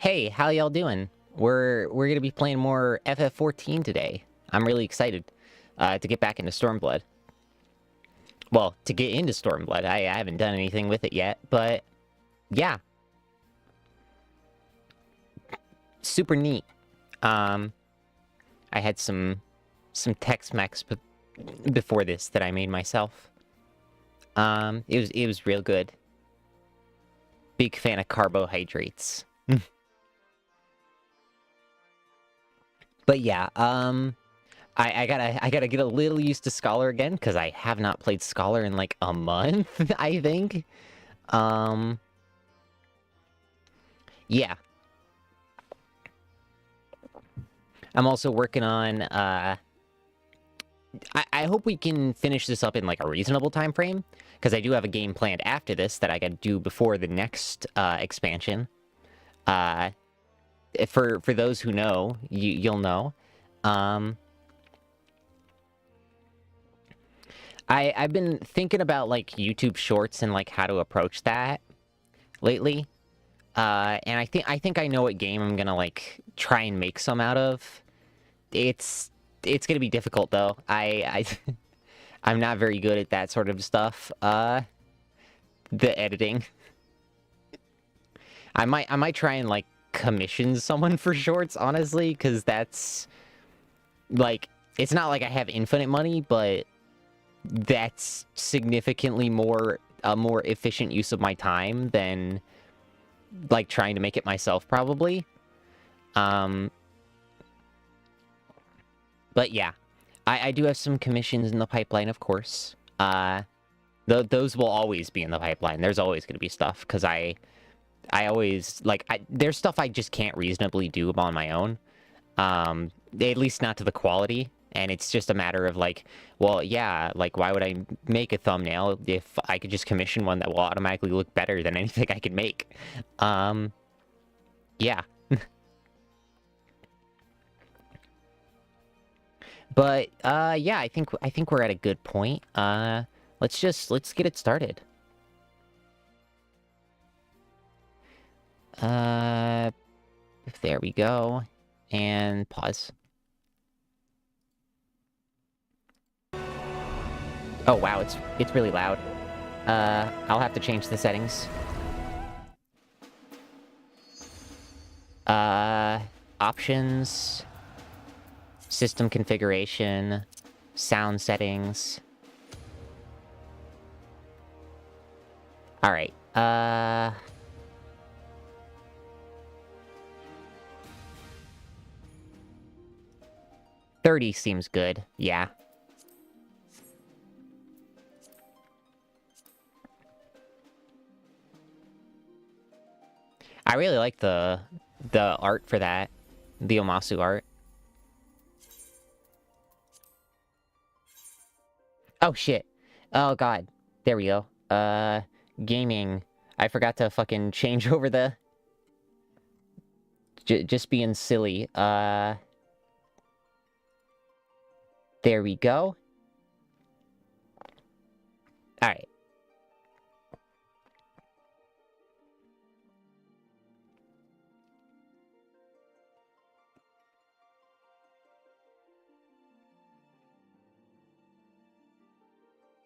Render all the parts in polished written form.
Hey, how y'all doing? We're gonna be playing more FF14 today. I'm really excited to get back into Stormblood. Well, to get into Stormblood. I haven't done anything with it yet, but yeah, super neat. I had some Tex-Mex before this that I made myself. It was real good. Big fan of carbohydrates. But yeah, I gotta get a little used to Scholar again, because I have not played Scholar in like a month, I think. Yeah. I'm also working on, I hope we can finish this up in like a reasonable time frame, because I do have a game planned after this that I gotta do before the next, expansion. For those who know, you'll know. I've been thinking about, like, YouTube Shorts and, like, how to approach that lately. And I think I know what game I'm gonna, like, try and make some out of. It's gonna be difficult, though. I'm not very good at that sort of stuff. The editing. I might try and, like, commission someone for shorts, honestly, because that's, like, it's not like I have infinite money, but that's significantly a more efficient use of my time than, like, trying to make it myself, probably. But yeah, I do have some commissions in the pipeline, of course. Those will always be in the pipeline. There's always going to be stuff, because I always, like, there's stuff I just can't reasonably do on my own. At least not to the quality. And it's just a matter of, like, well, yeah, like, why would I make a thumbnail if I could just commission one that will automatically look better than anything I could make? Yeah. But, yeah, I think we're at a good point. Let's get it started. There we go. And pause. Oh, wow, it's really loud. I'll have to change the settings. Options, system configuration, sound settings. All right. 30 seems good. Yeah. I really like the art for that. The Omasu art. Oh, shit. Oh, God. There we go. Gaming. I forgot to fucking change over the... just being silly. There we go. Alright.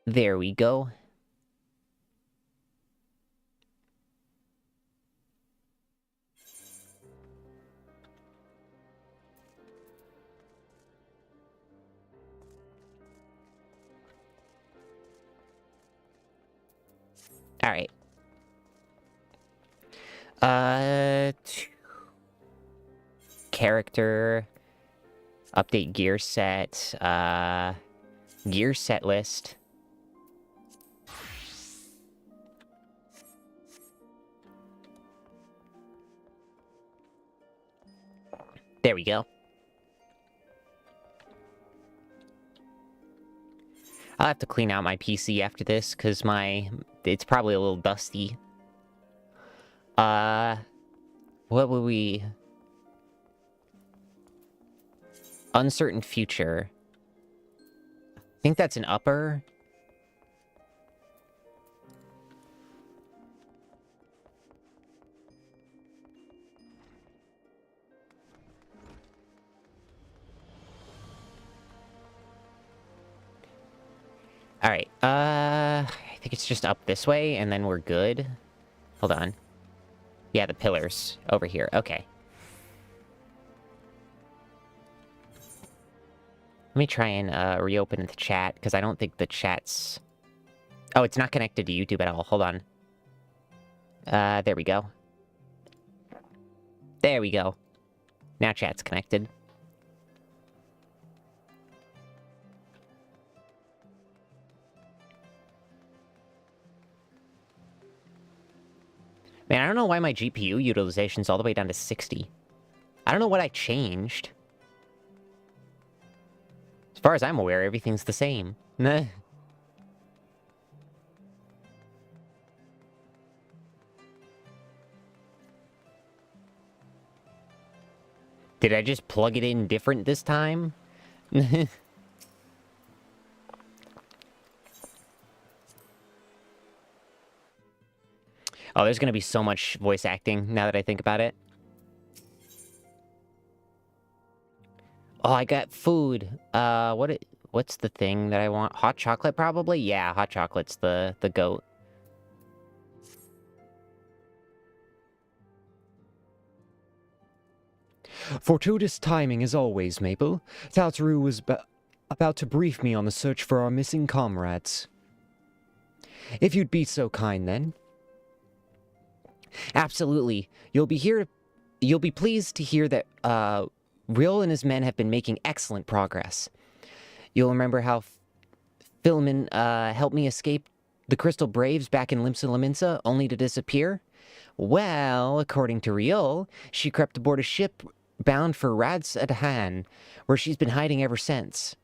There we go. Alright. Character. Update gear set. Gear set list. There we go. I'll have to clean out my PC after this, because it's probably a little dusty. What would we... Uncertain future. I think that's an upper. Alright, I think it's just up this way, and then we're good. Hold on. Yeah, the pillars. Over here. Okay. Let me try and reopen the chat, because I don't think the chat's... Oh, it's not connected to YouTube at all. Hold on. There we go. There we go. Now chat's connected. Man, I don't know why my GPU utilization's all the way down to 60. I don't know what I changed. As far as I'm aware, everything's the same. Did I just plug it in different this time? Oh, there's gonna be so much voice acting now that I think about it. Oh, I got food. What's the thing that I want? Hot chocolate, probably? Yeah, hot chocolate's the goat. Fortuitous timing as always, Maple. Taltaru was about to brief me on the search for our missing comrades. If you'd be so kind, then. Absolutely. You'll be pleased to hear that, Riol and his men have been making excellent progress. You'll remember how Philemon, helped me escape the Crystal Braves back in Limsa Laminsa, only to disappear? Well, according to Riol, she crept aboard a ship bound for Rads Adhan, where she's been hiding ever since.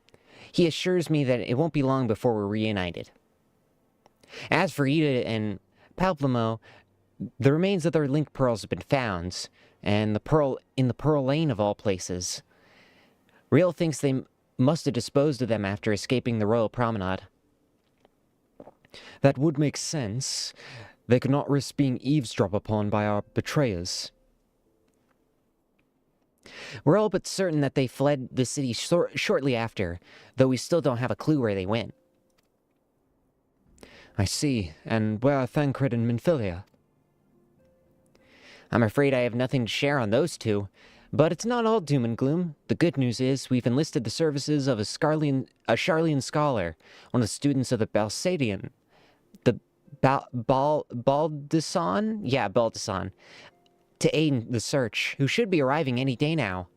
He assures me that it won't be long before we're reunited. As for Ida and Palplamo, the remains of their link pearls have been found, and the pearl in the Pearl Lane of all places. Riol thinks they must have disposed of them after escaping the Royal Promenade. That would make sense. They could not risk being eavesdropped upon by our betrayers. We're all but certain that they fled the city shortly after, though we still don't have a clue where they went. I see. And where are Thancred and Minfilia? I'm afraid I have nothing to share on those two, but it's not all doom and gloom. The good news is we've enlisted the services of a Sharlayan scholar, one of the students of the Balsadian. The Baldeson? Yeah, Baldeson. To aid in the search, who should be arriving any day now.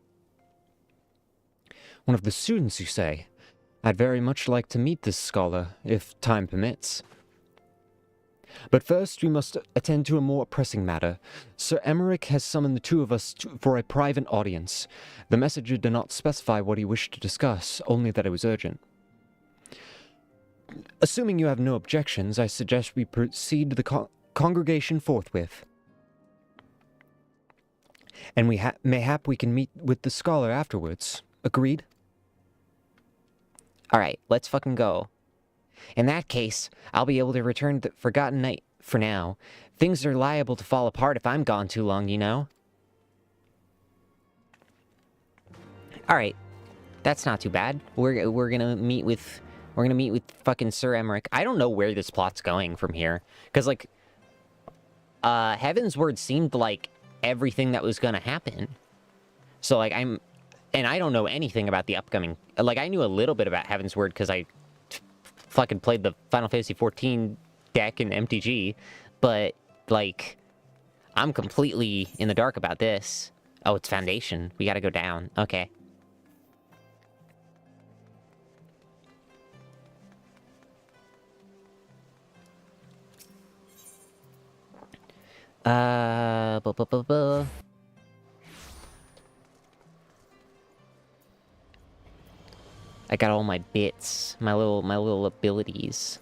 One of the students, you say? I'd very much like to meet this scholar, if time permits. But first, we must attend to a more pressing matter. Sir Emmerich has summoned the two of us for a private audience. The messenger did not specify what he wished to discuss, only that it was urgent. Assuming you have no objections, I suggest we proceed to the congregation forthwith. And mayhap we can meet with the scholar afterwards. Agreed? Alright, let's fucking go. In that case, I'll be able to return the Forgotten Night for now. Things are liable to fall apart if I'm gone too long, you know? Alright. That's not too bad. We're gonna meet with fucking Sir Emmerich. I don't know where this plot's going from here. Cause like Heavensward seemed like everything that was gonna happen. So like and I don't know anything about the upcoming, like I knew a little bit about Heavensward because I fucking played the Final Fantasy XIV deck in MTG, but like I'm completely in the dark about this. Oh, it's Foundation. We gotta go down. Okay. I got all my bits, my little abilities.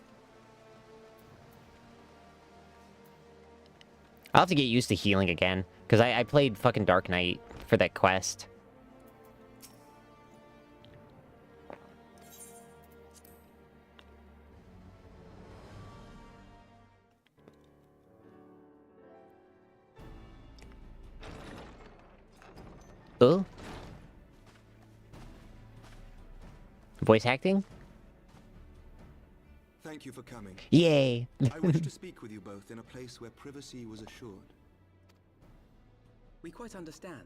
I'll have to get used to healing again, because I played fucking Dark Knight for that quest. Oh? Voice acting? Thank you for coming. Yay! I wish to speak with you both in a place where privacy was assured. We quite understand.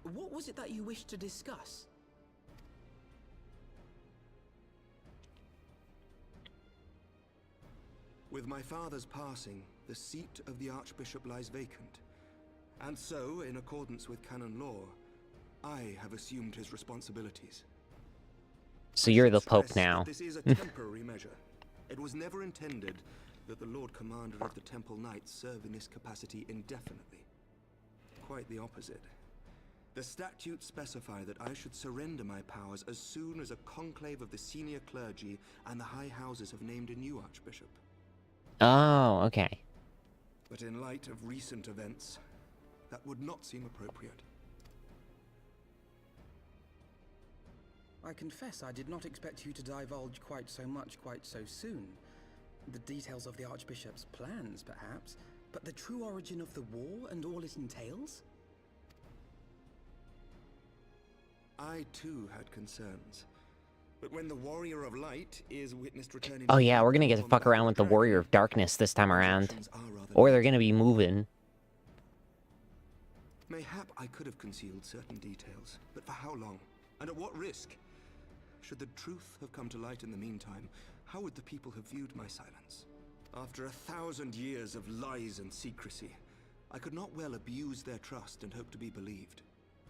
What was it that you wished to discuss? With my father's passing, the seat of the Archbishop lies vacant. And so, in accordance with canon law, I have assumed his responsibilities. So you're the Pope Stress now. that this is a temporary measure. It was never intended that the Lord Commander of the Temple Knights serve in this capacity indefinitely. Quite the opposite. The statutes specify that I should surrender my powers as soon as a conclave of the senior clergy and the high houses have named a new archbishop. Oh, okay. But in light of recent events, that would not seem appropriate. I confess I did not expect you to divulge quite so much quite so soon. The details of the Archbishop's plans, perhaps, but the true origin of the war and all it entails? I too had concerns. But when the Warrior of Light is witnessed returning... Oh yeah, we're gonna get to fuck around with the Warrior of Darkness this time around. Or they're gonna be moving. Mayhap I could have concealed certain details, but for how long? And at what risk? Should the truth have come to light in the meantime, how would the people have viewed my silence? After 1,000 years of lies and secrecy, I could not well abuse their trust and hope to be believed.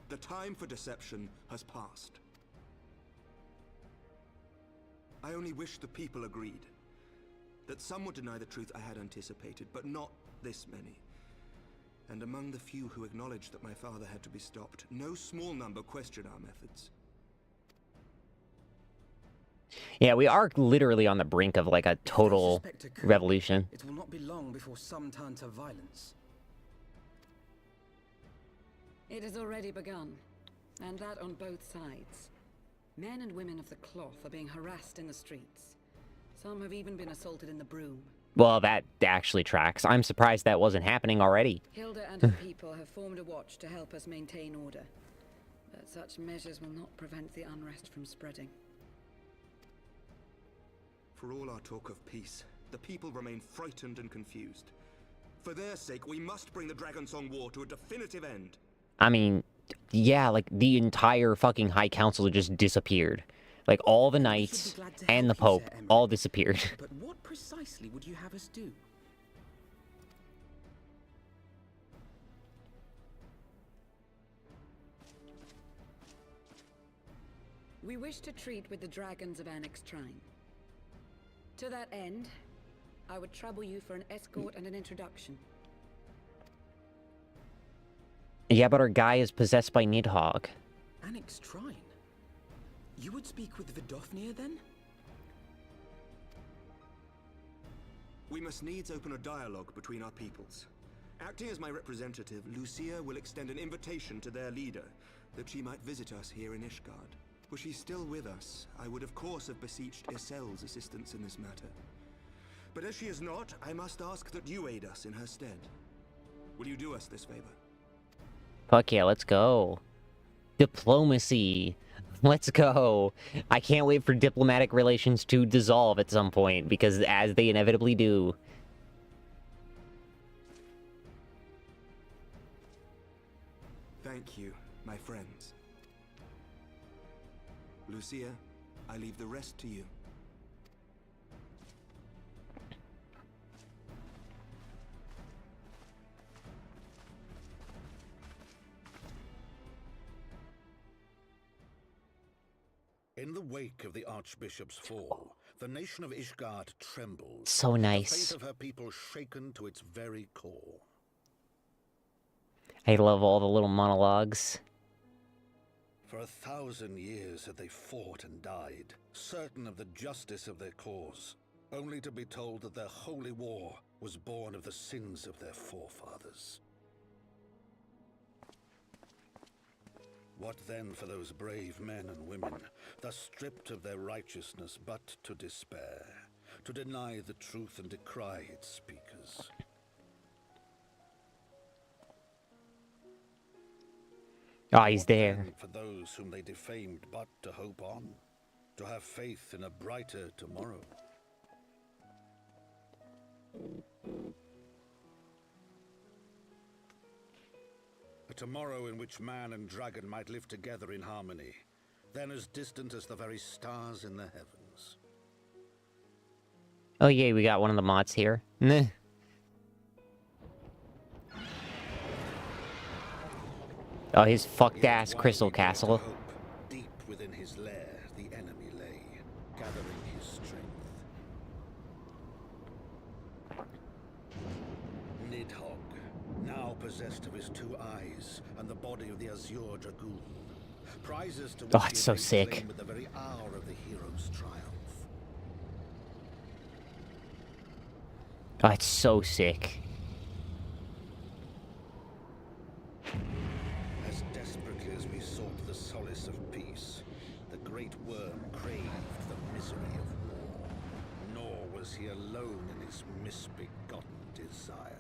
The time for deception has passed. I only wish the people agreed. That some would deny the truth I had anticipated, but not this many. And among the few who acknowledged that my father had to be stopped, no small number questioned our methods. Yeah, we are literally on the brink of like a total revolution. It will not be long before some turn to violence. It has already begun, and that on both sides. Men and women of the cloth are being harassed in the streets. Some have even been assaulted in the broom. Well, that actually tracks. I'm surprised that wasn't happening already. Hilda and her people have formed a watch to help us maintain order. But such measures will not prevent the unrest from spreading. For all our talk of peace, the people remain frightened and confused. For their sake, we must bring the Dragonsong War to a definitive end. I mean, yeah, like the entire fucking High Council just disappeared. Like all the knights and the Pope all disappeared. But what precisely would you have us do? We wish to treat with the dragons of Annex Shrine. To that end, I would trouble you for an escort and an introduction. Yeah, but our guy is possessed by Nidhogg. Annex Shrine? You would speak with Vidofnir then? We must needs open a dialogue between our peoples. Acting as my representative, Lucia will extend an invitation to their leader, that she might visit us here in Ishgard. Were she still with us, I would of course have beseeched Isel's assistance in this matter. But as she is not, I must ask that you aid us in her stead. Will you do us this favor? Fuck yeah, let's go. Diplomacy. Let's go. I can't wait for diplomatic relations to dissolve at some point, because as they inevitably do. Thank you, my friends. Lucia, I leave the rest to you. In the wake of the Archbishop's fall, the nation of Ishgard trembles. So nice. The faith of her people shaken to its very core. I love all the little monologues. For 1,000 years had they fought and died, certain of the justice of their cause, only to be told that their holy war was born of the sins of their forefathers. What then for those brave men and women, thus stripped of their righteousness but to despair, to deny the truth and decry its speakers? Oh, he's What there. then for those whom they defamed but to hope on, to have faith in a brighter tomorrow? A tomorrow in which man and dragon might live together in harmony, then as distant as the very stars in the heavens. Oh yay, we got one of the mods here. Nah. Oh, his fucked ass crystal castle. Deep within his lair, the enemy lay, gathering his strength. Nidhogg, now possessed of his 2 eyes and the body of the Azure Dragoon, prizes to Oh, it's so sick. with the very hour of the hero's triumph. Oh, it's so sick. As desperately as we sought the solace of peace, the great worm craved the misery of war. Nor was he alone in his misbegotten desire.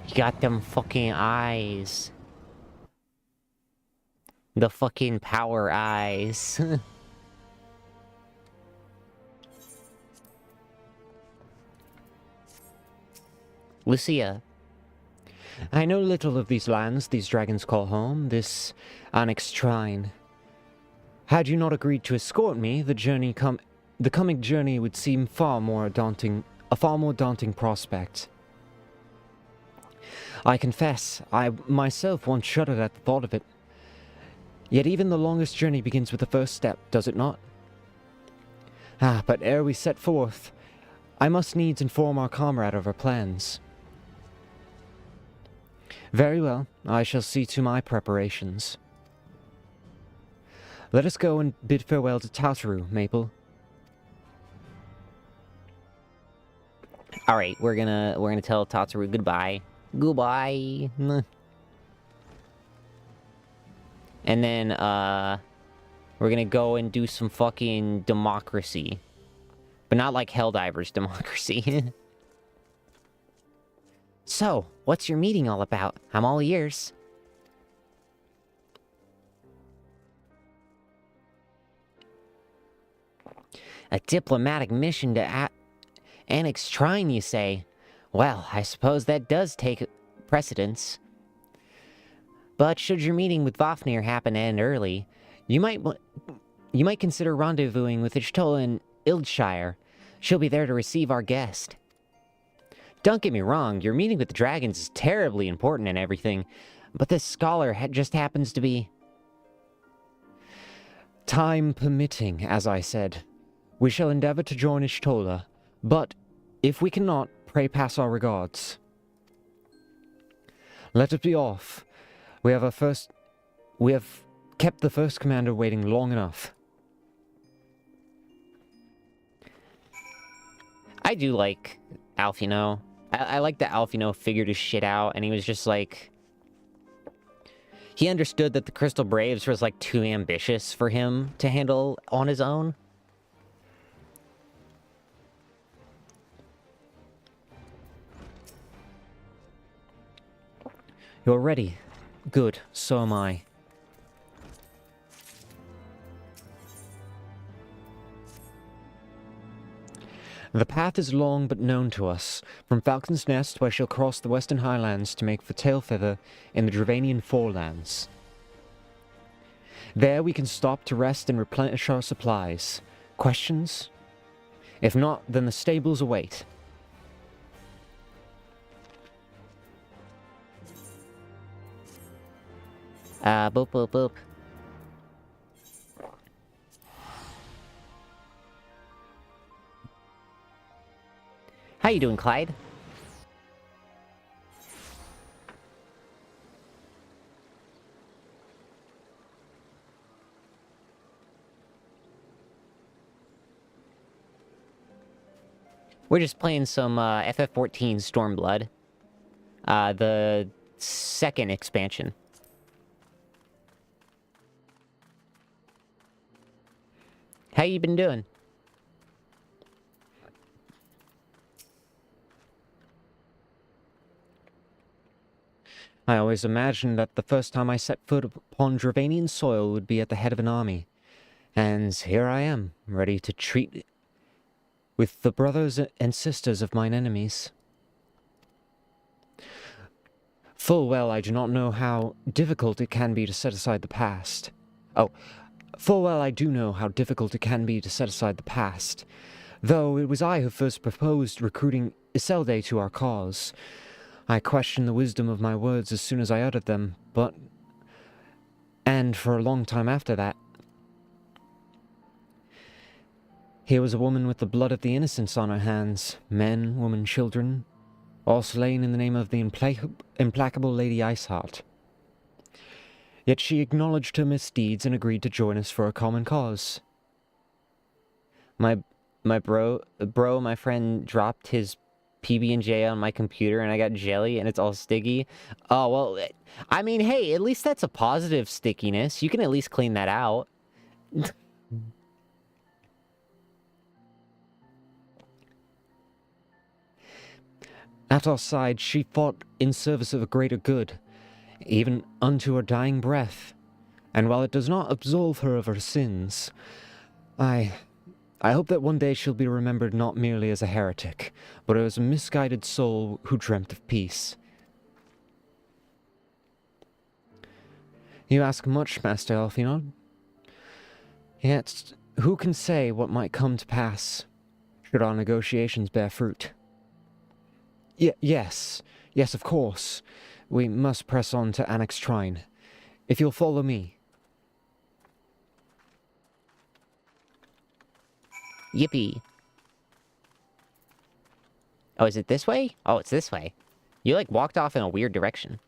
He got them fucking eyes. The fucking power eyes. Lucia. I know little of these lands these dragons call home, this annexed shrine. Had you not agreed to escort me, the coming journey would seem a far more daunting prospect. I confess, I myself once shuddered at the thought of it. Yet even the longest journey begins with the first step, does it not? But ere we set forth, I must needs inform our comrade of our plans. Very well, I shall see to my preparations. Let us go and bid farewell to Tataru, Maple. All right, we're gonna tell Tataru goodbye. Goodbye. And then we're gonna go and do some fucking democracy, but not like Helldivers democracy. So, what's your meeting all about? I'm all ears. A diplomatic mission to annex Shrine, you say? Well, I suppose that does take precedence. But should your meeting with Vafnir happen to end early, you might consider rendezvousing with Ishtola in Ildshire. She'll be there to receive our guest. Don't get me wrong, your meeting with the dragons is terribly important and everything, but this scholar just happens to be... Time permitting, as I said. We shall endeavor to join Ishtola, but if we cannot, pray pass our regards. Let it be off. We have kept the first commander waiting long enough. I do like Alfino. I like that Alfino figured his shit out, and he was just like... He understood that the Crystal Braves was, like, too ambitious for him to handle on his own. You're ready. Good, so am I. The path is long but known to us. From Falcon's Nest, I shall cross the Western Highlands to make for Tailfeather in the Dravanian Forelands. There we can stop to rest and replenish our supplies. Questions? If not, then the stables await. Boop, boop, boop. How you doing, Clyde? We're just playing some FF14 Stormblood. The second expansion. How you been doing? I always imagined that the first time I set foot upon Dravanian soil would be at the head of an army. And here I am, ready to treat with the brothers and sisters of mine enemies. Full well I do not know how difficult it can be to set aside the past. Oh, full well I do know how difficult it can be to set aside the past, though it was I who first proposed recruiting Isolde to our cause. I questioned the wisdom of my words as soon as I uttered them, and for a long time after that. Here was a woman with the blood of the innocents on her hands, men, women, children, all slain in the name of the implacable Lady Iceheart. Yet she acknowledged her misdeeds and agreed to join us for a common cause. My friend dropped his PB&J on my computer and I got jelly and it's all sticky. Oh, well, I mean, hey, at least that's a positive stickiness. You can at least clean that out. At our side, she fought in service of a greater good, even unto her dying breath. And while it does not absolve her of her sins, I hope that one day she'll be remembered not merely as a heretic, but as a misguided soul who dreamt of peace. You ask much, Master Elfinod. Yet, who can say what might come to pass, should our negotiations bear fruit? Yes, of course. We must press on to Annex Shrine. If you'll follow me. Yippee. Oh, is it this way? Oh, it's this way. You, like, walked off in a weird direction.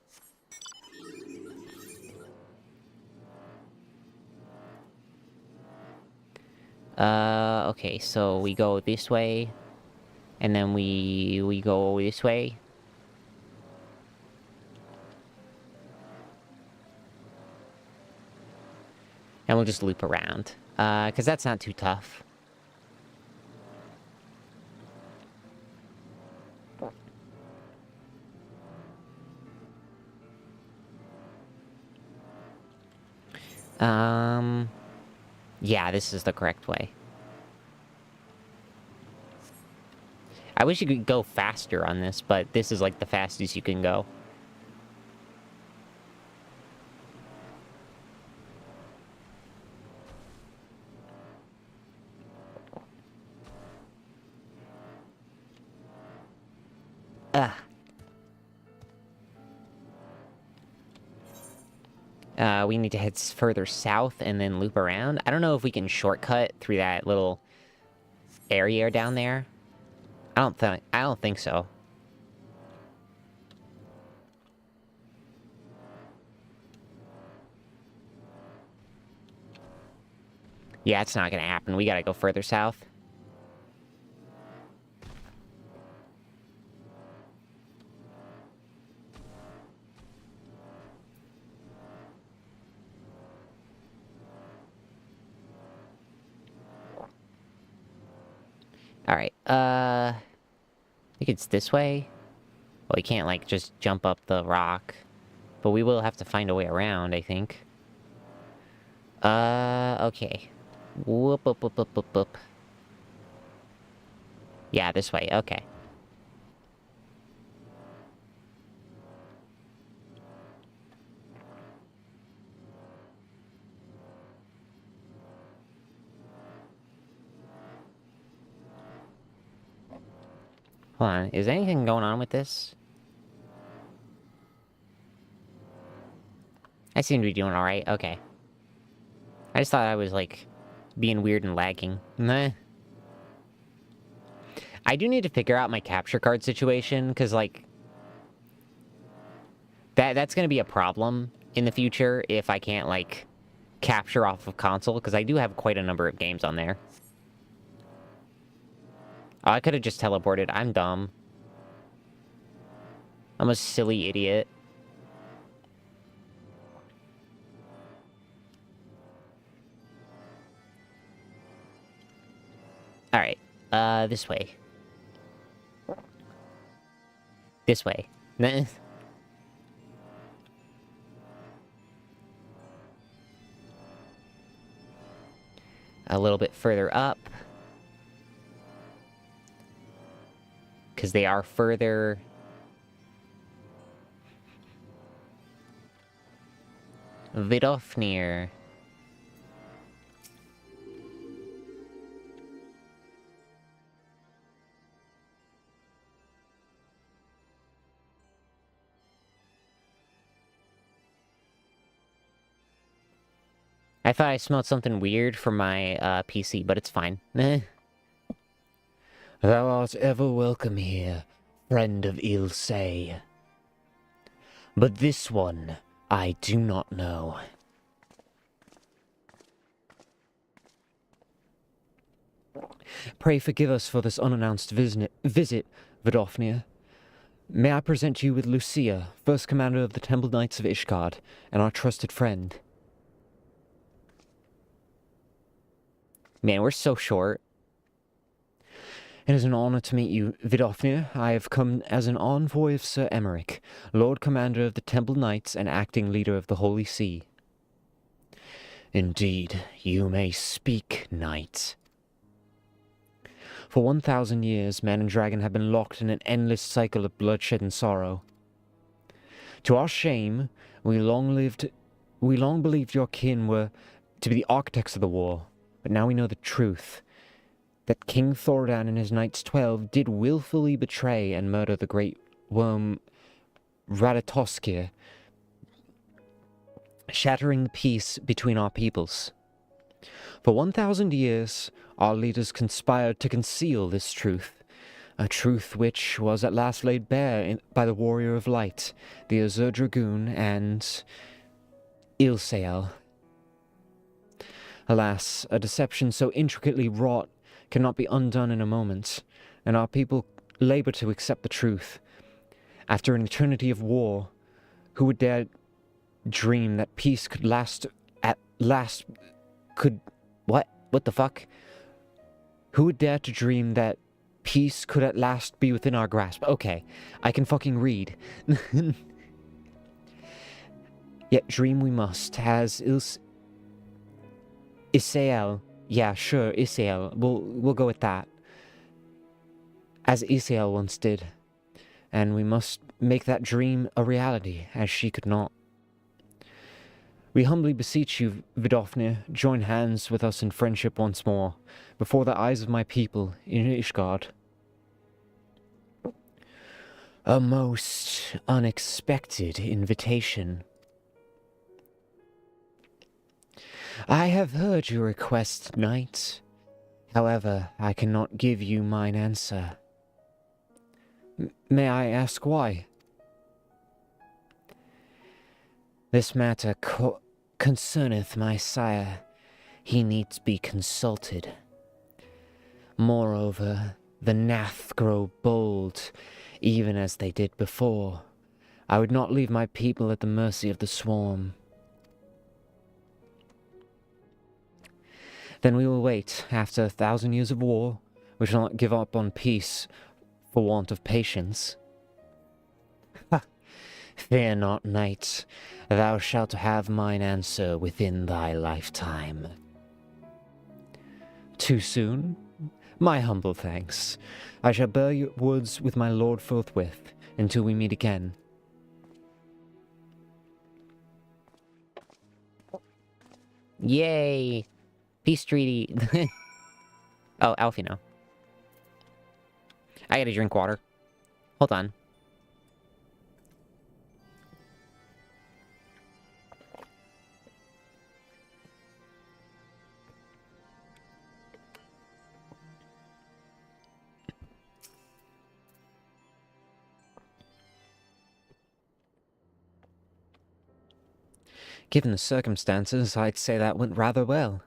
Okay, so we go this way. And then we go this way. And we'll just loop around. Because that's not too tough. Yeah, this is the correct way. I wish you could go faster on this, but this is like the fastest you can go. We need to head further south and then loop around. I don't know if we can shortcut through that little area down there. I don't think so. Yeah, it's not gonna happen. We gotta go further south. Alright, I think it's this way. Well, we can't, like, just jump up the rock. But we will have to find a way around, I think. Okay. Whoop, whoop, whoop, whoop, whoop, whoop. Yeah, this way, okay. Hold on, is anything going on with this? I seem to be doing alright, okay. I just thought I was, like, being weird and lagging. Meh. I do need to figure out my capture card situation, because, like... That's gonna be a problem in the future if I can't, like, capture off of console, because I do have quite a number of games on there. Oh, I could have just teleported. I'm dumb. I'm a silly idiot. Alright. This way. This way. A little bit further up. because they are further... Vidofnir. I thought I smelled something weird from my PC, but it's fine. Thou art ever welcome here, friend of Ilse. But this one I do not know. Pray forgive us for this unannounced visit, Vidofnir. May I present you with Lucia, first commander of the Temple Knights of Ishgard, and our trusted friend. Man, we're so short. It is an honor to meet you, Vidofnir. I have come as an envoy of Sir Emmerich, Lord Commander of the Temple Knights and acting leader of the Holy See. Indeed, you may speak, knight. For 1,000 years, man and dragon have been locked in an endless cycle of bloodshed and sorrow. To our shame, we long believed your kin were to be the architects of the war, but now we know the truth. That King Thordan and his Knights 12 did willfully betray and murder the great worm Radatoskir, shattering the peace between our peoples. For 1,000 years, our leaders conspired to conceal this truth, a truth which was at last laid bare by the Warrior of Light, the Azure Dragoon, and Ilsael. Alas, a deception so intricately wrought cannot be undone in a moment, and our people labor to accept the truth. After an eternity of war, who would dare dream that peace could What the fuck? Who would dare to dream that peace could at last be within our grasp? Okay, I can fucking read. Yet dream we must, as Isael. Yeah, sure, Isael. We'll go with that. As Isael once did. And we must make that dream a reality, as she could not. We humbly beseech you, Vidofnir, join hands with us in friendship once more, before the eyes of my people in Ishgard. A most unexpected invitation. I have heard your request, knight. However, I cannot give you mine answer. May I ask why? This matter concerneth my sire. He needs be consulted. Moreover, the Nath grow bold, even as they did before. I would not leave my people at the mercy of the swarm. Then we will wait. After 1,000 years of war, we shall not give up on peace for want of patience. Ha! Fear not, knight. Thou shalt have mine answer within thy lifetime. Too soon? My humble thanks. I shall bear your words with my lord forthwith, until we meet again. Yay! Peace treaty. Oh, Alfie now. I gotta drink water. Hold on. Given the circumstances, I'd say that went rather well.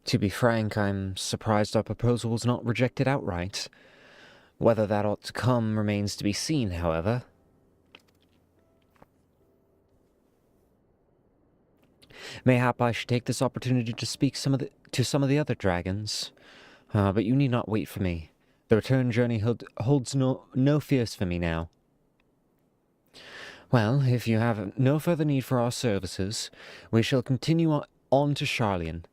To be frank, I'm surprised our proposal was not rejected outright. Whether that ought to come remains to be seen, however. Mayhap I should take this opportunity to speak to some of the other dragons. But you need not wait for me. The return journey holds no fears for me now. Well, if you have no further need for our services, we shall continue on to Charlian.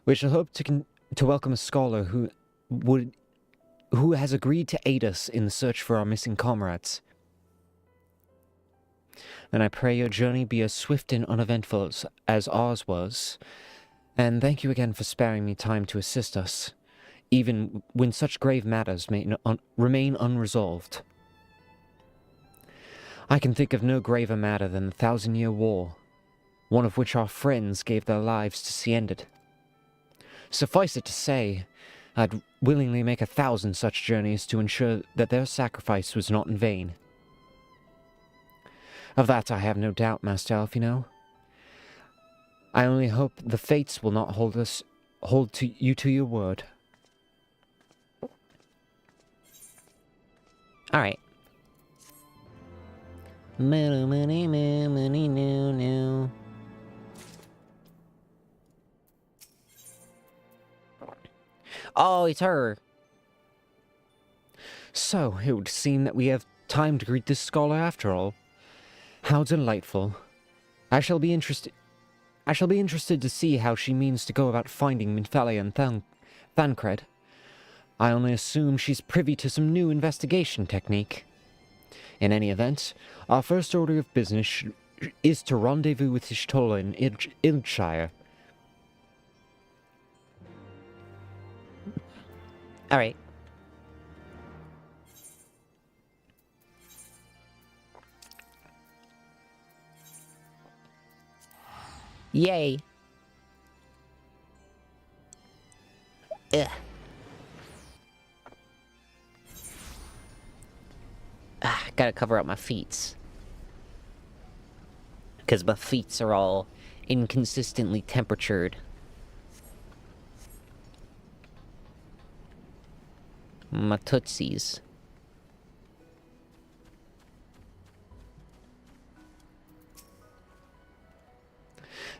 We shall hope to welcome a scholar who would who has agreed to aid us in the search for our missing comrades. And I pray your journey be as swift and uneventful as ours was, and thank you again for sparing me time to assist us, even when such grave matters may remain unresolved. I can think of no graver matter than the 1,000-Year War, one of which our friends gave their lives to see ended. Suffice it to say, I'd willingly make 1,000 such journeys to ensure that their sacrifice was not in vain. Of that I have no doubt, Master Alfino. I only hope the fates will not hold you to your word. Alright. Oh, it's her. So, it would seem that we have time to greet this scholar after all. How delightful. I shall be interested to see how she means to go about finding Minfalia and Thancred. I only assume she's privy to some new investigation technique. In any event, our first order of business is to rendezvous with Ishtola in Ilshire. Alright. Yay. Ugh. Gotta cover up my feet. Because my feet are all inconsistently temperatured. My tootsies.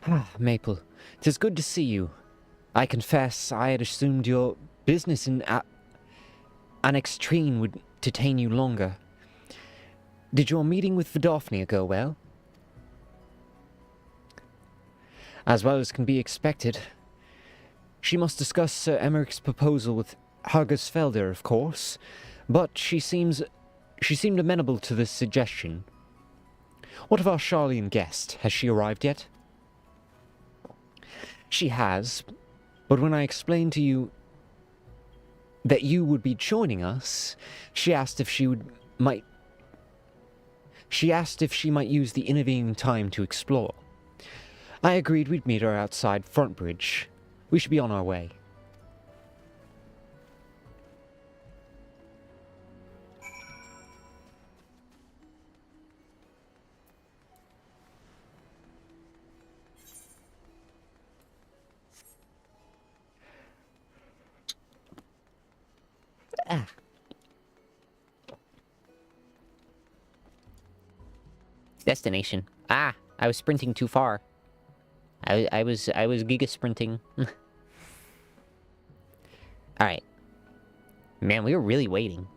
Ah, Maple, 'tis good to see you. I confess I had assumed your business in Annextrine would detain you longer. Did your meeting with Vidofnia go well? As well as can be expected. She must discuss Sir Emmerich's proposal with Hagersfelder, of course, but she seemed amenable to this suggestion. What of our Charlian guest? Has she arrived yet? She has, but when I explained to you that you would be joining us, she asked if she might use the intervening time to explore. I agreed we'd meet her outside Frontbridge. We should be on our way. Ah. Destination. Ah, I was sprinting too far. I was giga sprinting. Alright. Man, we were really waiting.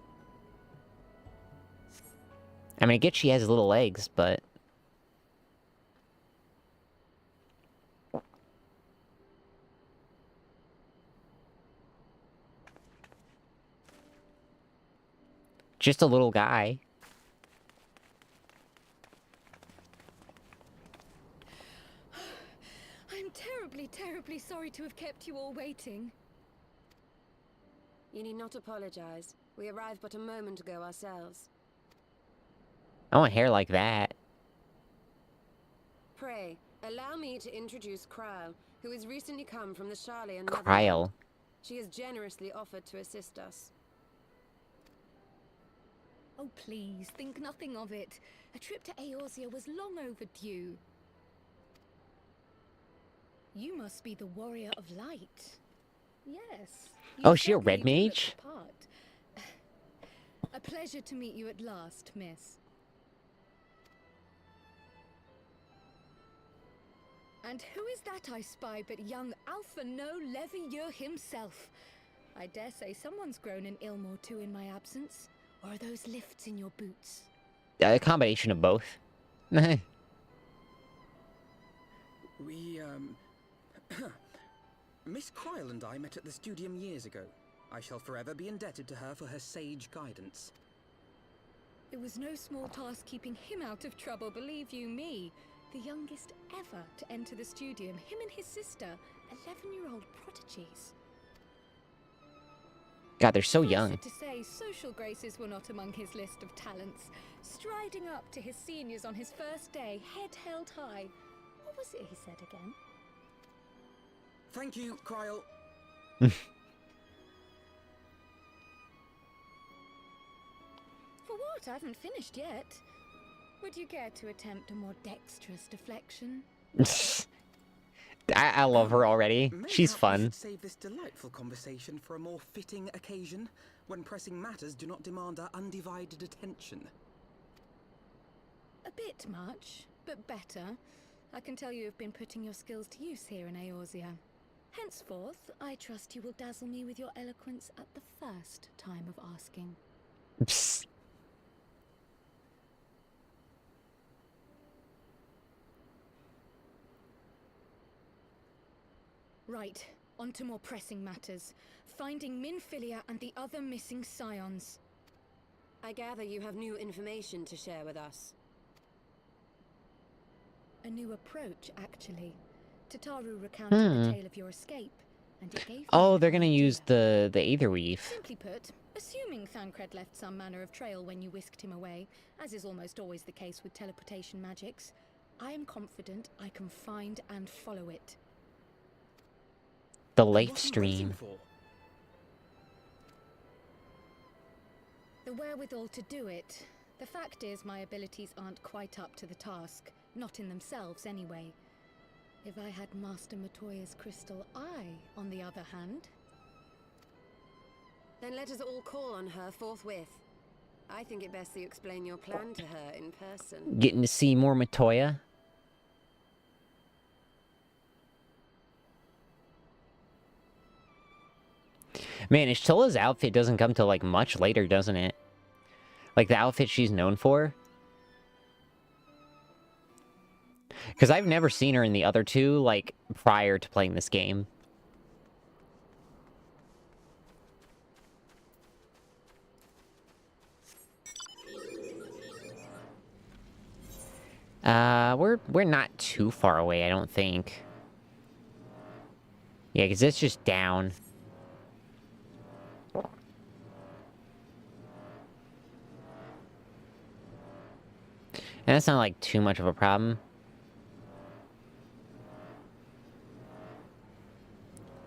I mean, I get she has little legs, but... just a little guy. I'm terribly sorry to have kept you all waiting. You need not apologize. We arrived but a moment ago ourselves. I want hair like that. Pray, allow me to introduce Kryle, who has recently come from the Charlian Kryle. She has generously offered to assist us. Oh, please, think nothing of it. A trip to Eorzea was long overdue. You must be the Warrior of Light. Yes. Oh, is she a red mage? A pleasure to meet you at last, miss. And who is that I spy but young Alpha No Levieux himself? I dare say someone's grown an Ilmor too in my absence. Or are those lifts in your boots? A combination of both. We, Miss Kryle and I met at the Studium years ago. I shall forever be indebted to her for her sage guidance. It was no small task keeping him out of trouble, believe you me. The youngest ever to enter the studium, him and his sister, 11-year-old prodigies. God, they're so Suffice young. it to say, social graces were not among his list of talents. Striding up to his seniors on his first day, head held high. What was it he said again? Thank you, Kryl. For what? I haven't finished yet. Would you care to attempt a more dexterous deflection? I love her already. She's Mayhap we fun. should save this delightful conversation for a more fitting occasion, when pressing matters do not demand our undivided attention. A bit much, but better. I can tell you have been putting your skills to use here in Eorzea. Henceforth, I trust you will dazzle me with your eloquence at the first time of asking. Psst. Right, on to more pressing matters. Finding Minfilia and the other missing scions. I gather you have new information to share with us. A new approach, actually. Tataru recounted the tale of your escape, and it gave me Oh, an they're gonna idea. use the Aetherweave. Simply put, assuming Thancred left some manner of trail when you whisked him away, as is almost always the case with teleportation magics, I am confident I can find and follow it. The Then life what are you stream. waiting for? The wherewithal to do it. The fact is, my abilities aren't quite up to the task. Not in themselves, anyway. If I had Master Matoya's crystal eye, on the other hand... Then let us all call on her forthwith. I think it best that you explain your plan to her in person. Getting to see more Matoya. Man, Ishtola's outfit doesn't come till like much later, doesn't it? Like the outfit she's known for. Because I've never seen her in the other two, like, prior to playing this game. We're not too far away, I don't think. Yeah, because it's just down. And that's not, like, too much of a problem.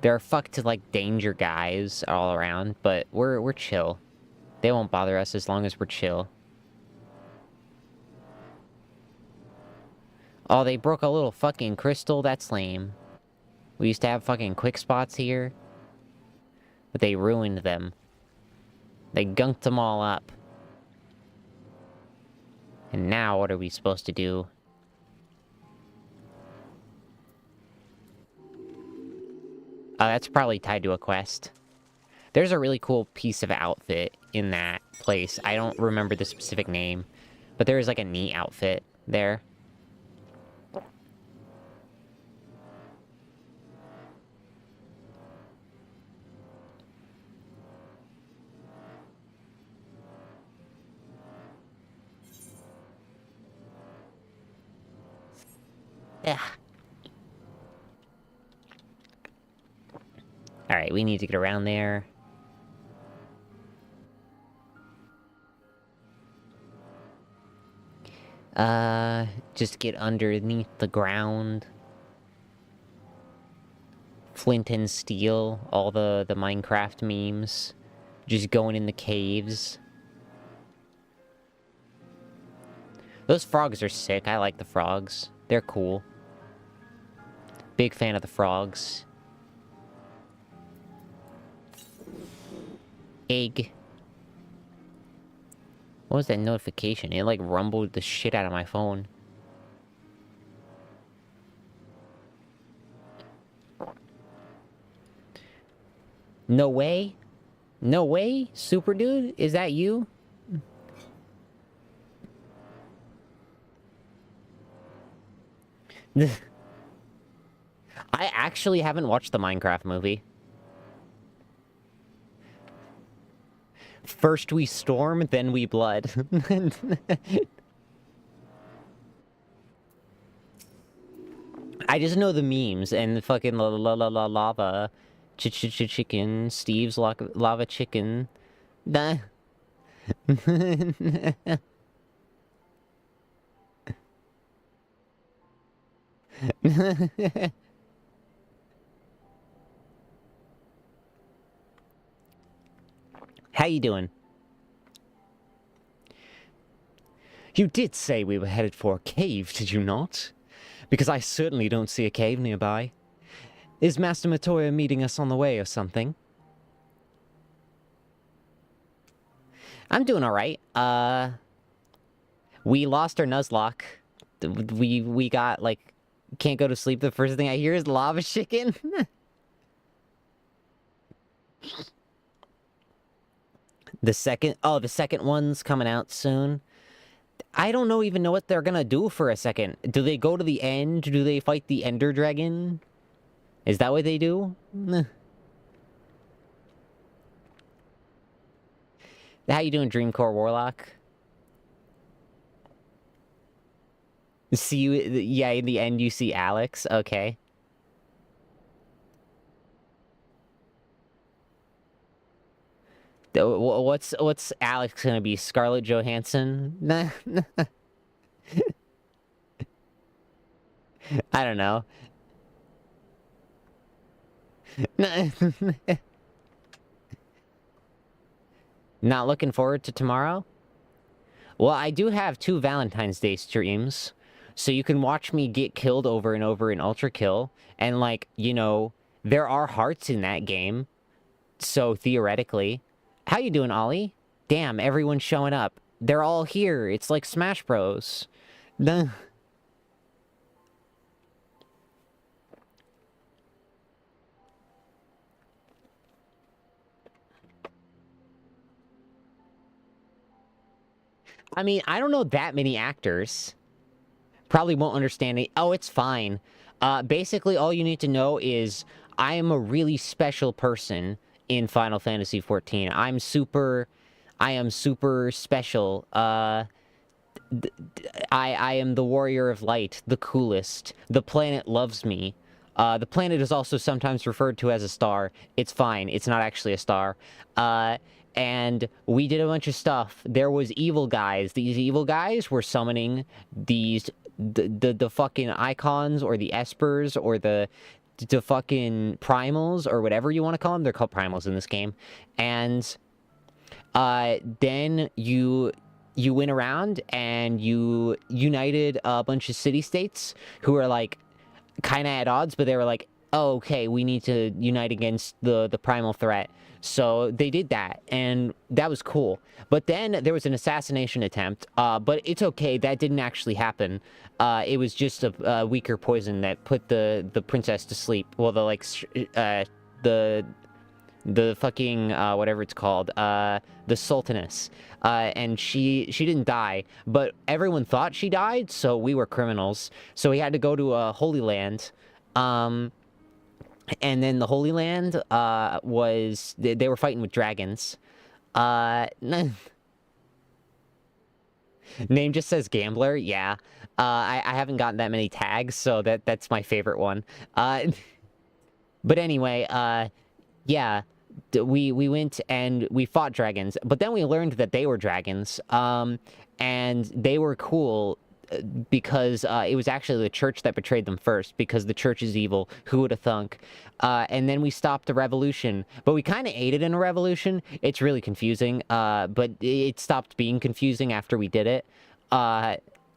There are fucked, like, danger guys all around, but we're chill. They won't bother us as long as we're chill. Oh, they broke a little fucking crystal? That's lame. We used to have fucking quick spots here. But they ruined them. They gunked them all up. And now what are we supposed to do? Oh, that's probably tied to a quest. There's a really cool piece of outfit in that place. I don't remember the specific name. But there is like a neat outfit there. Yeah. Alright, we need to get around there. Just get underneath the ground. Flint and steel, all the Minecraft memes. Just going in the caves. Those frogs are sick. I like the frogs. They're cool. Big fan of the frogs. Egg. What was that notification? It like rumbled the shit out of my phone. No way? No way? Super dude? Is that you? I actually haven't watched the Minecraft movie. First we storm, then we blood. I just know the memes and the fucking lava chicken, Steve's lava chicken. Nah. How you doing? You did say we were headed for a cave, did you not? Because I certainly don't see a cave nearby. Is Master Matoya meeting us on the way or something? I'm doing alright. We lost our Nuzlocke. We got, like, can't go to sleep. The first thing I hear is lava chicken. The second one's coming out soon. I don't even know what they're gonna do for a second. Do they go to the end? Do they fight the Ender Dragon? Is that what they do? How you doing, Dreamcore Warlock? See you, yeah, in the end you see Alex, okay. What's Alex gonna be? Scarlett Johansson? I don't know. Not looking forward to tomorrow? Well, I do have 2 Valentine's Day streams, so you can watch me get killed over and over in Ultra Kill, and, like, you know, there are hearts in that game, so theoretically. How you doing, Ollie? Damn, everyone's showing up. They're all here. It's like Smash Bros. I mean, I don't know that many actors. Probably won't understand it. Oh, it's fine. Basically, all you need to know is I am a really special person in Final Fantasy XIV. I am super special. I am the warrior of light, the coolest. The planet loves me. The planet is also sometimes referred to as a star. It's fine. It's not actually a star. And we did a bunch of stuff. There was evil guys. These evil guys were summoning the fucking icons or the espers or the fucking primals or whatever you want to call them. They're called primals in this game. And then you went around and you united a bunch of city-states who are like kind of at odds, but they were like, oh, okay, we need to unite against the primal threat. So they did that, and that was cool. But then there was an assassination attempt, but it's okay, that didn't actually happen. It was just a weaker poison that put the princess to sleep. Well, the fucking, whatever it's called, the sultaness. And she didn't die, but everyone thought she died, so we were criminals. So we had to go to a Holy Land, and then the Holy Land, was... They were fighting with dragons. Name just says Gambler, yeah. I haven't gotten that many tags, so that's my favorite one. But anyway, yeah. We went and we fought dragons, but then we learned that they were dragons, and they were cool, because it was actually the church that betrayed them first, because the church is evil. Who would have thunk? And then we stopped the revolution, but we kind of aided in a revolution. It's really confusing, but it stopped being confusing after we did it.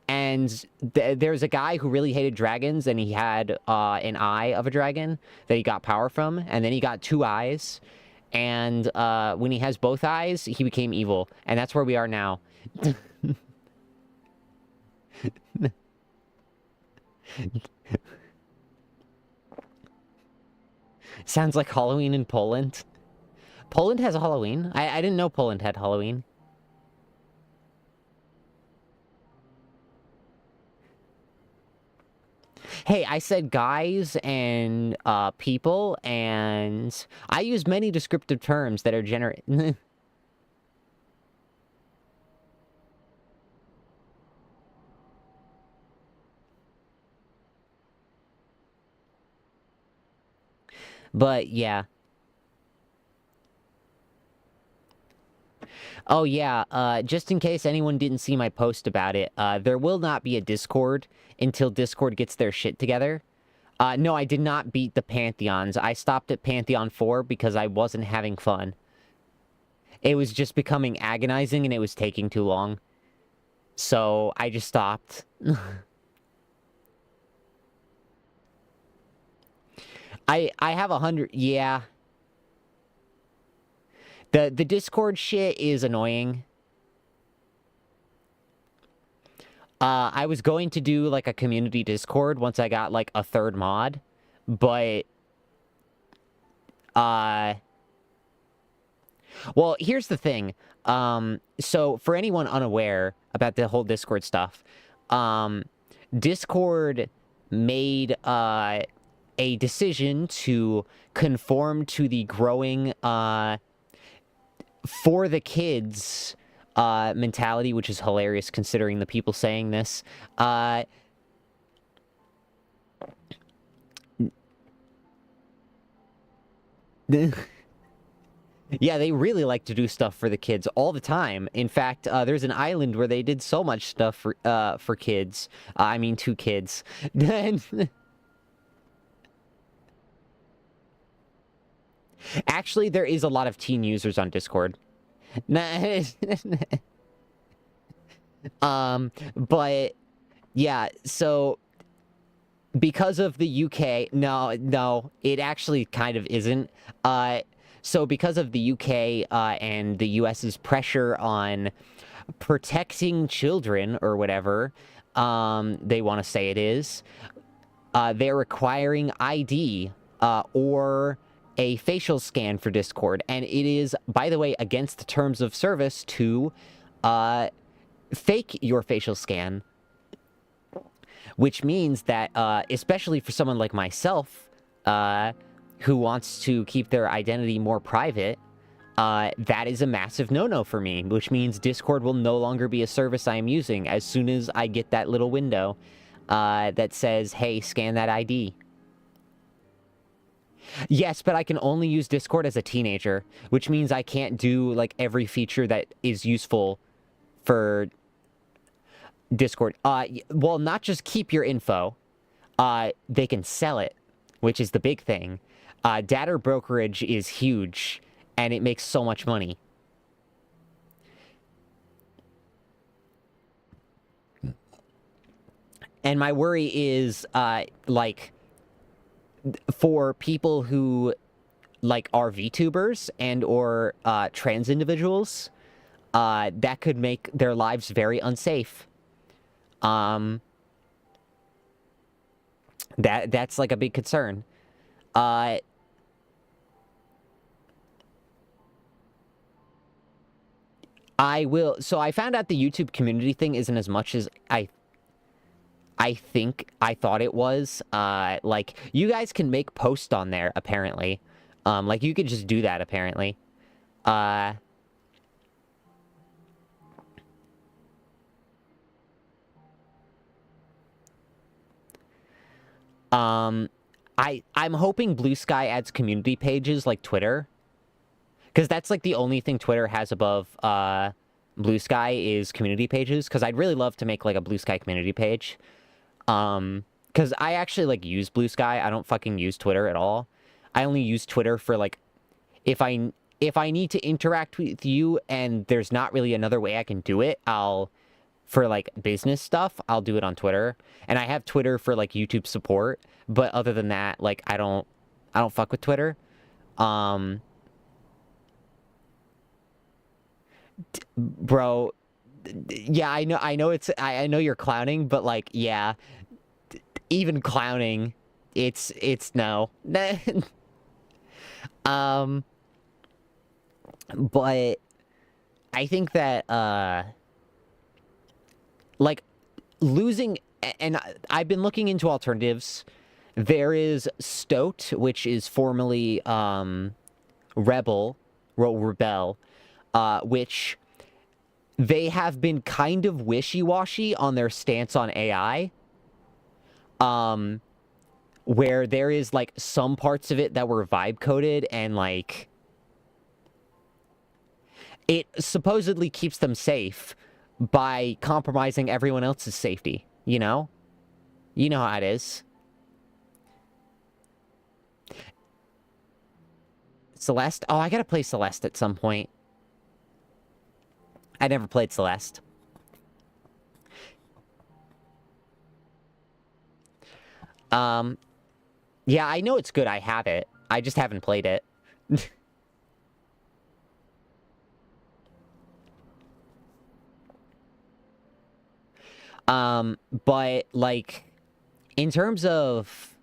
And there's a guy who really hated dragons, and he had an eye of a dragon that he got power from, and then he got 2 eyes, and when he has both eyes, he became evil, and that's where we are now. Sounds like Halloween in Poland. Poland has a Halloween? I didn't know Poland had Halloween. Hey, I said guys and people, and I use many descriptive terms that are But yeah. Oh yeah, just in case anyone didn't see my post about it, there will not be a Discord until Discord gets their shit together. No, I did not beat the Pantheons. I stopped at Pantheon 4 because I wasn't having fun. It was just becoming agonizing and it was taking too long. So, I just stopped. I have 100... Yeah. The Discord shit is annoying. I was going to do, like, a community Discord once I got, like, a third mod. But... Well, here's the thing. So, for anyone unaware about the whole Discord stuff, Discord made, a decision to conform to the growing, for the kids, mentality, which is hilarious considering the people saying this. Yeah, they really like to do stuff for the kids all the time. In fact, there's an island where they did so much stuff for kids. I mean, 2 kids. Actually, there is a lot of teen users on Discord. But yeah, so because of the UK, no, it actually kind of isn't. So because of the UK and the US's pressure on protecting children or whatever, they want to say it is, they're requiring ID or a facial scan for Discord, and it is, by the way, against the terms of service to fake your facial scan, which means that, especially for someone like myself, who wants to keep their identity more private, that is a massive no-no for me, which means Discord will no longer be a service I am using as soon as I get that little window that says, hey, scan that ID. Yes, but I can only use Discord as a teenager, which means I can't do, like, every feature that is useful for Discord. Well, not just keep your info, they can sell it, which is the big thing. Data brokerage is huge, and it makes so much money. And my worry is, like, for people who, like, are VTubers and or trans individuals, that could make their lives very unsafe. That's like a big concern. So I found out the YouTube community thing isn't as much as I think I thought it was. Like, you guys can make posts on there, apparently. Like, you could just do that, apparently. I'm hoping Blue Sky adds community pages like Twitter. Because that's, like, the only thing Twitter has above, Blue Sky is community pages. Because I'd really love to make, like, a Blue Sky community page. Because I actually, like, use Blue Sky. I don't fucking use Twitter at all. I only use Twitter for, like, if I need to interact with you and there's not really another way I can do it, for, like, business stuff, I'll do it on Twitter. And I have Twitter for, like, YouTube support. But other than that, like, I don't fuck with Twitter. Bro, yeah, I know I know you're clowning, but, like, yeah, even clowning, it's no. But I think that, like, losing, and I've been looking into alternatives. There is Stoat, which is formerly, Rebel, which they have been kind of wishy-washy on their stance on AI. where there is, like, some parts of it that were vibe coded and, like, it supposedly keeps them safe by compromising everyone else's safety, you know? You know how it is. Celeste? Oh, I gotta play Celeste at some point. I never played Celeste. Yeah, I know it's good. I have it. I just haven't played it. But, like, in terms of,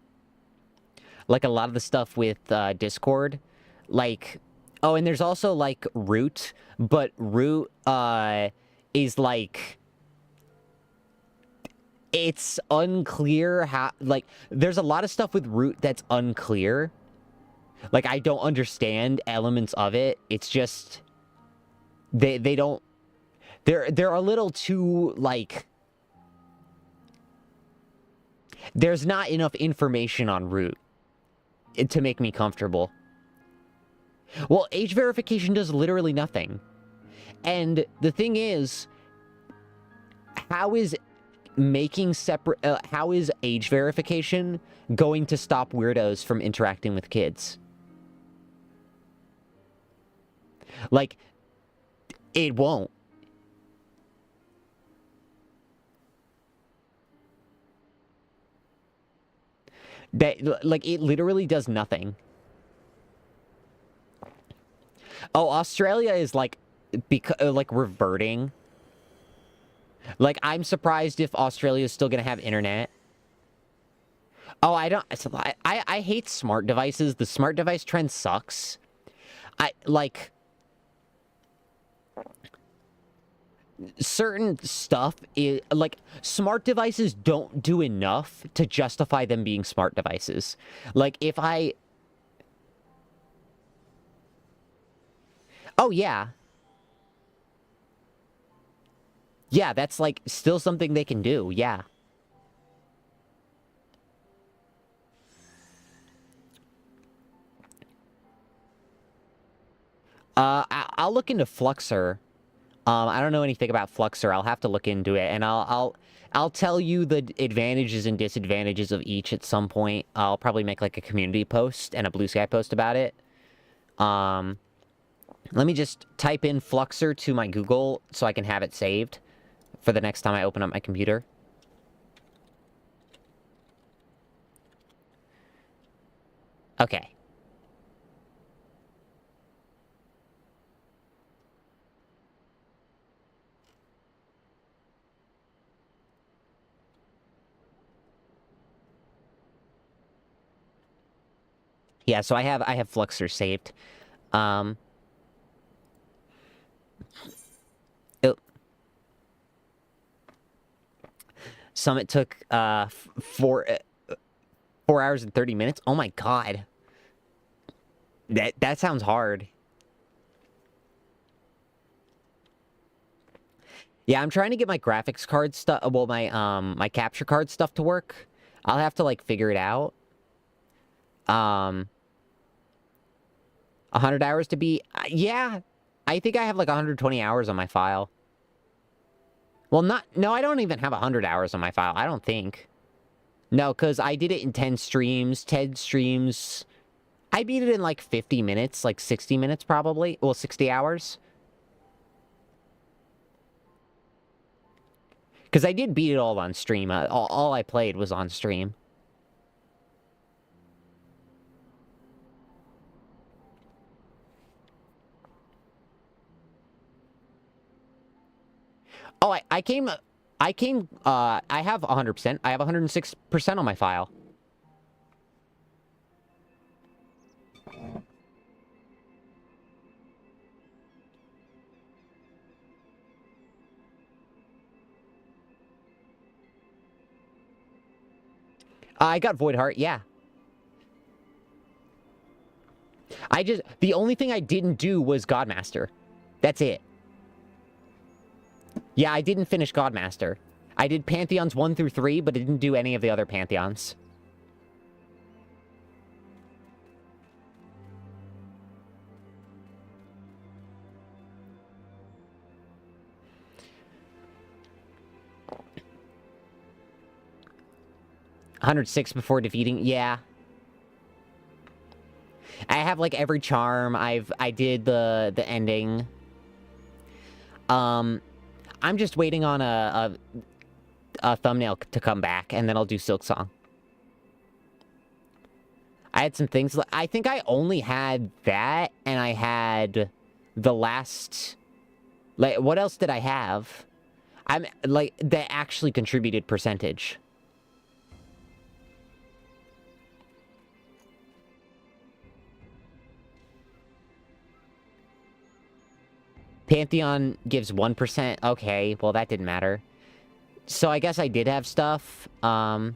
like, a lot of the stuff with, Discord, like, oh, and there's also, like, Root, but Root, is, like, it's unclear how, like, there's a lot of stuff with Root that's unclear. Like, I don't understand elements of it. It's just, they don't, they're a little too, like, there's not enough information on Root to make me comfortable. Well, age verification does literally nothing. And the thing is, how is making separate, how is age verification going to stop weirdos from interacting with kids? Like, it won't. That, like, it literally does nothing. Oh, Australia is, like, like, reverting. Like, I'm surprised if Australia is still gonna have internet. Oh, I hate smart devices. The smart device trend sucks. Like, certain stuff is, like, smart devices don't do enough to justify them being smart devices. Like, if I... Oh, yeah. Yeah, that's, like, still something they can do, yeah. I'll look into Fluxer. I don't know anything about Fluxer. I'll have to look into it, and I'll tell you the advantages and disadvantages of each at some point. I'll probably make, like, a community post and a Blue Sky post about it. Let me just type in Fluxer to my Google so I can have it saved for the next time I open up my computer. Okay. Yeah, so I have Fluxer saved. Oh. Summit took 4 hours and 30 minutes. Oh my god. That sounds hard. Yeah, I'm trying to get my graphics card stuff, well, my capture card stuff to work. I'll have to, like, figure it out. 100 hours to be... yeah, I think I have, like, 120 hours on my file. Well, no, I don't even have 100 hours on my file, I don't think. No, because I did it in 10 streams. 10 streams... I beat it in, like, 50 minutes, like, 60 minutes, probably. Well, 60 hours. Because I did beat it all on stream. All I played was on stream. Oh, I have 100%. I have 106% on my file. I got Void Heart, yeah. The only thing I didn't do was Godmaster. That's it. Yeah, I didn't finish Godmaster. I did Pantheons 1 through 3, but I didn't do any of the other Pantheons. 106 before defeating, yeah. I have like every charm. I did the ending. I'm just waiting on a thumbnail to come back, and then I'll do Silk Song. I had some things. I think I only had that, and I had the last. Like, what else did I have? I'm like that actually contributed percentage. Pantheon gives 1%. Okay, well, that didn't matter. So I guess I did have stuff. The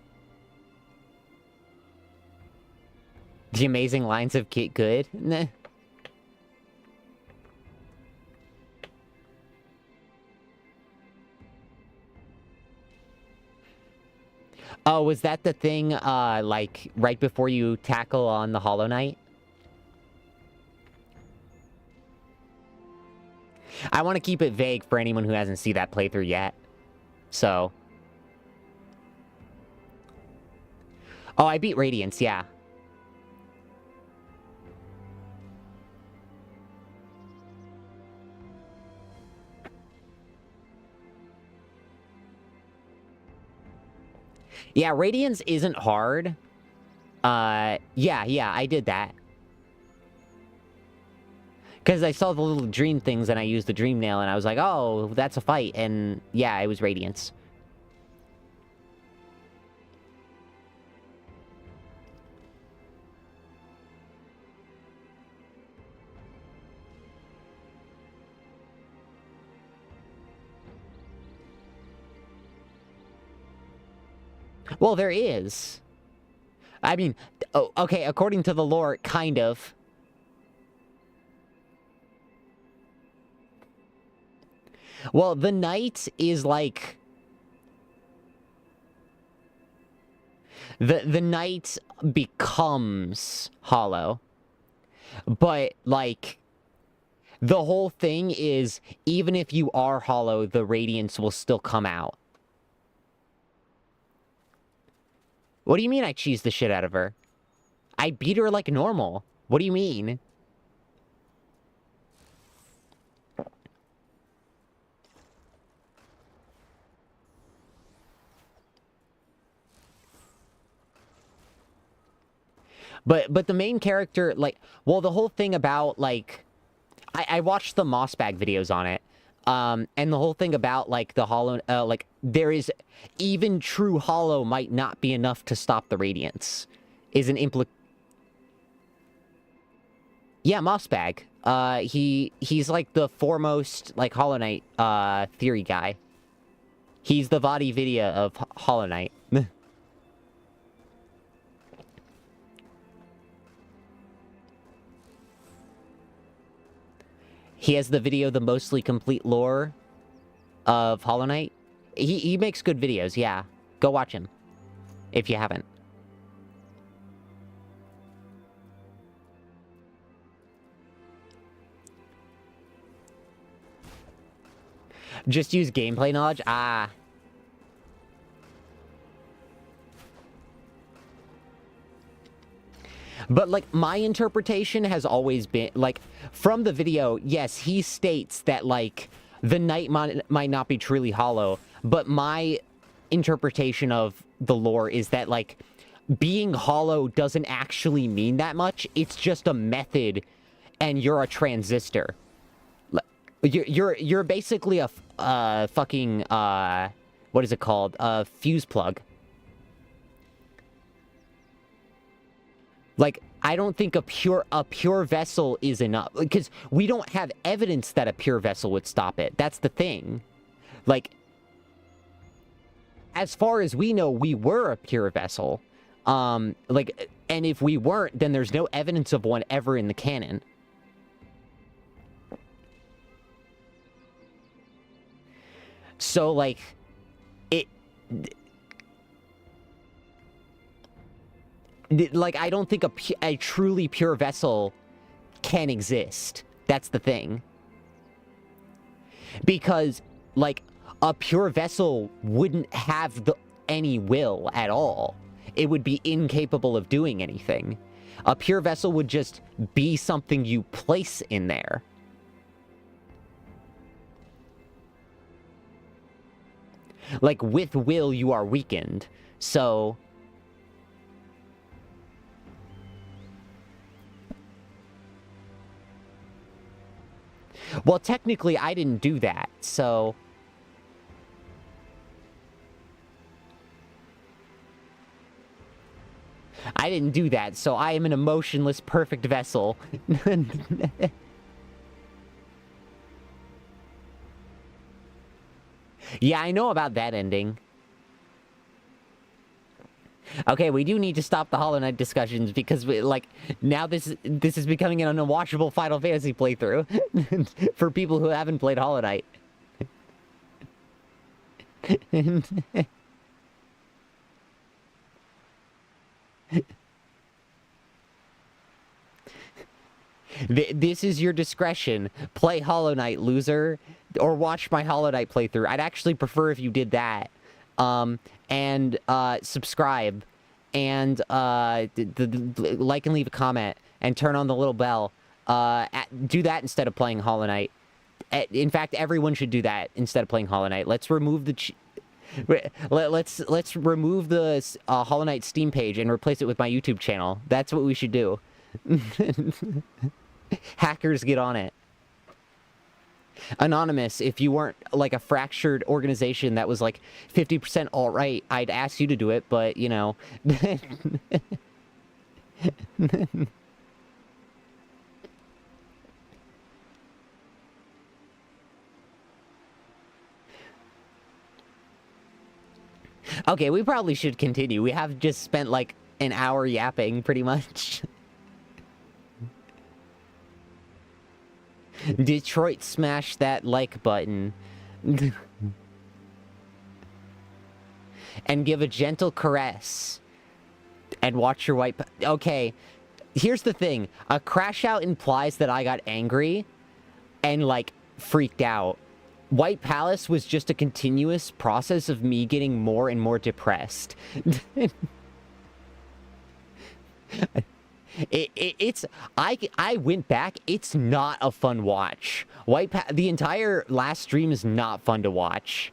amazing lines of Kit Good. Nah. Oh, was that the thing, like, right before you tackle on the Hollow Knight? I want to keep it vague for anyone who hasn't seen that playthrough yet. So. Oh, I beat Radiance, yeah. Yeah, Radiance isn't hard. Yeah, I did that. Because I saw the little dream things and I used the dream nail and I was like, oh, that's a fight. And yeah, it was Radiance. Well, there is. I mean, oh, okay, according to the lore, kind of. Well, the knight is like... The knight becomes hollow. But, like... The whole thing is, even if you are hollow, the radiance will still come out. What do you mean I cheesed the shit out of her? I beat her like normal. What do you mean? But the main character, like... Well, the whole thing about, like... I watched the Mossbag videos on it. And the whole thing about, like, the hollow... like, there is... Even true hollow might not be enough to stop the radiance. Is an Yeah, Mossbag. He's, like, the foremost, like, Hollow Knight, theory guy. He's the Vadi Vidya of Hollow Knight. He has the video, the mostly complete lore of Hollow Knight. He makes good videos, yeah. Go watch him, if you haven't. Just use gameplay knowledge? Ah. But, like, my interpretation has always been, like, from the video, yes, he states that, like, the knight might not be truly hollow, but my interpretation of the lore is that, like, being hollow doesn't actually mean that much. It's just a method, and you're a transistor. You're basically a fucking, what is it called? A fuse plug. Like, I don't think a pure vessel is enough. Because we don't have evidence that a pure vessel would stop it. That's the thing. Like, as far as we know, we were a pure vessel. Like, and if we weren't, then there's no evidence of one ever in the canon. So, like, like, I don't think a truly pure vessel can exist. That's the thing. Because, like, a pure vessel wouldn't have any will at all. it would be incapable of doing anything. A pure vessel would just be something you place in there. Like, with will, you are weakened. So... Well, technically, I didn't do that, so... I didn't do that, so I am an emotionless, perfect vessel. Yeah, I know about that ending. Okay, we do need to stop the Hollow Knight discussions because, now this is becoming an unwatchable Final Fantasy playthrough for people who haven't played Hollow Knight. This is your discretion. Play Hollow Knight, loser, or watch my Hollow Knight playthrough. I'd actually prefer if you did that. And subscribe, and like and leave a comment, and turn on the little bell. Do that instead of playing Hollow Knight. In fact, everyone should do that instead of playing Hollow Knight. Let's remove the let's remove the Hollow Knight Steam page and replace it with my YouTube channel. That's what we should do. Hackers, get on it. Anonymous, if you weren't like a fractured organization that was like 50% alt-right, I'd ask you to do it, but you know. Okay, we probably should continue. We have just spent like an hour yapping, pretty much. Detroit, smash that like button. And give a gentle caress. And watch your white... Okay, here's the thing. A crash out implies that I got angry and, like, freaked out. White Palace was just a continuous process of me getting more and more depressed. I went back. It's not a fun watch. The entire last stream is not fun to watch.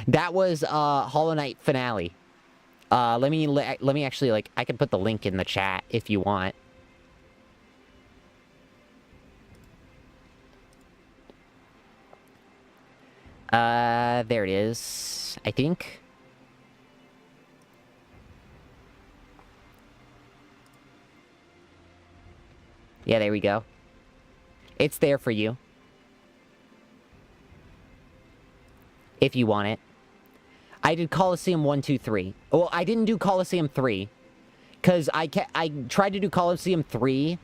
That was Hollow Knight finale. Let me actually, like, I can put the link in the chat if you want. There it is, I think. Yeah, there we go. It's there for you. If you want it. I did Coliseum 1, 2, 3. Well, I didn't do Coliseum 3. Because I tried to do Coliseum 3.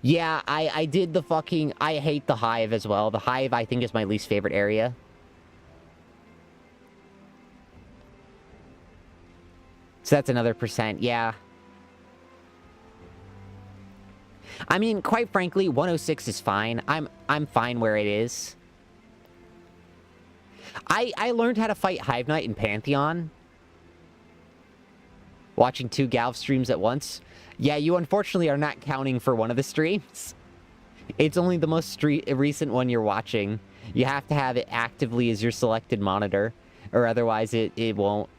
Yeah, I did the fucking... I hate the Hive as well. The Hive, I think, is my least favorite area. So that's another %, yeah. I mean, quite frankly, 106 is fine. I'm fine where it is. I learned how to fight Hive Knight in Pantheon. Watching 2 Galv streams at once. Yeah, you unfortunately are not counting for one of the streams. It's only the most recent one you're watching. You have to have it actively as your selected monitor. Or otherwise it won't.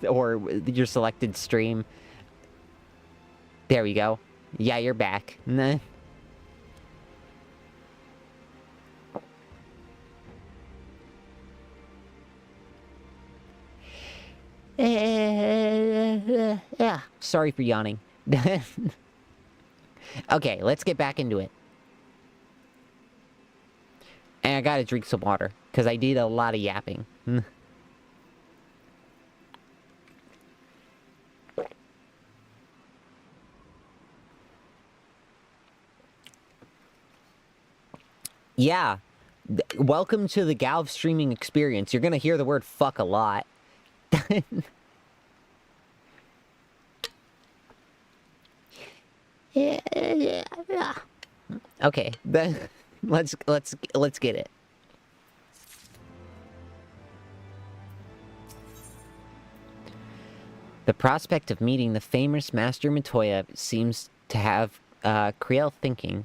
Or your selected stream. There we go. Yeah, you're back. Nah. Yeah, sorry for yawning. Okay, let's get back into it. And I gotta drink some water, because I did a lot of yapping. Yeah. Welcome to the Galv streaming experience. You're gonna hear the word fuck a lot. Okay, then let's get it. The prospect of meeting the famous Master Matoya seems to have Kriel thinking.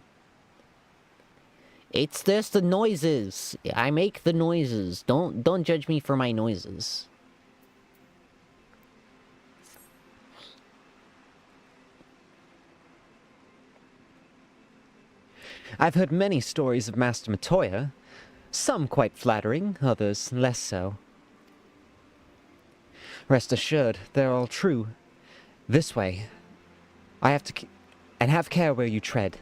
It's just the noises. I make the noises. Don't judge me for my noises. I've heard many stories of Master Matoya. Some quite flattering, others less so. Rest assured, they're all true. This way. I have to and have care where you tread.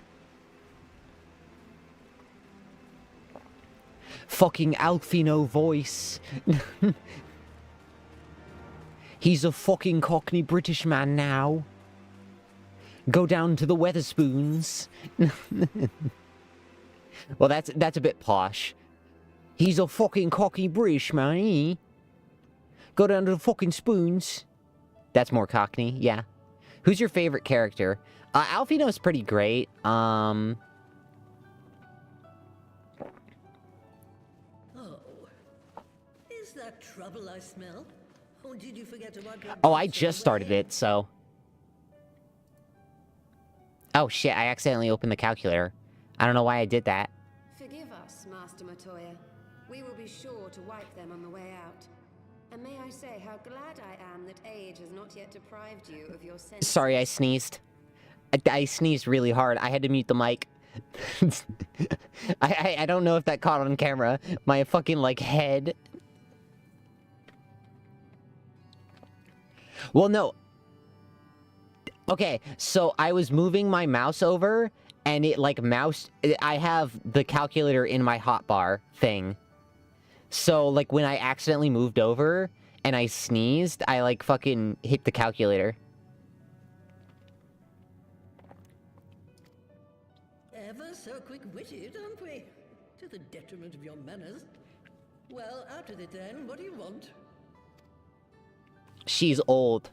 Fucking Alfino voice. He's a fucking Cockney British man now. Go down to the Weatherspoons. Well, that's a bit posh. He's a fucking Cockney British man, eh? Go down to the fucking spoons. That's more Cockney, yeah. Who's your favorite character? Alfino's pretty great. Oh. Is that trouble I smell? Or did you forget to wipe your Oh, I boots just away? started it, so... Oh shit, I accidentally opened the calculator. I don't know why I did that. Forgive us, Master Matoya. We will be sure to wipe them on the way out. And may I say how glad I am that age has not yet deprived you of your sense. Sorry, I sneezed. I sneezed really hard. I had to mute the mic. I don't know if that caught on camera. My fucking, like, head. Well, no. Okay, so I was moving my mouse over, and it, like, I have the calculator in my hotbar thing. So, like, when I accidentally moved over, and I sneezed, I, like, fucking hit the calculator. Ever so quick-witted, aren't we? To the detriment of your manners. Well, out with it then. What do you want? She's old.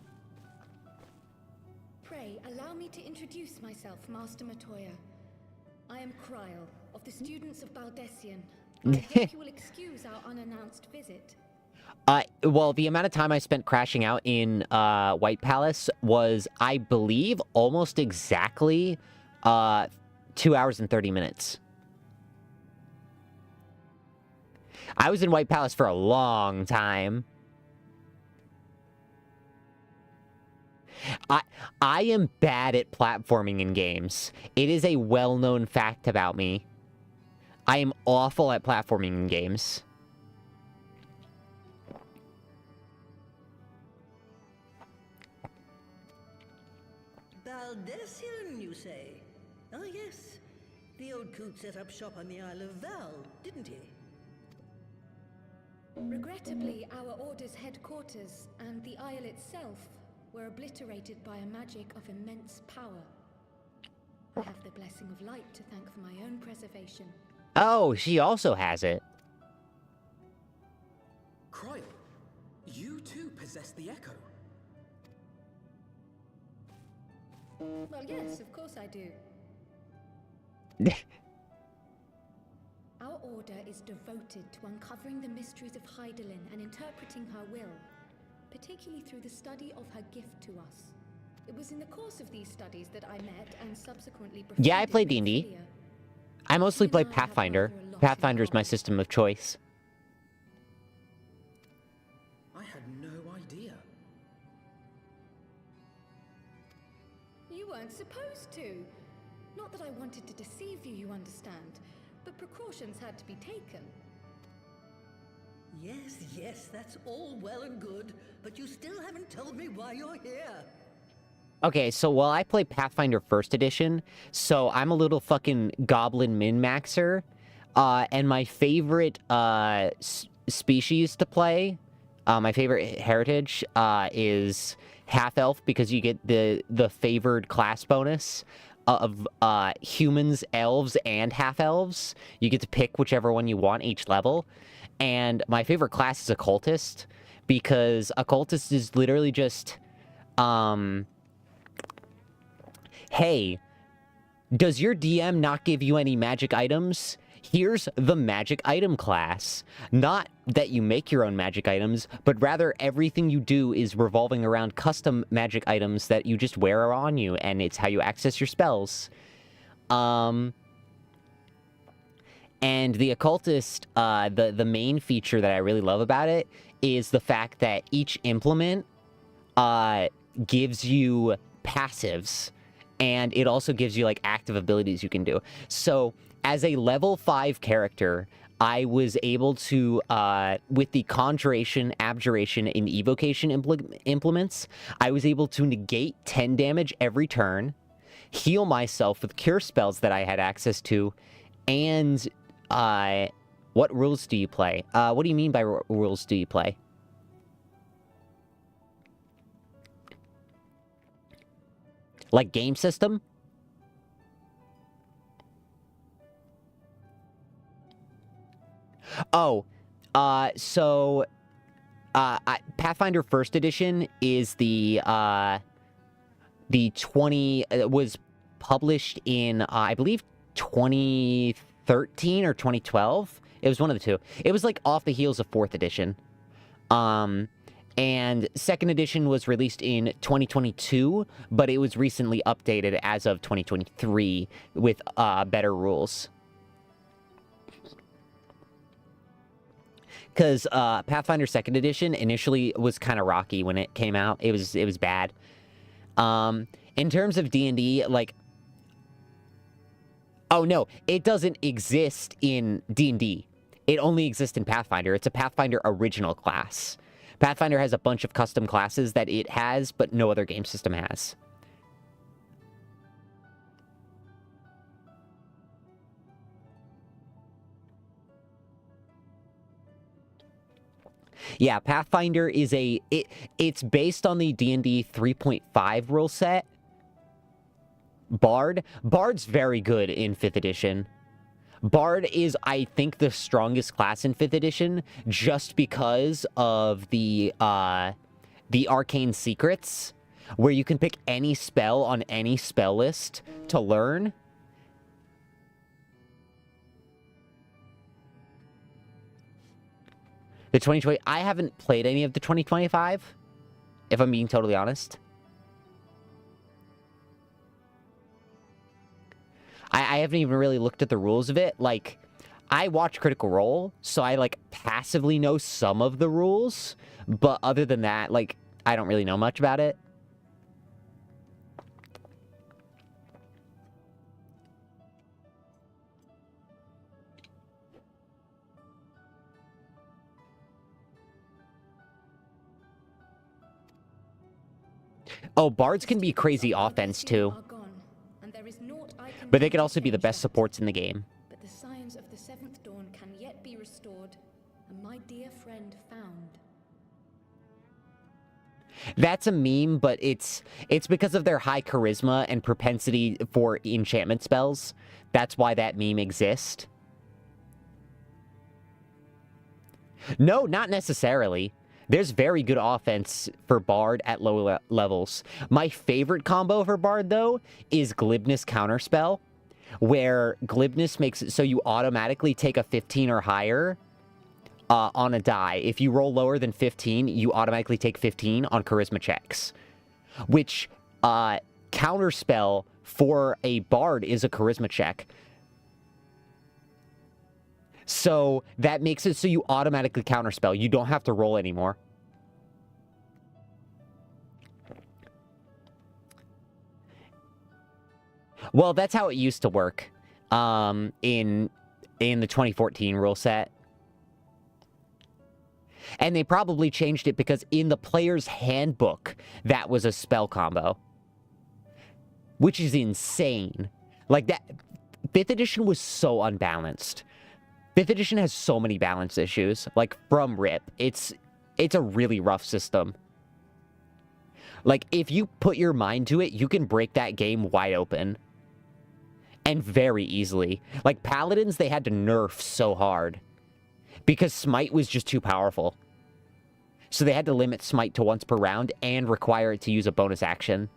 Pray, allow me to introduce myself, Master Matoya. I am Kriel, of the students of Baldessian. I hope you will excuse our unannounced visit. Well, the amount of time I spent crashing out in, White Palace was, I believe, almost exactly, 2 hours and 30 minutes. I was in White Palace for a long time. I am bad at platforming in games. It is a well-known fact about me. I am awful at platforming in games. Baldessian, you say? Oh, yes. The old coot set up shop on the Isle of Val, didn't he? Regrettably, our order's headquarters and the isle itself were obliterated by a magic of immense power. I have the blessing of light to thank for my own preservation. Oh, she also has it. Kriel, you too possess the Echo. Well, yes, of course I do. Our order is devoted to uncovering the mysteries of Hydaelyn and interpreting her will, particularly through the study of her gift to us. It was in the course of these studies that I met and subsequently befriended Yeah, I play D&D. Lydia. I mostly She play and I have Pathfinder. rather a lot in Pathfinder is my common. system of choice. I had no idea. You weren't supposed to. Not that I wanted to deceive you, you understand, but precautions had to be taken. Yes, yes, that's all well and good, but you still haven't told me why you're here. Okay, so while I play Pathfinder 1st Edition, so I'm a little fucking goblin min-maxer, and my favorite species to play, my favorite heritage, is half-elf, because you get the favored class bonus of humans, elves, and half-elves. You get to pick whichever one you want each level. And my favorite class is occultist, because occultist is literally just, hey, does your DM not give you any magic items? here's the magic item class. Not that you make your own magic items, but rather everything you do is revolving around custom magic items that you just wear on you, and it's how you access your spells. And the occultist, the main feature that I really love about it is the fact that each implement gives you passives, and it also gives you like active abilities you can do. So as a level 5 character, I was able to, with the Conjuration, Abjuration, and Evocation implements, I was able to negate 10 damage every turn, heal myself with cure spells that I had access to, and, what rules do you play? What do you mean by rules do you play? Like game system? Oh, so, Pathfinder First Edition is the 20, was published in, I believe, 2013 or 2012. It was one of the two. It was, like, off the heels of 4th Edition. And 2nd Edition was released in 2022, but it was recently updated as of 2023 with, better rules. Because Pathfinder 2nd Edition initially was kind of rocky when it came out. It was bad. In terms of D&D, like... Oh, no. It doesn't exist in D&D. It only exists in Pathfinder. It's a Pathfinder original class. Pathfinder has a bunch of custom classes that it has, but no other game system has. Yeah, Pathfinder is it's based on the D&D 3.5 rule set. Bard's very good in 5th edition. Bard is, I think, the strongest class in 5th edition just because of the arcane secrets, where you can pick any spell on any spell list to learn. The 2020... I haven't played any of the 2025, if I'm being totally honest. I haven't even really looked at the rules of it. Like, I watch Critical Role, so I, like, passively know some of the rules. But other than that, like, I don't really know much about it. Oh, bards can be crazy offense, too. But they could also be the best supports in the game. But the signs of the 7th dawn can yet be restored, and my dear friend found. That's a meme, but it's because of their high charisma and propensity for enchantment spells. That's why that meme exists. No, not necessarily. There's very good offense for Bard at low levels. My favorite combo for Bard, though, is Glibness Counterspell, where Glibness makes it so you automatically take a 15 or higher on a die. If you roll lower than 15, you automatically take 15 on charisma checks, which Counterspell for a Bard is a charisma check. So that makes it so you automatically counterspell. You don't have to roll anymore. Well, that's how it used to work in the 2014 rule set. And they probably changed it because in the player's handbook, that was a spell combo. Which is insane. Like, that 5th edition was so unbalanced. 5th edition has so many balance issues, like, from rip. It's a really rough system. Like, if you put your mind to it, you can break that game wide open. And very easily. Like, Paladins, they had to nerf so hard. Because Smite was just too powerful. So they had to limit Smite to once per round and require it to use a bonus action.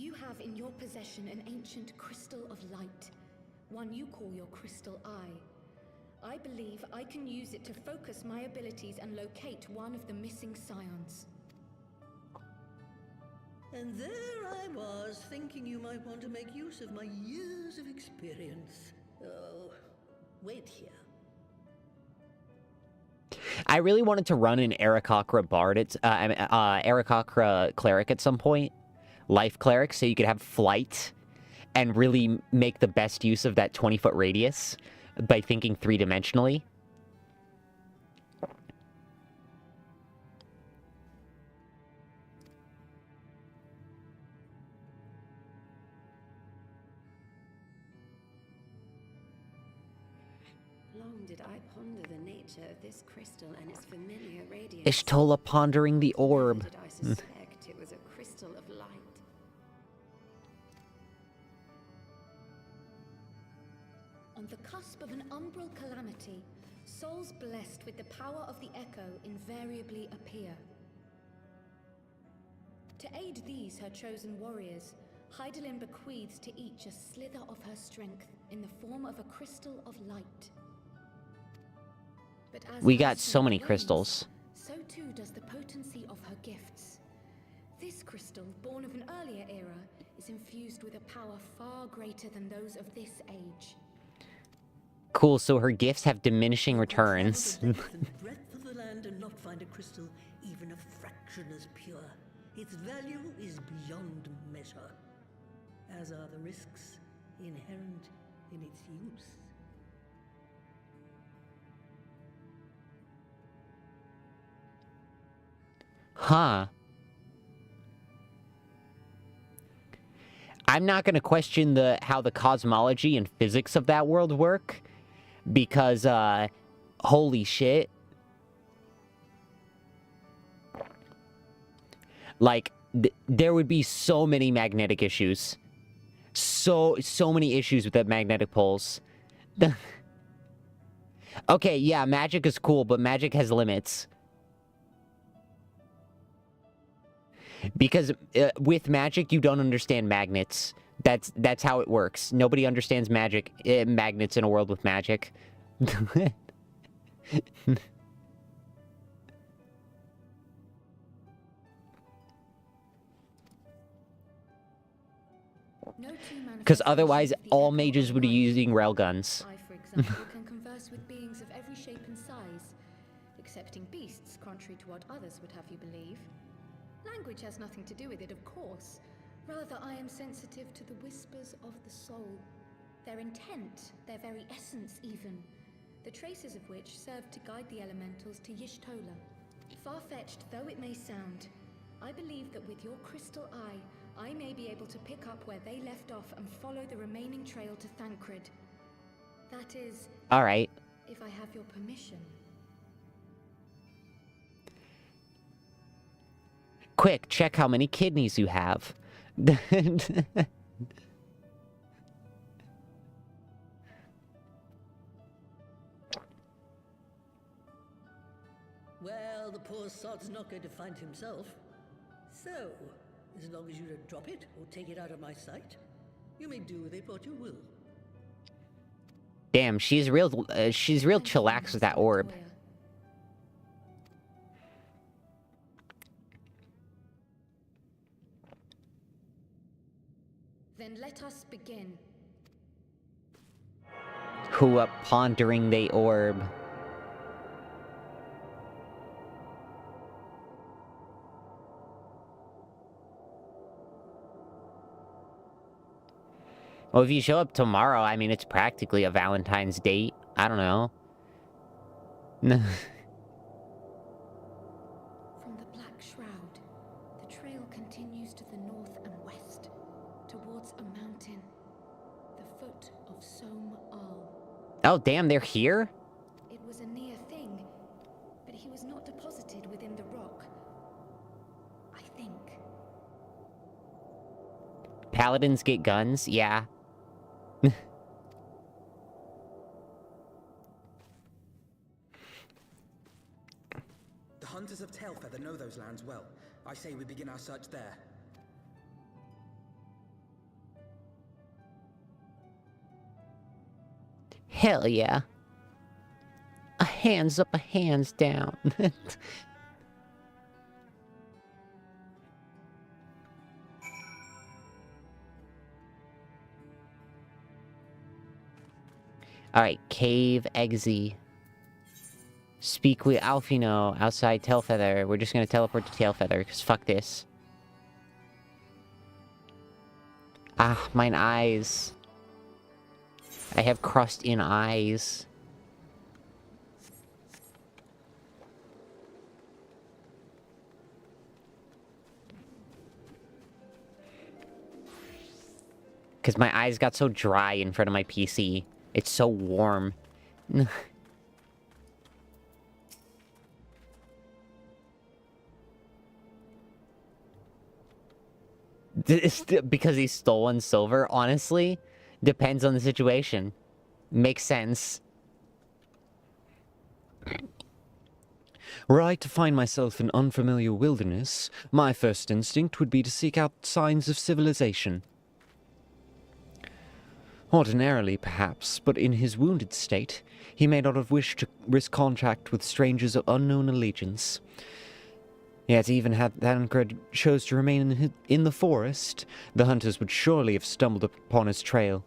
You have in your possession an ancient crystal of light, one you call your crystal eye. I believe I can use it to focus my abilities and locate one of the missing scions. And there I was, thinking you might want to make use of my years of experience. Oh, wait here. I really wanted to run an Aarakocra Bard, Aarakocra Cleric at some point. Life Cleric, so you could have flight and really make the best use of that 20-foot radius by thinking three-dimensionally. Long did I ponder the nature of this crystal and its familiar radiance. Ishtola pondering the orb. Little did I suspect it was a crystal of light. On the cusp of an umbral calamity, souls blessed with the power of the Echo invariably appear. To aid these, her chosen warriors, Hydaelyn bequeaths to each a slither of her strength in the form of a crystal of light. But as We her got so strength many wanes, crystals. so too does the potency of her gifts. This crystal, born of an earlier era, is infused with a power far greater than those of this age. Cool, so her gifts have diminishing returns. Travel the depth and breadth of the land and not find a crystal even a fraction as pure. Its value is beyond measure, as are the risks inherent in its use. Huh. I'm not going to question how the cosmology and physics of that world work, because, holy shit. Like, there would be so many magnetic issues. So many issues with the magnetic poles. Okay, yeah, magic is cool, but magic has limits. Because with magic, you don't understand magnets. That's how it works. Nobody understands magic, magnets in a world with magic. Because otherwise, all mages would be using railguns. I, for example, can converse with beings of every shape and size, excepting beasts, contrary to what others would have you believe. Language has nothing to do with it, of course. Rather, I am sensitive to the whispers of the soul. Their intent, their very essence even. The traces of which serve to guide the elementals to Y'shtola. Far-fetched though it may sound, I believe that with your crystal eye, I may be able to pick up where they left off and follow the remaining trail to Thancred. That is... Alright. if I have your permission. Quick, check how many kidneys you have. Well, the poor sod's not going to find himself. So, as long as you don't drop it or take it out of my sight, you may do with it what you will. Damn, she's real chillax with that orb. Then let us begin. Who up pondering the orb? Well, if you show up tomorrow, I mean, it's practically a Valentine's date. I don't know. From the Black Shroud, the trail continues to the north and west, towards a mountain, the foot of Som Al. Oh, damn, they're here? It was a near thing, but he was not deposited within the rock. I think. Paladins get guns? Yeah. The hunters of Tailfeather know those lands well. I say we begin our search there. Hell yeah. A hands up, a hands down. Alright, Cave XIV. Speak with Alfino outside Tailfeather. We're just gonna teleport to Tailfeather, because fuck this. Ah, mine eyes. I have crust in eyes. Because my eyes got so dry in front of my PC. It's so warm. Because he's stolen silver, honestly, depends on the situation. Makes sense. Were I to find myself in unfamiliar wilderness, my first instinct would be to seek out signs of civilization. Ordinarily, perhaps, but in his wounded state, he may not have wished to risk contact with strangers of unknown allegiance. Yet even had Thancred chose to remain in the forest, the hunters would surely have stumbled upon his trail.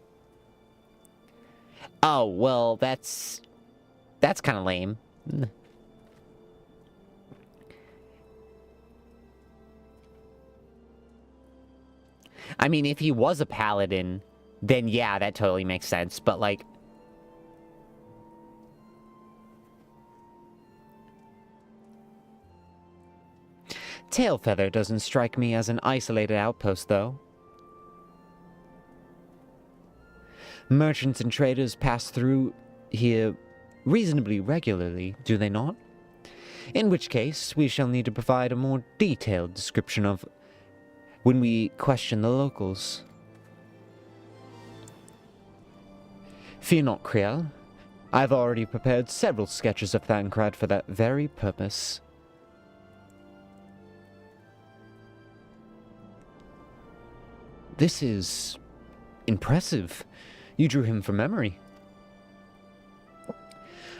Oh, well, that's kind of lame. I mean, if he was a paladin, then yeah, that totally makes sense, but like... Tailfeather doesn't strike me as an isolated outpost, though. Merchants and traders pass through here reasonably regularly, do they not? In which case, we shall need to provide a more detailed description of when we question the locals. Fear not, Kriel. I've already prepared several sketches of Thancred for that very purpose. This is impressive. You drew him from memory.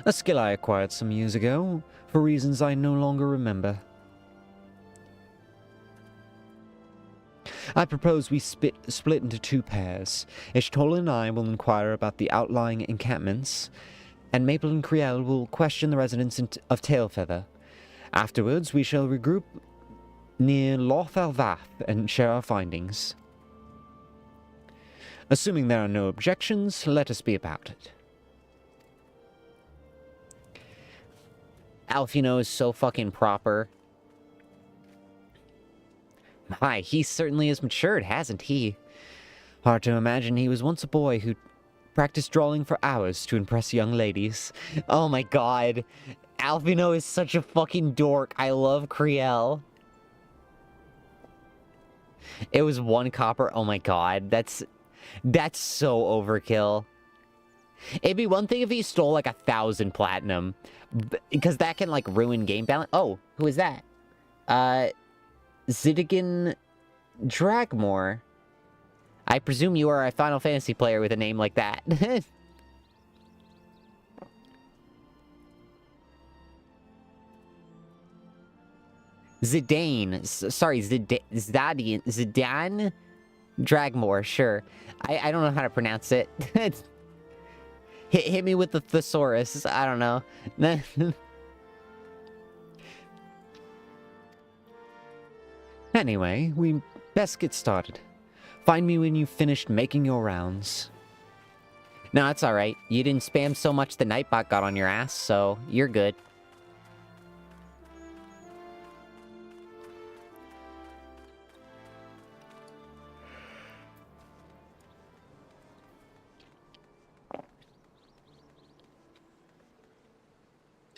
A skill I acquired some years ago, for reasons I no longer remember. I propose we split into two pairs. Ishtola and I will inquire about the outlying encampments, and Maple and Kriel will question the residents of Tailfeather. Afterwards, we shall regroup near Loth Alvath and share our findings. Assuming there are no objections, let us be about it. Alfino is so fucking proper. My, he certainly has matured, hasn't he? Hard to imagine he was once a boy who practiced drawing for hours to impress young ladies. Oh my god. Alfino is such a fucking dork. I love Kriel. It was 1 copper. Oh my god. That's so overkill. It'd be one thing if he stole like 1,000 platinum. Because that can like ruin game balance. Oh, who is that? Zidigan Dragmore. I presume you are a Final Fantasy player with a name like that. Zidane. Sorry, Zidane Dragmore, sure. I don't know how to pronounce it. Hit me with the thesaurus. I don't know. Anyway, we best get started. Find me when you've finished making your rounds. No, it's alright. You didn't spam so much the Nightbot got on your ass, so you're good.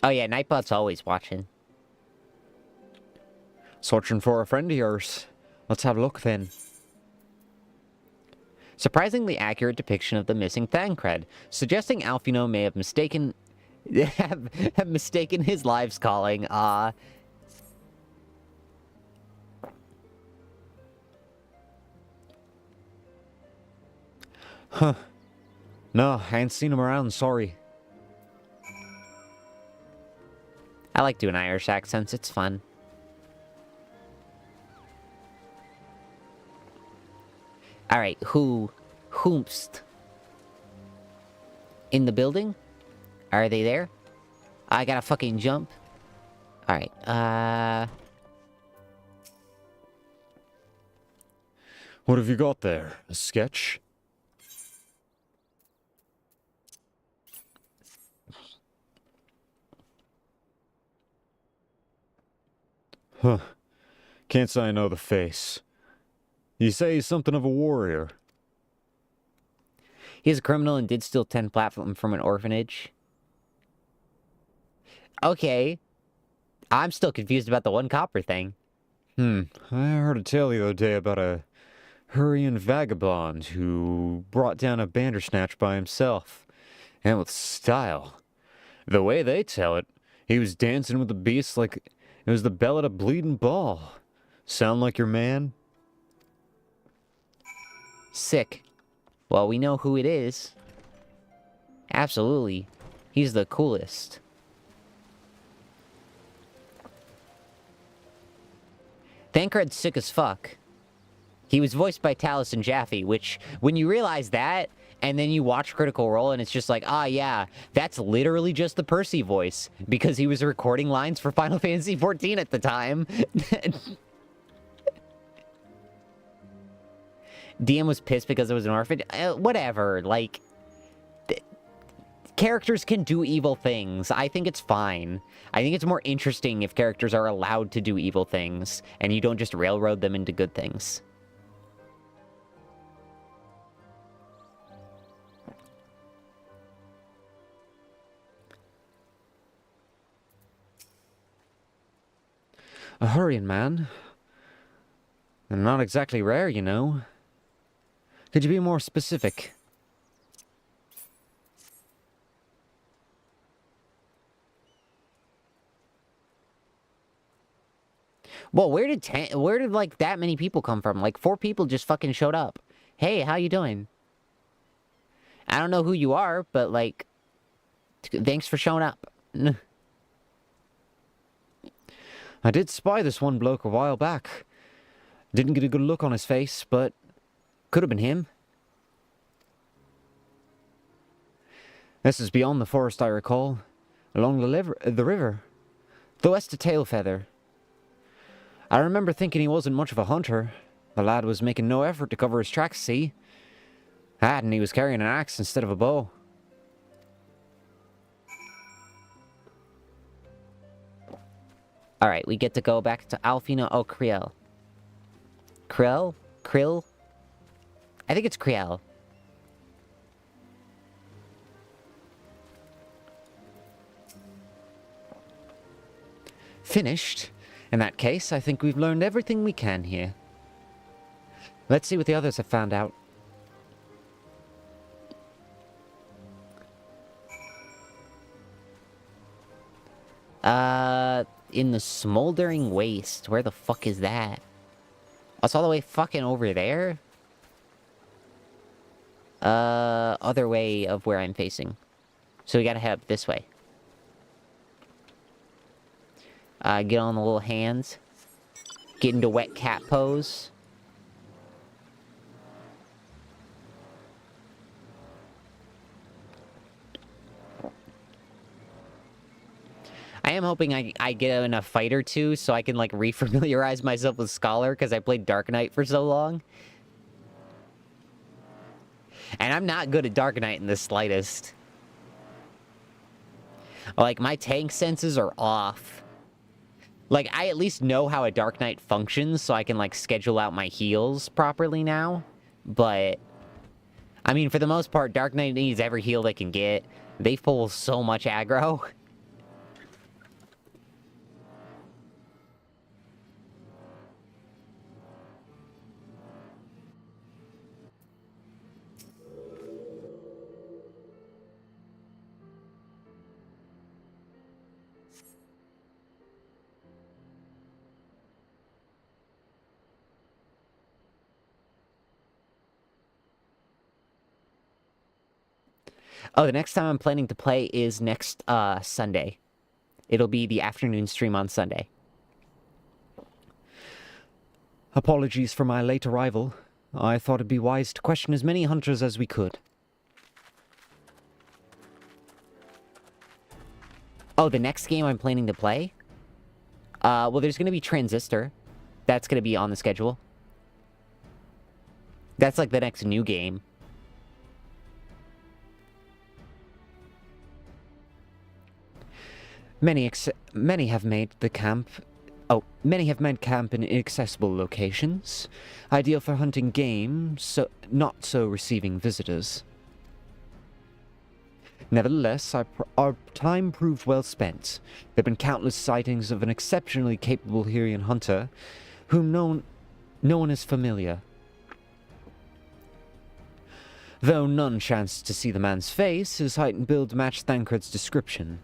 Oh yeah, Nightbot's always watching. Searching for a friend of yours. Let's have a look then. Surprisingly accurate depiction of the missing Thancred, suggesting Alfino may have mistaken have mistaken his live's calling. Huh. No, I ain't seen him around, sorry. I like doing Irish accents, it's fun. Alright, whomst? In the building? Are they there? I gotta fucking jump. Alright, What have you got there? A sketch? Huh. Can't say I know the face. You say he's something of a warrior. He's a criminal and did steal 10 platinum from an orphanage. Okay. I'm still confused about the 1 copper thing. I heard a tale the other day about a Hurrian vagabond who brought down a Bandersnatch by himself. And with style. The way they tell it, he was dancing with the beast like it was the bell at a bleeding ball. Sound like your man? Sick. Well, we know who it is. Absolutely. He's the coolest. Thancred's sick as fuck. He was voiced by Taliesin Jaffe, which, when you realize that, and then you watch Critical Role, and it's just like, ah, yeah, that's literally just the Percy voice, because he was recording lines for Final Fantasy XIV at the time. DM was pissed because it was an orphan. Whatever, like... Characters can do evil things. I think it's fine. I think it's more interesting if characters are allowed to do evil things, and you don't just railroad them into good things. A Hurrian man? And not exactly rare, you know. Could you be more specific? Well, where did like that many people come from? Like 4 people just fucking showed up. Hey, how you doing? I don't know who you are, but like, thanks for showing up. I did spy this one bloke a while back. Didn't get a good look on his face, but could have been him. This is beyond the forest, I recall. Along the river. The west of Tailfeather. I remember thinking he wasn't much of a hunter. The lad was making no effort to cover his tracks, see? And he was carrying an axe instead of a bow. Alright, we get to go back to Alfina O'Criel. Krill? Krill? I think it's Kriel. Finished? In that case, I think we've learned everything we can here. Let's see what the others have found out. In the Smoldering Waste. Where the fuck is that? Oh, it's all the way fucking over there? Other way of where I'm facing. So we gotta head up this way. Get on the little hands. Get into wet cat pose. I am hoping I get in a fight or two so I can, like, refamiliarize myself with Scholar, because I played Dark Knight for so long. And I'm not good at Dark Knight in the slightest. Like, my tank senses are off. Like, I at least know how a Dark Knight functions, so I can, like, schedule out my heals properly now. But, I mean, for the most part, Dark Knight needs every heal they can get. They pull so much aggro. Oh, the next time I'm planning to play is next Sunday. It'll be the afternoon stream on Sunday. Apologies for my late arrival. I thought it'd be wise to question as many hunters as we could. Oh, the next game I'm planning to play? Well, there's going to be Transistor. That's going to be on the schedule. That's like the next new game. Many have made camp in inaccessible locations, ideal for hunting game, not so receiving visitors. Nevertheless, our time proved well spent. There have been countless sightings of an exceptionally capable Hyrian hunter, whom no one is familiar. Though none chanced to see the man's face, his height and build matched Thancred's description,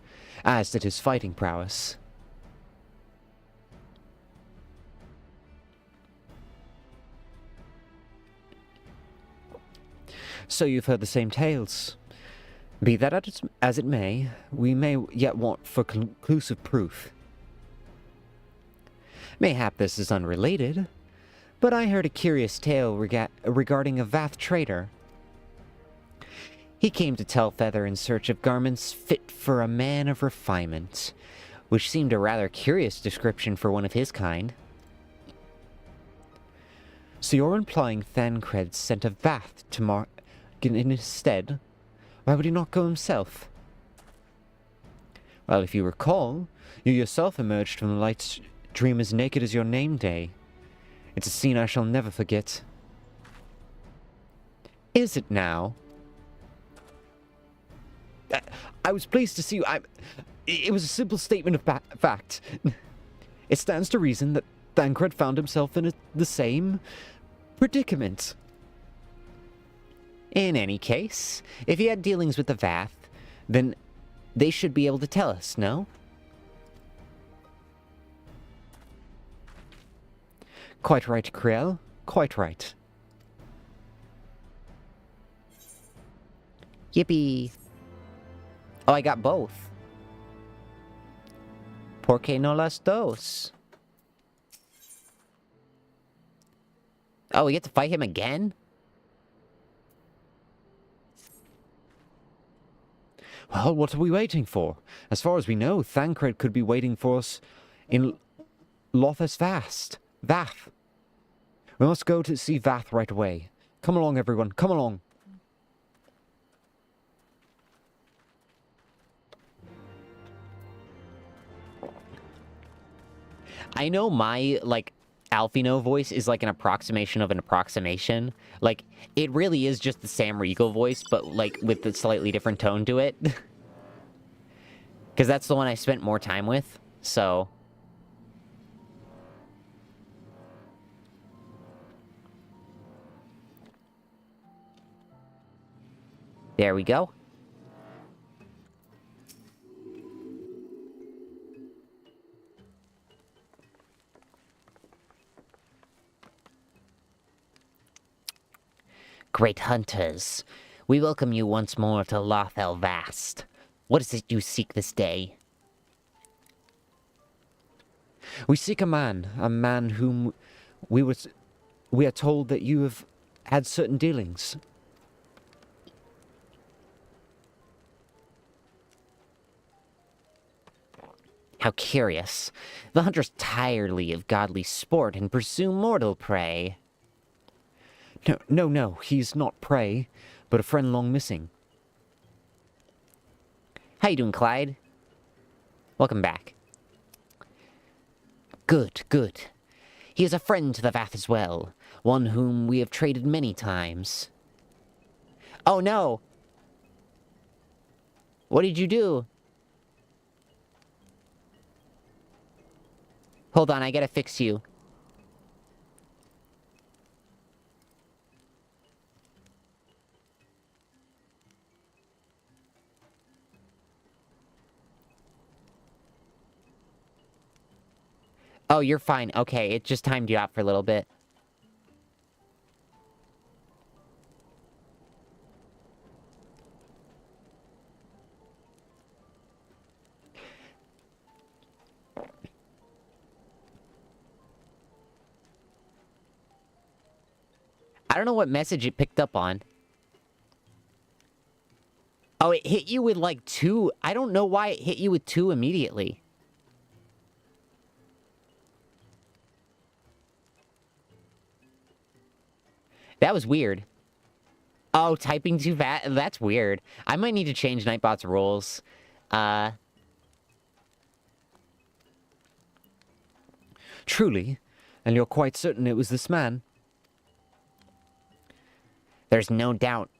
as did his fighting prowess. So you've heard the same tales. Be that as it may, we may yet want for conclusive proof. Mayhap this is unrelated, but I heard a curious tale regarding a Vath trader. He came to Telfeather in search of garments fit for a man of refinement, which seemed a rather curious description for one of his kind. So you're implying Thancred sent a Vath to Margin in his stead? Why would he not go himself? Well, if you recall, you yourself emerged from the light's dream as naked as your name day. It's a scene I shall never forget. Is it now? I was pleased to see you. It was a simple statement of fact. It stands to reason that Thancred found himself in the same predicament. In any case, if he had dealings with the Vath, then they should be able to tell us, no? Quite right, Kriel. Quite right. Yippee! Oh, I got both. ¿Por qué no las dos? Oh, we get to fight him again? Well, what are we waiting for? As far as we know, Thancred could be waiting for us in Lothas Vath. We must go to see Vath right away. Come along, everyone. Come along. I know my, Alfino voice is like an approximation of an approximation. Like, it really is just the Sam Riegel voice, but, with a slightly different tone to it. Because that's the one I spent more time with, so... There we go. Great hunters, we welcome you once more to Lothel Vast. What is it you seek this day? We seek a man whom we are told that you have had certain dealings. How curious. The hunters tirely of godly sport and pursue mortal prey. No, he's not prey, but a friend long missing. How you doing, Clyde? Welcome back. Good. He is a friend to the Vath as well, one whom we have traded many times. Oh no! What did you do? Hold on, I gotta fix you. Oh, you're fine. Okay, it just timed you out for a little bit. I don't know what message it picked up on. Oh, it hit you with like 2. I don't know why it hit you with 2 immediately. That was weird. Oh, typing too fast? That's weird. I might need to change Nightbot's rules. Truly? And you're quite certain it was this man? There's no doubt.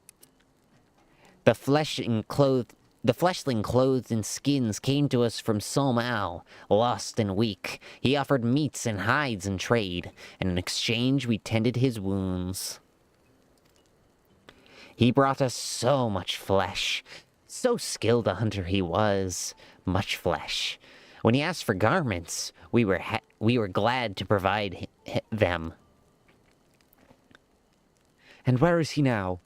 The fleshling clothed in skins came to us from Somal, lost and weak. He offered meats and hides in trade, and in exchange we tended his wounds. He brought us so much flesh. So skilled a hunter he was. Much flesh. When he asked for garments, we were glad to provide them. And where is he now?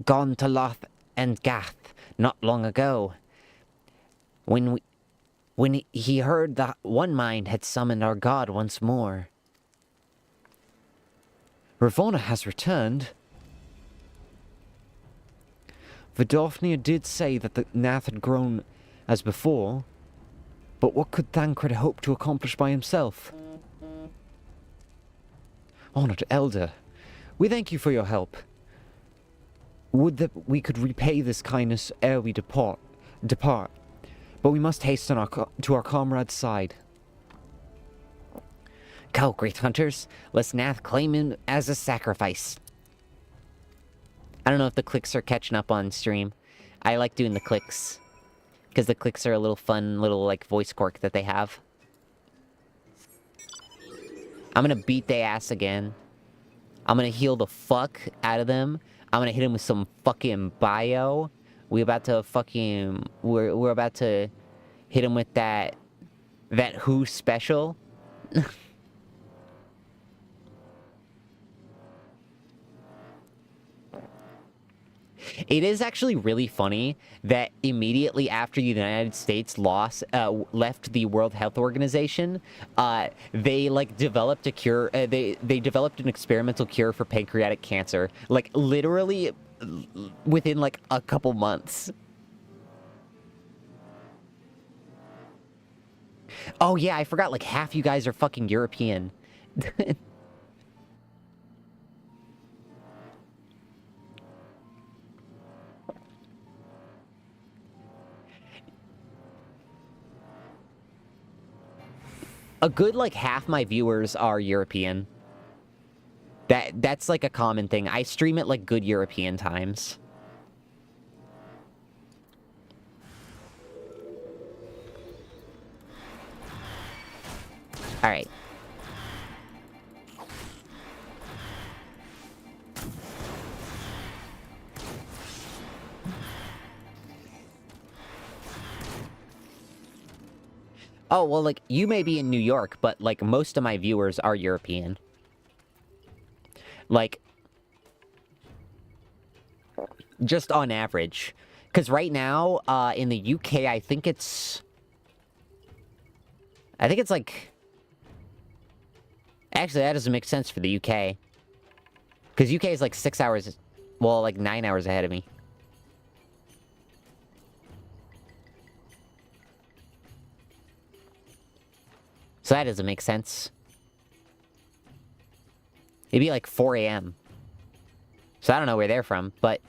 Gone to Loth and Gath not long ago. When he heard that one mind had summoned our god once more. Ravonna has returned. Vidofnia did say that the Nath had grown as before, but what could Thancred hope to accomplish by himself? Honored Elder, we thank you for your help. Would that we could repay this kindness ere we depart, but we must hasten to our comrade's side. Go, great hunters. Let's Nath claim him as a sacrifice. I don't know if the clicks are catching up on stream. I like doing the clicks, because the clicks are a little fun, little like voice quirk that they have. I'm gonna beat their ass again. I'm gonna heal the fuck out of them. I'm gonna hit him with some fucking bio. We're about to hit him with that Who special. It is actually really funny that immediately after the United States left the World Health Organization, they like developed a cure. They developed an experimental cure for pancreatic cancer, like literally within like a couple months. Oh yeah, I forgot. Like half you guys are fucking European. A good, like, half my viewers are European. That's, like, a common thing. I stream at, like, good European times. Alright. Oh, well, like, you may be in New York, but, like, most of my viewers are European. Like, just on average. Because right now, in the UK, I think it's, like... Actually, that doesn't make sense for the UK. Because UK is, like, 6 hours... Well, like, 9 hours ahead of me. So that doesn't make sense. It'd be like 4 a.m. So I don't know where they're from, but...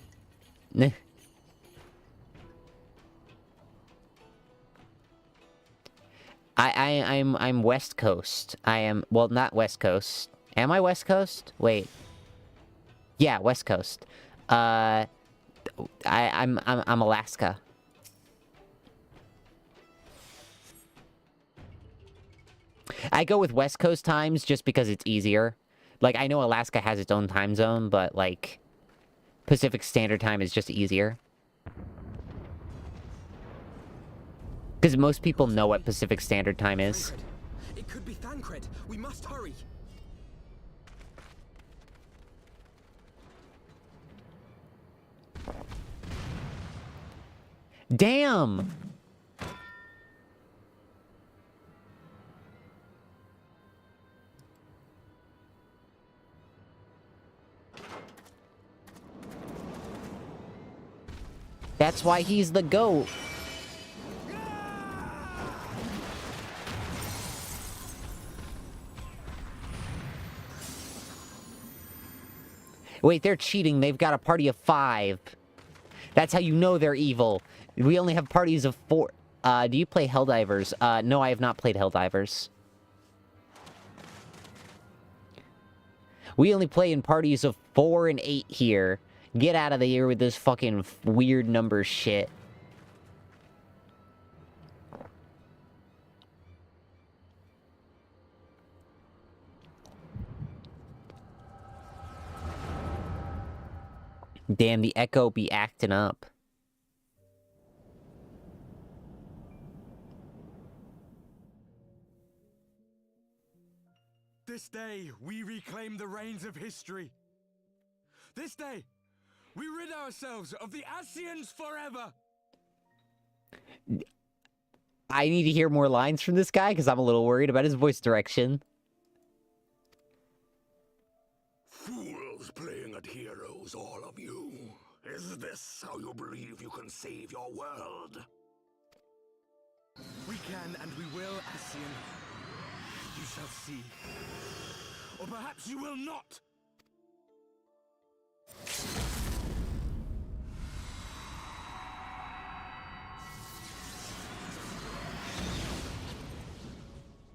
I'm West Coast. I am... Well, not West Coast. Am I West Coast? Wait. Yeah, West Coast. I'm Alaska. I go with West Coast times just because it's easier. Like, I know Alaska has its own time zone, but, like, Pacific Standard Time is just easier. Because most people know what Pacific Standard Time is. It could be Thancred. We must hurry. Damn! That's why he's the GOAT. Wait, they're cheating. They've got a party of 5. That's how you know they're evil. We only have parties of 4. Do you play Helldivers? No, I have not played Helldivers. We only play in parties of 4 and 8 here. Get out of here with this fucking weird number shit. Damn, the Echo be acting up. This day, we reclaim the reins of history. This day, we rid ourselves of the Ascians forever. I need to hear more lines from this guy, because I'm a little worried about his voice direction. Fools playing at heroes, all of you. Is this how you believe you can save your world? We can and we will, Ascian. You shall see. Or perhaps you will not.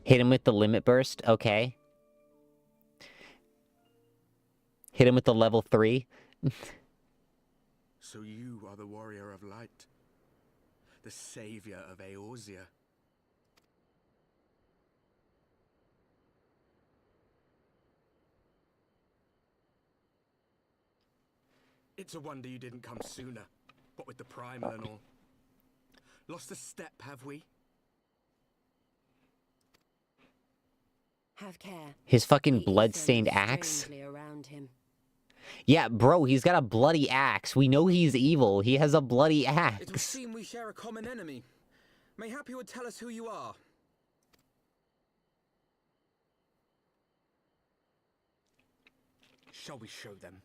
Hit him with the limit burst, okay. Hit him with the level 3. So you are the warrior of light, the savior of Eorzea. It's a wonder you didn't come sooner, what with the primal and all. Lost a step, have we? Have care. His fucking He blood-stained is axe. strangely around him. Yeah, bro, he's got a bloody axe. We know he's evil. He has a bloody It would axe. seem we share a common enemy. Mayhap you would tell us who you are. Shall we show them?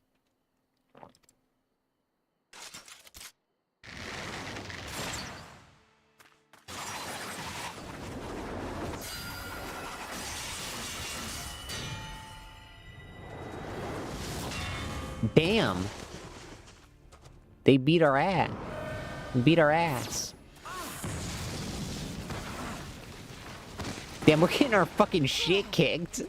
Damn. They beat our ass. Beat our ass. Damn, we're getting our fucking shit kicked.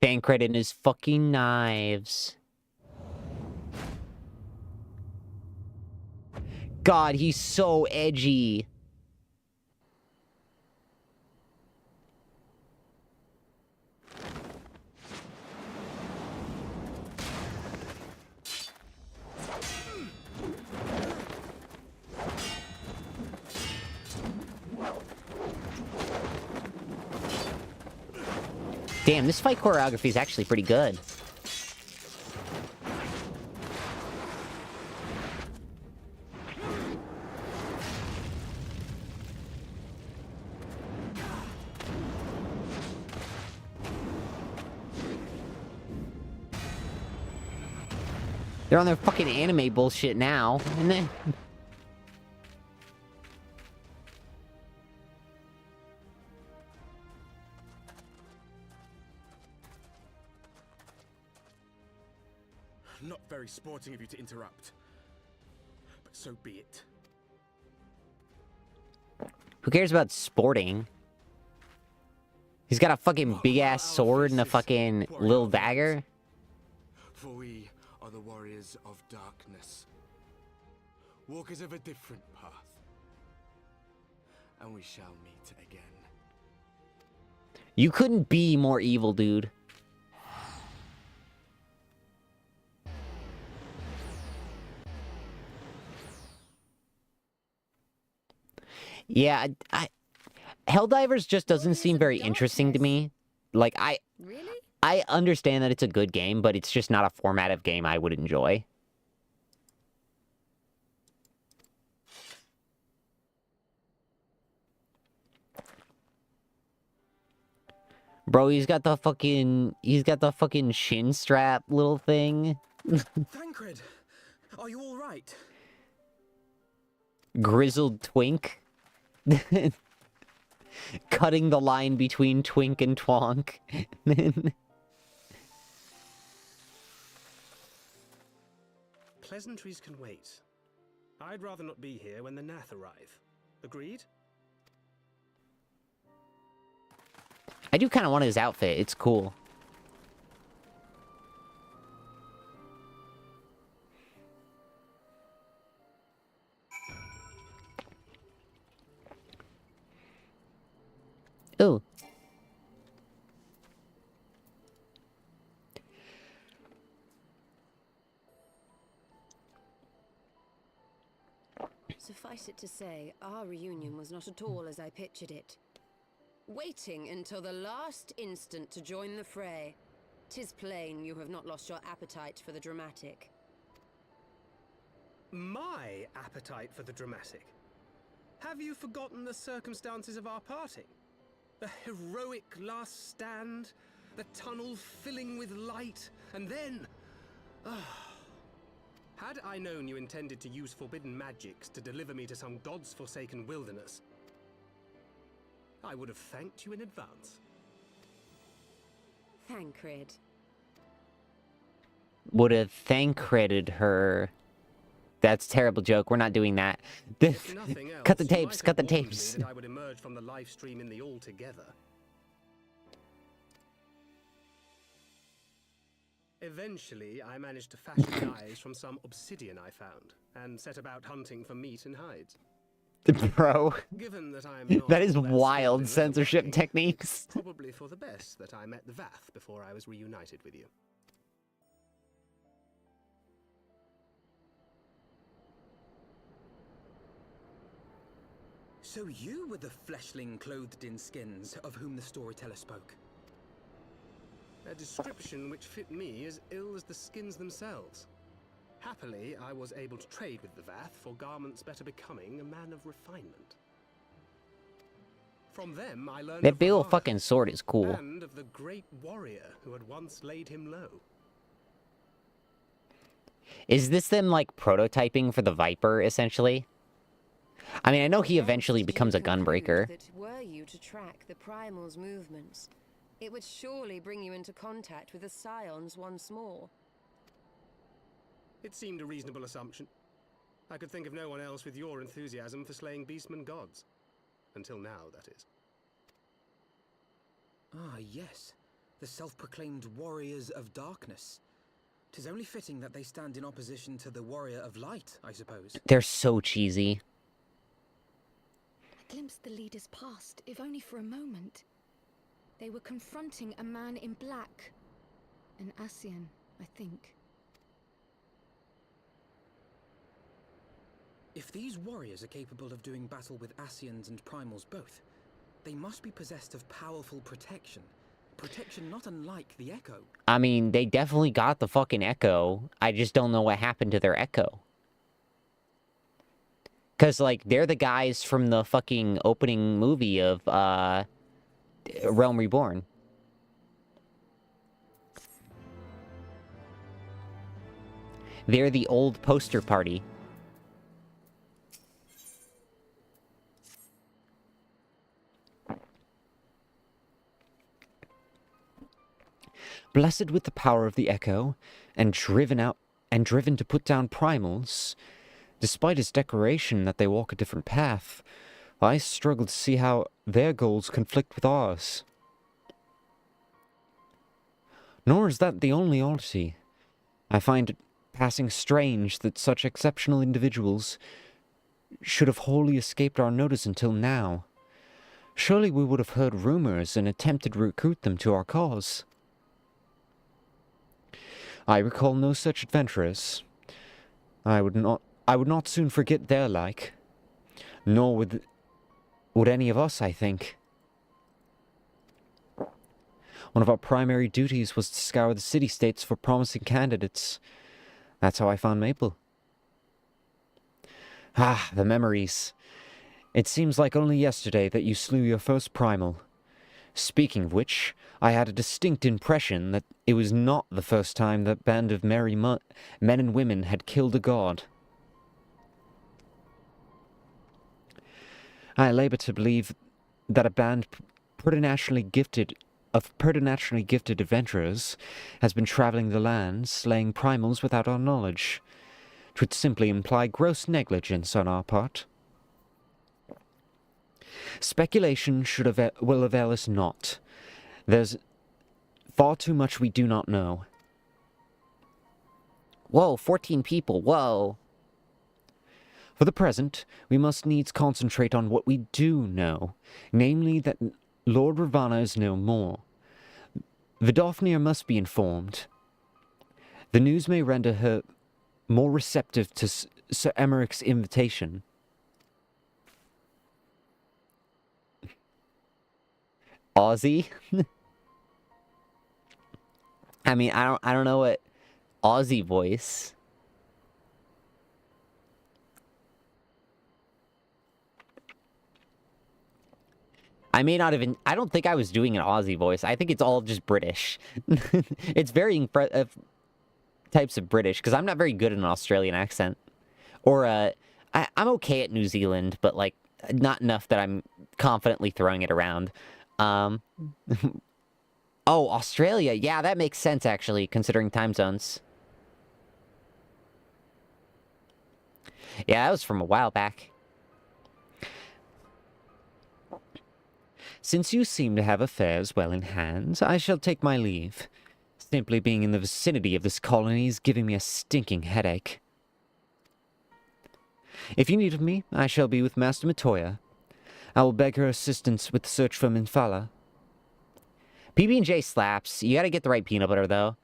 Bankred and his fucking knives. God, he's so edgy. Damn, this fight choreography is actually pretty good. They're on their fucking anime bullshit now, and then... Not very sporting of you to interrupt. But so be it. Who cares about sporting? He's got a fucking big-ass sword and a fucking little dagger. For we are the warriors of darkness. Walkers of a different path. And we shall meet again. You couldn't be more evil, dude. Yeah, Helldivers just doesn't seem very interesting to me. Like, Really? I understand that it's a good game, but it's just not a format of game I would enjoy. Bro, he's got the fucking shin strap little thing. Thancred, are you all right? Grizzled twink. Cutting the line between twink and twonk. Pleasantries can wait. I'd rather not be here when the Nath arrive. Agreed? I do kind of want his outfit. It's cool. Ooh. Suffice it to say, our reunion was not at all as I pictured it. Waiting until the last instant to join the fray. 'Tis plain you have not lost your appetite for the dramatic. My appetite for the dramatic? Have you forgotten the circumstances of our parting? The heroic last stand, the tunnel filling with light, and then... Had I known you intended to use forbidden magics to deliver me to some god's forsaken wilderness, I would have thanked you in advance. Thancred. Would have thancredded her. That's a terrible joke. We're not doing that. If nothing else, Cut the you tapes. might Cut the have warned me tapes. that I would emerge from the live stream in the altogether. Eventually, I managed to fashion knives from some obsidian I found, and set about hunting for meat and hides. Bro. Given that I am not That is all that wild skilled in censorship leatherworking, techniques. probably for the best that I met the Vath before I was reunited with you. So you were the fleshling clothed in skins of whom the storyteller spoke? A description which fit me as ill as the skins themselves. Happily, I was able to trade with the Vath for garments better becoming a man of refinement. From them, I learned That of big ol' Valhalla, fucking sword is cool. and of the great warrior who had once laid him low. Is this them, like, prototyping for the Viper, essentially? I mean, I know he eventually Thus, becomes a you conclude gunbreaker. That were you to track the Primal's movements, it would surely bring you into contact with the Scions once more. It seemed a reasonable assumption. I could think of no one else with your enthusiasm for slaying beastmen gods. Until now, that is. Ah, yes. The self-proclaimed warriors of darkness. 'Tis only fitting that they stand in opposition to the warrior of light, I suppose. They're so cheesy. I glimpsed the leaders past, if only for a moment. They were confronting a man in black. An Ascian, I think. If these warriors are capable of doing battle with Ascians and Primals both, they must be possessed of powerful protection. Protection not unlike the Echo. I mean, they definitely got the fucking Echo. I just don't know what happened to their Echo. Because, like, they're the guys from the fucking opening movie of, Realm Reborn. They're the old poster party. Blessed with the power of the Echo, and driven to put down primals, despite its declaration that they walk a different path, I struggle to see how their goals conflict with ours. Nor is that the only oddity. I find it passing strange that such exceptional individuals should have wholly escaped our notice until now. Surely we would have heard rumors and attempted to recruit them to our cause. I recall no such adventurers. I would not soon forget their like. Nor would any of us, I think. One of our primary duties was to scour the city-states for promising candidates. That's how I found Maple. Ah, the memories. It seems like only yesterday that you slew your first primal. Speaking of which, I had a distinct impression that it was not the first time that band of merry men and women had killed a god. I labor to believe that a band preternaturally gifted adventurers has been traveling the land, slaying primals without our knowledge. 'Twould simply imply gross negligence on our part. Speculation will avail us not. There's far too much we do not know. Whoa, 14 people, whoa. For the present, we must needs concentrate on what we do know, namely that Lord Ravana is no more. Vidofnir must be informed. The news may render her more receptive to Sir Emmerich's invitation. Aussie? I mean, I don't know what Aussie voice. I may not even... I don't think I was doing an Aussie voice. I think it's all just British. It's varying types of British, because I'm not very good at an Australian accent. Or, I'm okay at New Zealand, but, like, not enough that I'm confidently throwing it around. Oh, Australia. Yeah, that makes sense, actually, considering time zones. Yeah, that was from a while back. Since you seem to have affairs well in hand, I shall take my leave. Simply being in the vicinity of this colony is giving me a stinking headache. If you need of me, I shall be with Master Matoya. I will beg her assistance with the search for Minfala. PB&J slaps. You gotta get the right peanut butter, though.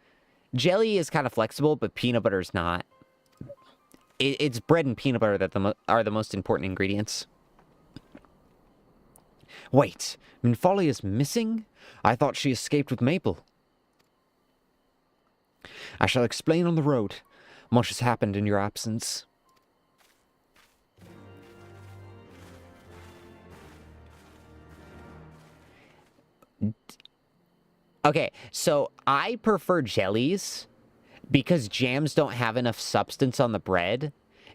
Jelly is kind of flexible, but peanut butter is not. It's bread and peanut butter that are the most important ingredients. Wait, Minfala is missing? I thought she escaped with Maple. I shall explain on the road. Much has happened in your absence. Okay, so I prefer jellies because jams don't have enough substance on the bread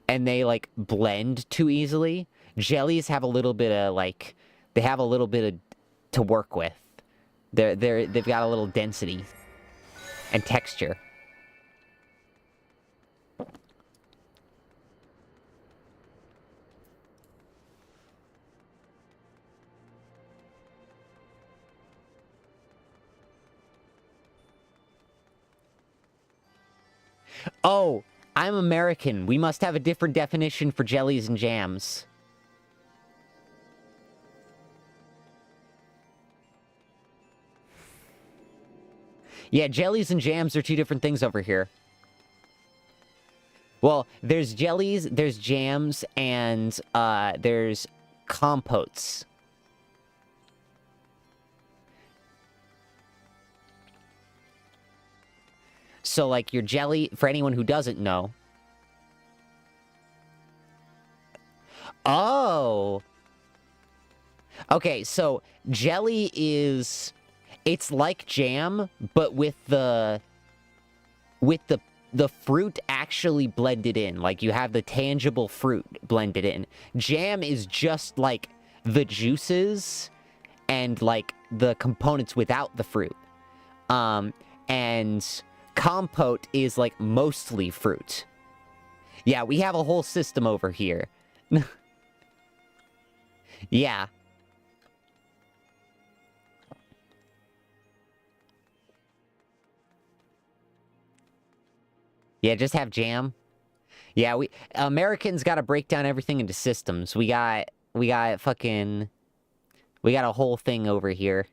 and they, like, blend too easily. Jellies have a little bit of, like, they have a little bit of to work with. They've got a little density and texture. Oh, I'm American. We must have a different definition for jellies and jams. Yeah, jellies and jams are two different things over here. Well, there's jellies, there's jams, and there's compotes. So, like, your jelly, for anyone who doesn't know... Oh! Okay, so jelly is... It's like jam, but with the fruit actually blended in. Like, you have the tangible fruit blended in. Jam is just, like, the juices and, like, the components without the fruit. And compote is, like, mostly fruit. Yeah, we have a whole system over here. Yeah. Yeah, just have jam. Yeah, Americans gotta break down everything into systems. We got a whole thing over here.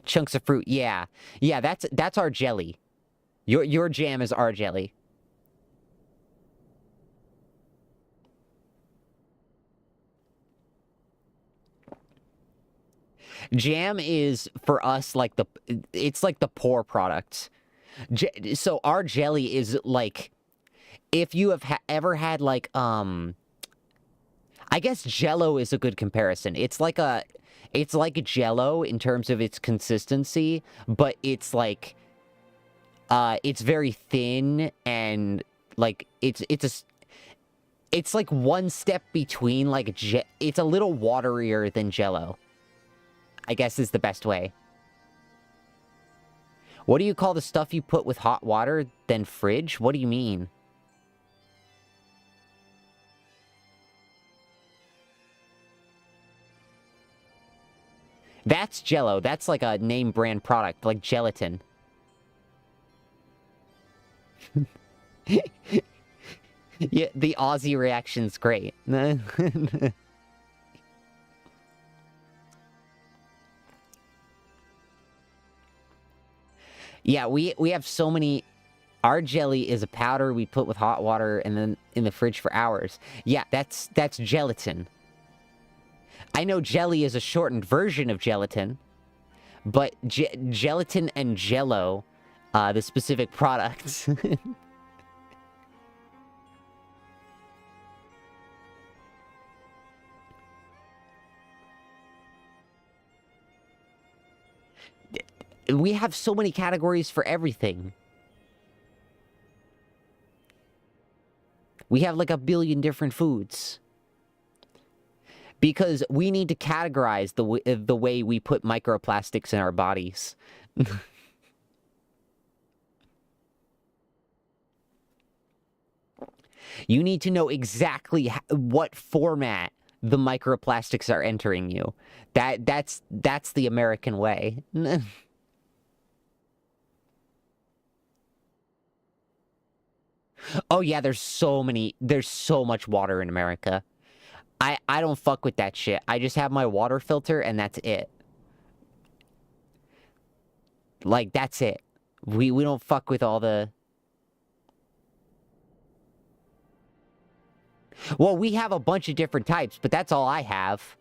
Chunks of fruit, yeah. Yeah, that's our jelly. Your jam is our jelly. Jam is, for us, like, it's like the poor product. So our jelly is, like, if you have ever had, like, I I guess Jello is a good comparison. It's like Jello in terms of its consistency, but it's like, it's very thin and like it's like one step between like it's a little waterier than Jello, I guess is the best way. What do you call the stuff you put with hot water, then fridge? What do you mean? That's Jello. That's like a name brand product, like gelatin. Yeah, the Aussie reaction's great. Yeah, we have so many... Our jelly is a powder we put with hot water and then in the fridge for hours. Yeah, that's gelatin. I know jelly is a shortened version of gelatin, but gelatin and Jello, the specific products... We have so many categories for everything. We have like a billion different foods. Because we need to categorize the way we put microplastics in our bodies. You need to know exactly what format the microplastics are entering you. That's the American way. Oh yeah, there's so much water in America. I don't fuck with that shit. I just have my water filter and that's it. Like, that's it. We don't fuck with all the... Well, we have a bunch of different types, but that's all I have.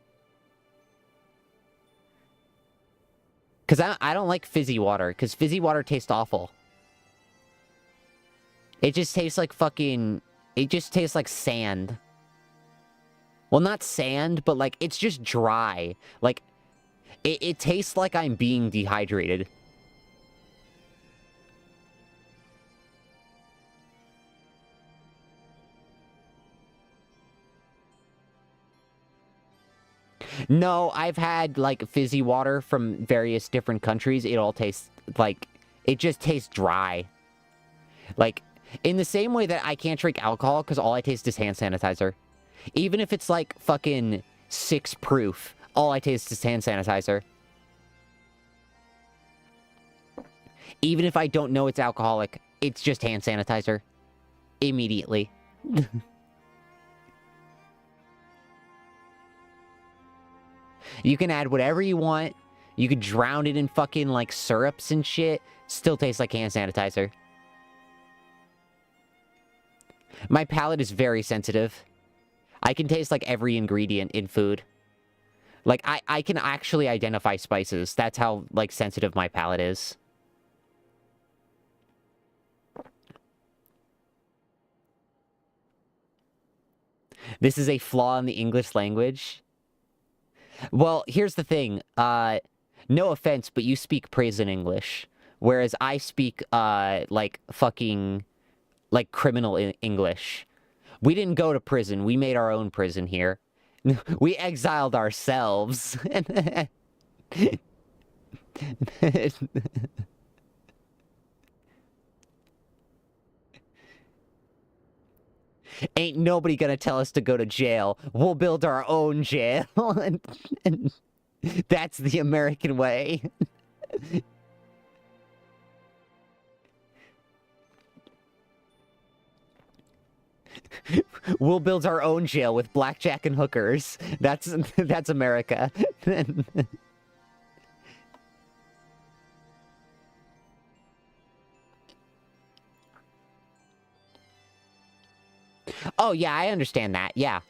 Because I don't like fizzy water, because fizzy water tastes awful. It just tastes like fucking... It just tastes like sand. Well, not sand, but like, it's just dry. Like, it tastes like I'm being dehydrated. No, I've had, like, fizzy water from various different countries. It all tastes, like, it just tastes dry. Like, in the same way that I can't drink alcohol because all I taste is hand sanitizer. Even if it's, like, fucking 6 proof, all I taste is hand sanitizer. Even if I don't know it's alcoholic, it's just hand sanitizer. Immediately. You can add whatever you want. You could drown it in fucking, like, syrups and shit. Still tastes like hand sanitizer. My palate is very sensitive. I can taste, like, every ingredient in food. Like, I can actually identify spices. That's how, like, sensitive my palate is. This is a flaw in the English language. Well, here's the thing. No offense, but you speak prison English. Whereas I speak, like, fucking, like, criminal English. We didn't go to prison. We made our own prison here. We exiled ourselves. Ain't nobody gonna tell us to go to jail. We'll build our own jail. and that's the American way. We'll build our own jail with blackjack and hookers. That's America. Oh, yeah, I understand that. Yeah.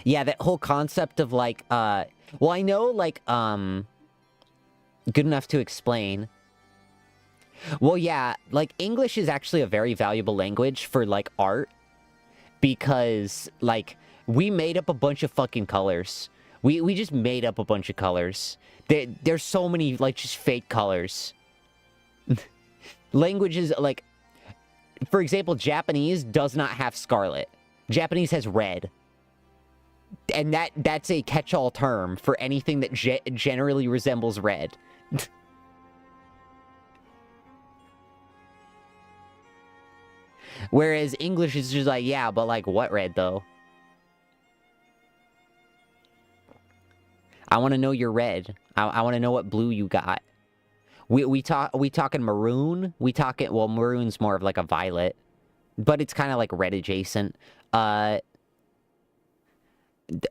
Yeah, that whole concept of, like, well, I know, like, good enough to explain. Well, yeah, like, English is actually a very valuable language for, like, art. because, like, we made up a bunch of fucking colors. We just made up a bunch of colors. There's so many, like, just fake colors. Languages, like, for example, Japanese does not have scarlet. Japanese has red. And that's a catch-all term for anything that generally resembles red. Whereas English is just like, yeah, but like what red though? I want to know your red. I want to know what blue you got. We talking maroon? We talking, well, maroon's more of like a violet, but it's kind of like red adjacent.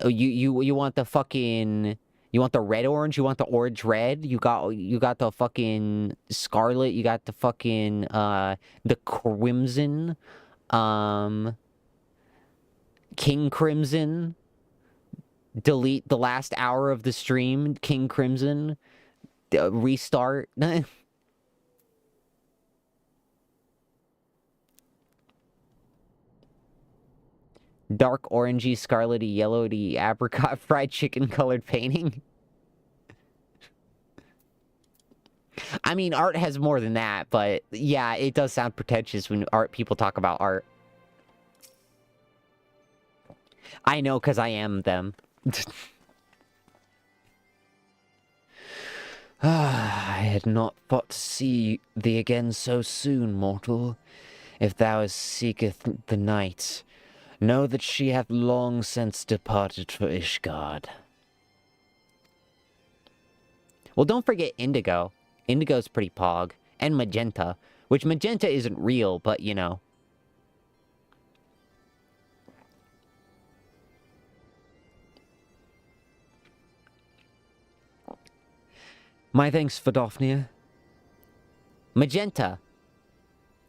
You want the fucking, you want the red orange, you want the orange red, you got the fucking scarlet, you got the fucking the crimson, King Crimson. Delete the last hour of the stream, King Crimson. Restart. Dark orangey, scarlety, yellowy, apricot, fried chicken colored painting. I mean, art has more than that, but yeah, it does sound pretentious when people talk about art. I know, because I am them. I had not thought to see thee again so soon, mortal. If thou seeketh the night, know that she hath long since departed for Ishgard. Well, don't forget Indigo. Indigo's pretty pog. And Magenta. Which Magenta isn't real, but you know. My thanks for Daphnia. Magenta.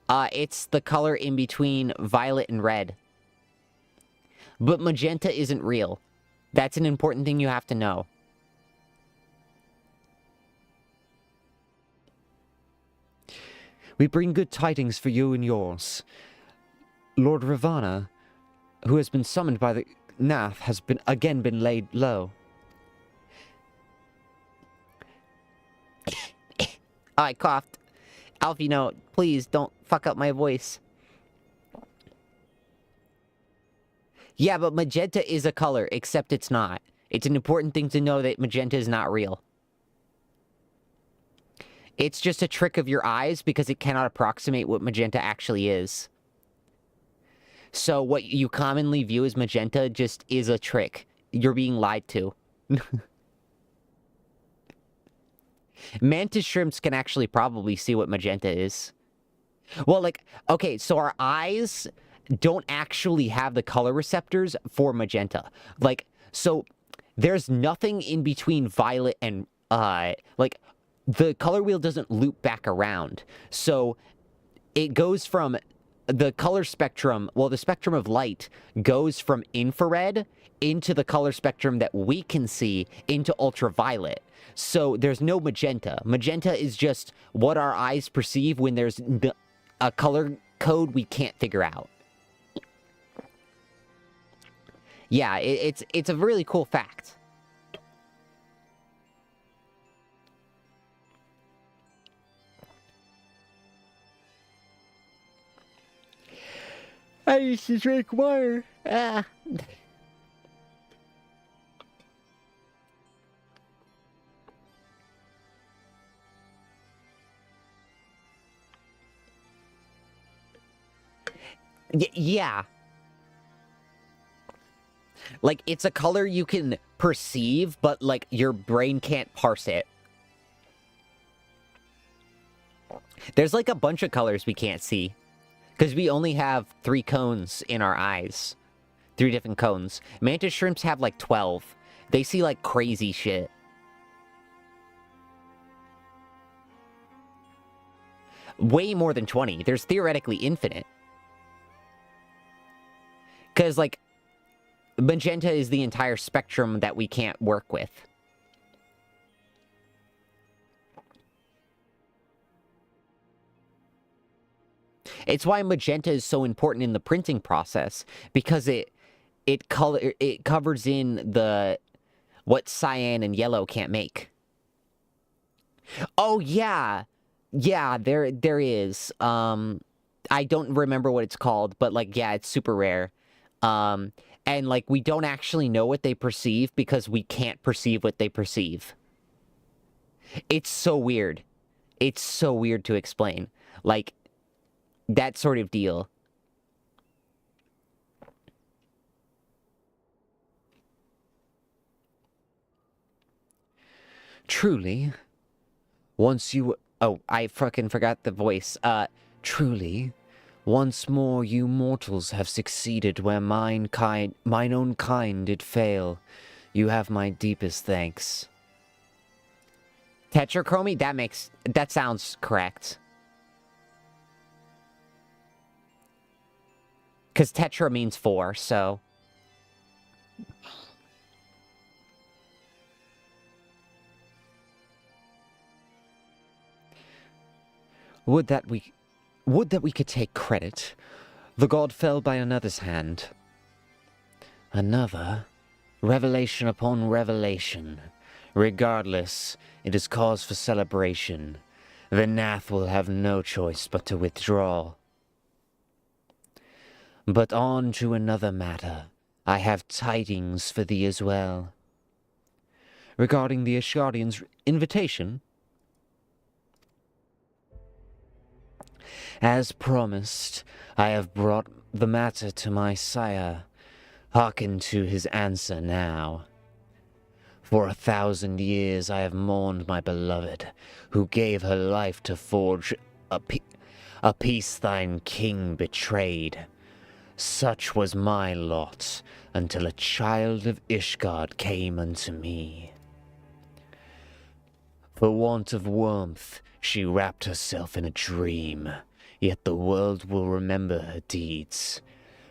It's the color in between violet and red. But magenta isn't real. That's an important thing you have to know. We bring good tidings for you and yours. Lord Ravana, who has been summoned by the Nath, has again been laid low. I coughed. Alfie, no, please don't fuck up my voice. Yeah, but magenta is a color, except it's not. It's an important thing to know that magenta is not real. It's just a trick of your eyes because it cannot approximate what magenta actually is. So what you commonly view as magenta just is a trick. You're being lied to. Mantis shrimps can actually probably see what magenta is. Well, like, okay, so our eyes don't actually have the color receptors for magenta. Like, so there's nothing in between violet and, like, the color wheel doesn't loop back around. So it goes from the color spectrum, well, the spectrum of light goes from infrared into the color spectrum that we can see into ultraviolet. So there's no magenta. Magenta is just what our eyes perceive when there's a color code we can't figure out. Yeah, it's a really cool fact. I used to drink water. Yeah. Like, it's a color you can perceive, but, like, your brain can't parse it. There's, like, a bunch of colors we can't see. Because we only have 3 cones in our eyes. 3 different cones. Mantis shrimps have, like, 12. They see, like, crazy shit. Way more than 20. There's theoretically infinite. Because, like, magenta is the entire spectrum that we can't work with. It's why magenta is so important in the printing process, because it covers in the what cyan and yellow can't make. Oh yeah. Yeah, there is. I don't remember what it's called, but like yeah, it's super rare. And like we don't actually know what they perceive because we can't perceive what they perceive. It's so weird. It's so weird to explain. Like that sort of deal. Truly, once you... Oh, I fucking forgot the voice. Truly, once more you mortals have succeeded where mine own kind did fail. You have my deepest thanks. Tetrachromy? That sounds correct. Because tetra means 4, so... Would that we could take credit. The god fell by another's hand. Another? Revelation upon revelation. Regardless, it is cause for celebration. The Nath will have no choice but to withdraw. But on to another matter. I have tidings for thee as well. Regarding the Ishgardians' invitation? As promised, I have brought the matter to my sire. Hearken to his answer now. For 1,000 years I have mourned my beloved, who gave her life to forge a peace thine king betrayed. Such was my lot, until a child of Ishgard came unto me. For want of warmth, she wrapped herself in a dream. Yet the world will remember her deeds.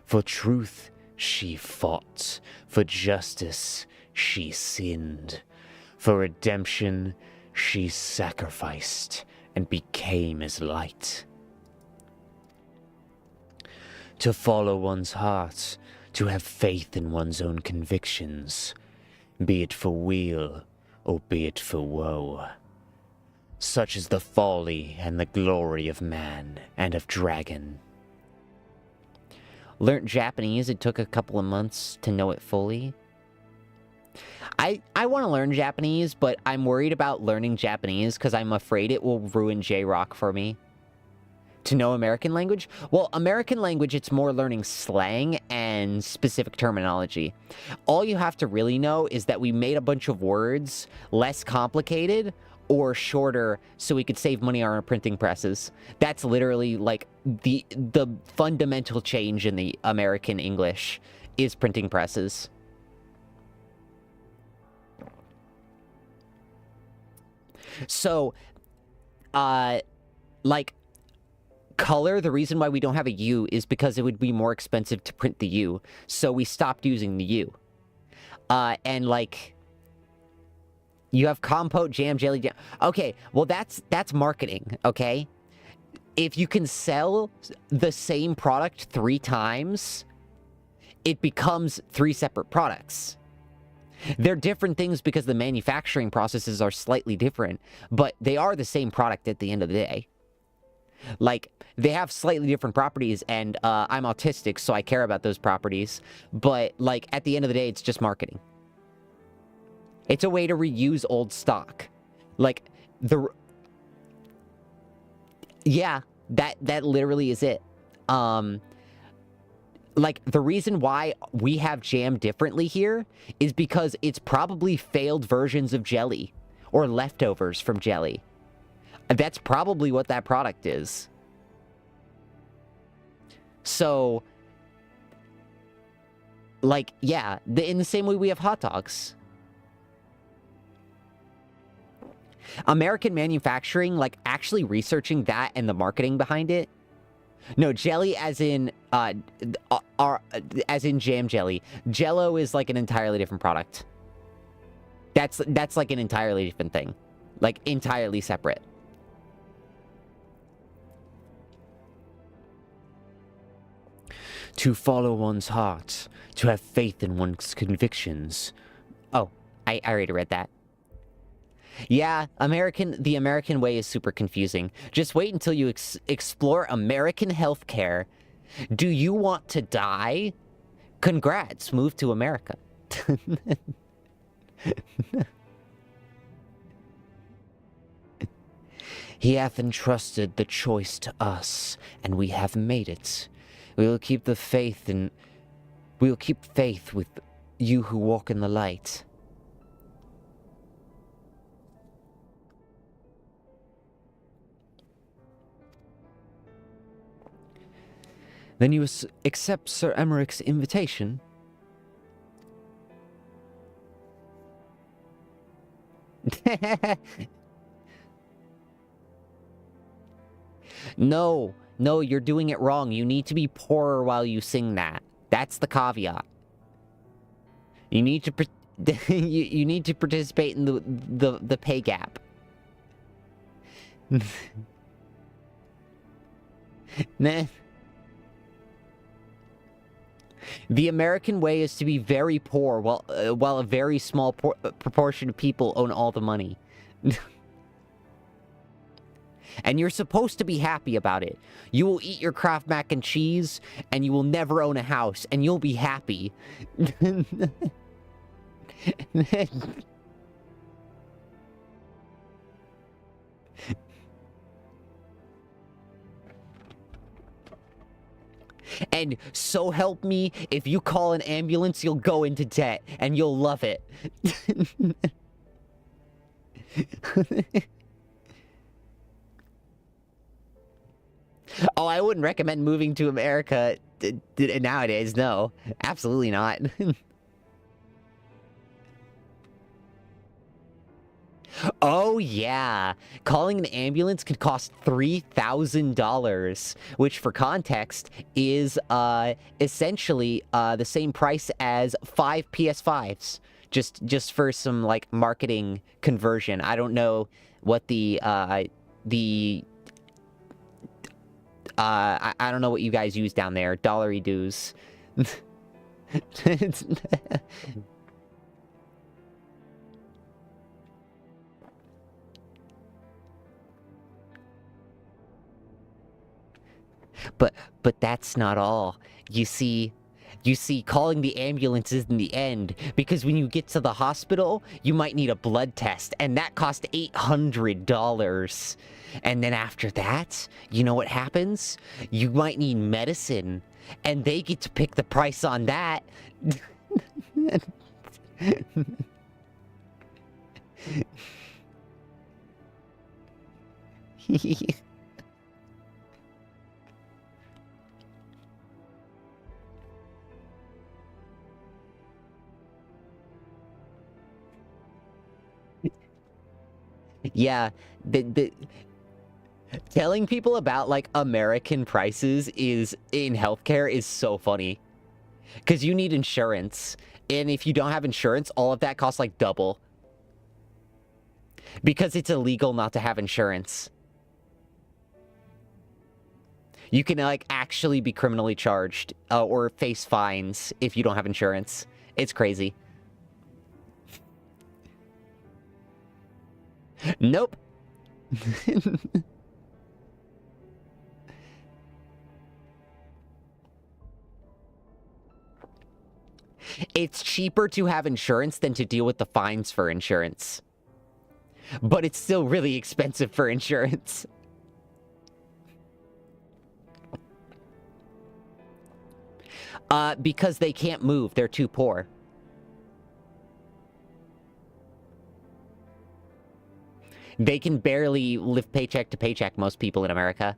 For truth she fought, for justice she sinned, for redemption she sacrificed and became as light. To follow one's heart, to have faith in one's own convictions, be it for weal or be it for woe. Such is the folly and the glory of man and of dragon. Learned Japanese, it took a couple of months to know it fully. I want to learn Japanese, but I'm worried about learning Japanese because I'm afraid it will ruin J-Rock for me. To know American language? Well, American language, it's more learning slang and specific terminology. All you have to really know is that we made a bunch of words less complicated or shorter so we could save money on our printing presses. That's literally like the fundamental change in the American English is printing presses. So, like, color, the reason why we don't have a U is because it would be more expensive to print the U. So we stopped using the U. And, like, you have compote, jam, jelly, jam. Okay, well, that's marketing, okay? If you can sell the same product 3 times, it becomes 3 separate products. They're different things because the manufacturing processes are slightly different, but they are the same product at the end of the day. Like, they have slightly different properties, and I'm autistic, so I care about those properties, but, like, at the end of the day, it's just marketing. It's a way to reuse old stock. Like, yeah, that literally is it. Like, the reason why we have jam differently here is because it's probably failed versions of jelly or leftovers from jelly. That's probably what that product is. So, like, yeah, in the same way we have hot dogs. American manufacturing, like, actually researching that and the marketing behind it. No, jelly as in jam jelly. Jell-O is like an entirely different product. That's like an entirely different thing. Like, entirely separate. to follow one's heart, to have faith in one's convictions. Oh, I already read that. Yeah, the American way is super confusing. Just wait until you explore American healthcare. Do you want to die? Congrats, move to America. He hath entrusted the choice to us, and we have made it. We will keep the faith we will keep faith with you who walk in the light. Then you accept Sir Emmerich's invitation? No, you're doing it wrong. You need to be poorer while you sing that. That's the caveat. You need to you need to participate in the pay gap. Nah. The American way is to be very poor while a very small proportion of people own all the money. And you're supposed to be happy about it. You will eat your Kraft mac and cheese, and you will never own a house, and you'll be happy. And so help me, if you call an ambulance, you'll go into debt, and you'll love it. Oh, I wouldn't recommend moving to America nowadays, no. Absolutely not. Oh, yeah. Calling an ambulance could cost $3,000, which, for context, is essentially the same price as 5 PS5s. Just for some, like, marketing conversion. I don't know what I don't know what you guys use down there. Dollary dues. But that's not all. You see, calling the ambulance isn't the end, because when you get to the hospital, you might need a blood test, and that costs $800. And then after that, you know what happens? You might need medicine, and they get to pick the price on that. Yeah, telling people about, like, American prices in healthcare is so funny. Because you need insurance. And if you don't have insurance, all of that costs, like, double. Because it's illegal not to have insurance. You can, like, actually be criminally charged or face fines if you don't have insurance. It's crazy. Nope. It's cheaper to have insurance than to deal with the fines for insurance. But it's still really expensive for insurance. Because they can't move. They're too poor. They can barely live paycheck to paycheck, most people in America.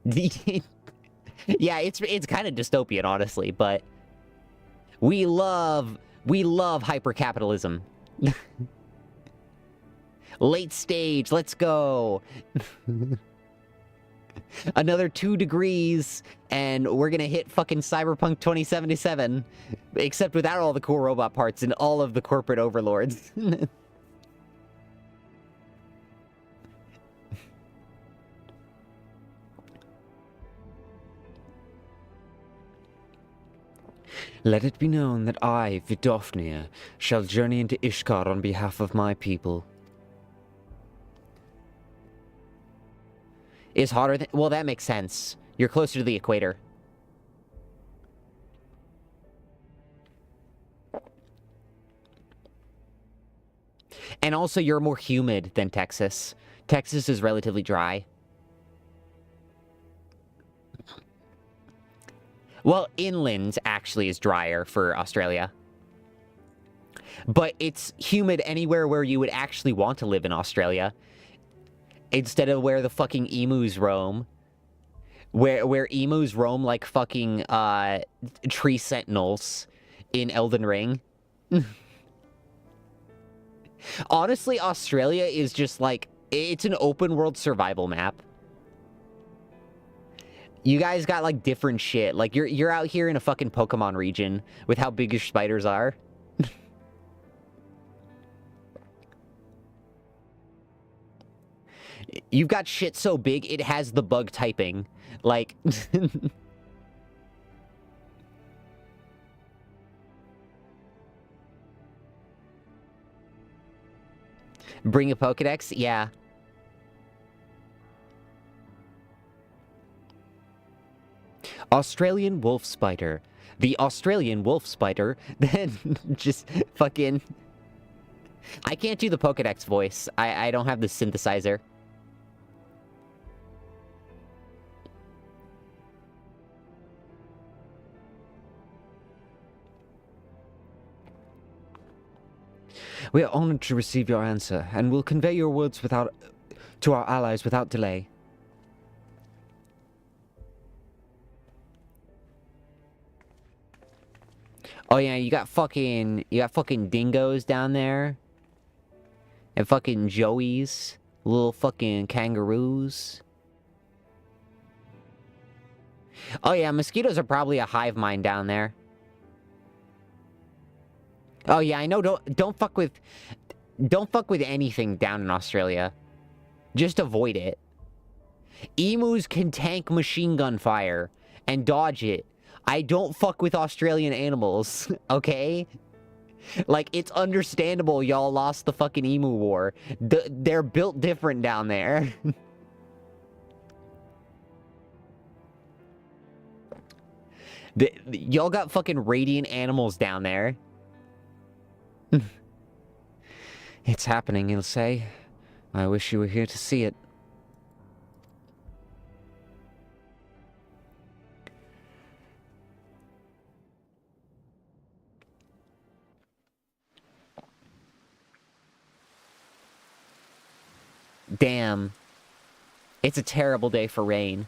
Yeah, it's kind of dystopian, honestly, but we love hyper-capitalism. Late stage, let's go. Another 2 degrees, and we're gonna hit fucking Cyberpunk 2077. Except without all the cool robot parts and all of the corporate overlords. Let it be known that I, Vidofnir, shall journey into Ishgard on behalf of my people. Is hotter than... Well, that makes sense. You're closer to the equator. And also, you're more humid than Texas. Texas is relatively dry. Well, inland actually is drier for Australia. But it's humid anywhere where you would actually want to live in Australia. Instead of where the fucking emus roam. Where emus roam like fucking tree sentinels in Elden Ring. Honestly, Australia is just like, it's an open world survival map. You guys got like different shit. Like you're out here in a fucking Pokemon region with how big your spiders are. You've got shit so big it has the bug typing. Like bring a Pokedex? Yeah. Australian wolf spider. The Australian wolf spider then just fucking... I can't do the Pokedex voice. I don't have the synthesizer. We are honored to receive your answer, and will convey your words to our allies without delay. Oh yeah, you got fucking dingoes down there. And fucking joeys. Little fucking kangaroos. Oh yeah, mosquitoes are probably a hive mind down there. Oh yeah, I know, don't fuck with anything down in Australia. Just avoid it. Emus can tank machine gun fire and dodge it. I don't fuck with Australian animals, okay? Like, it's understandable y'all lost the fucking emu war. They're built different down there. Y'all got fucking radiant animals down there. It's happening, he'll say. I wish you were here to see it. Damn. It's a terrible day for rain.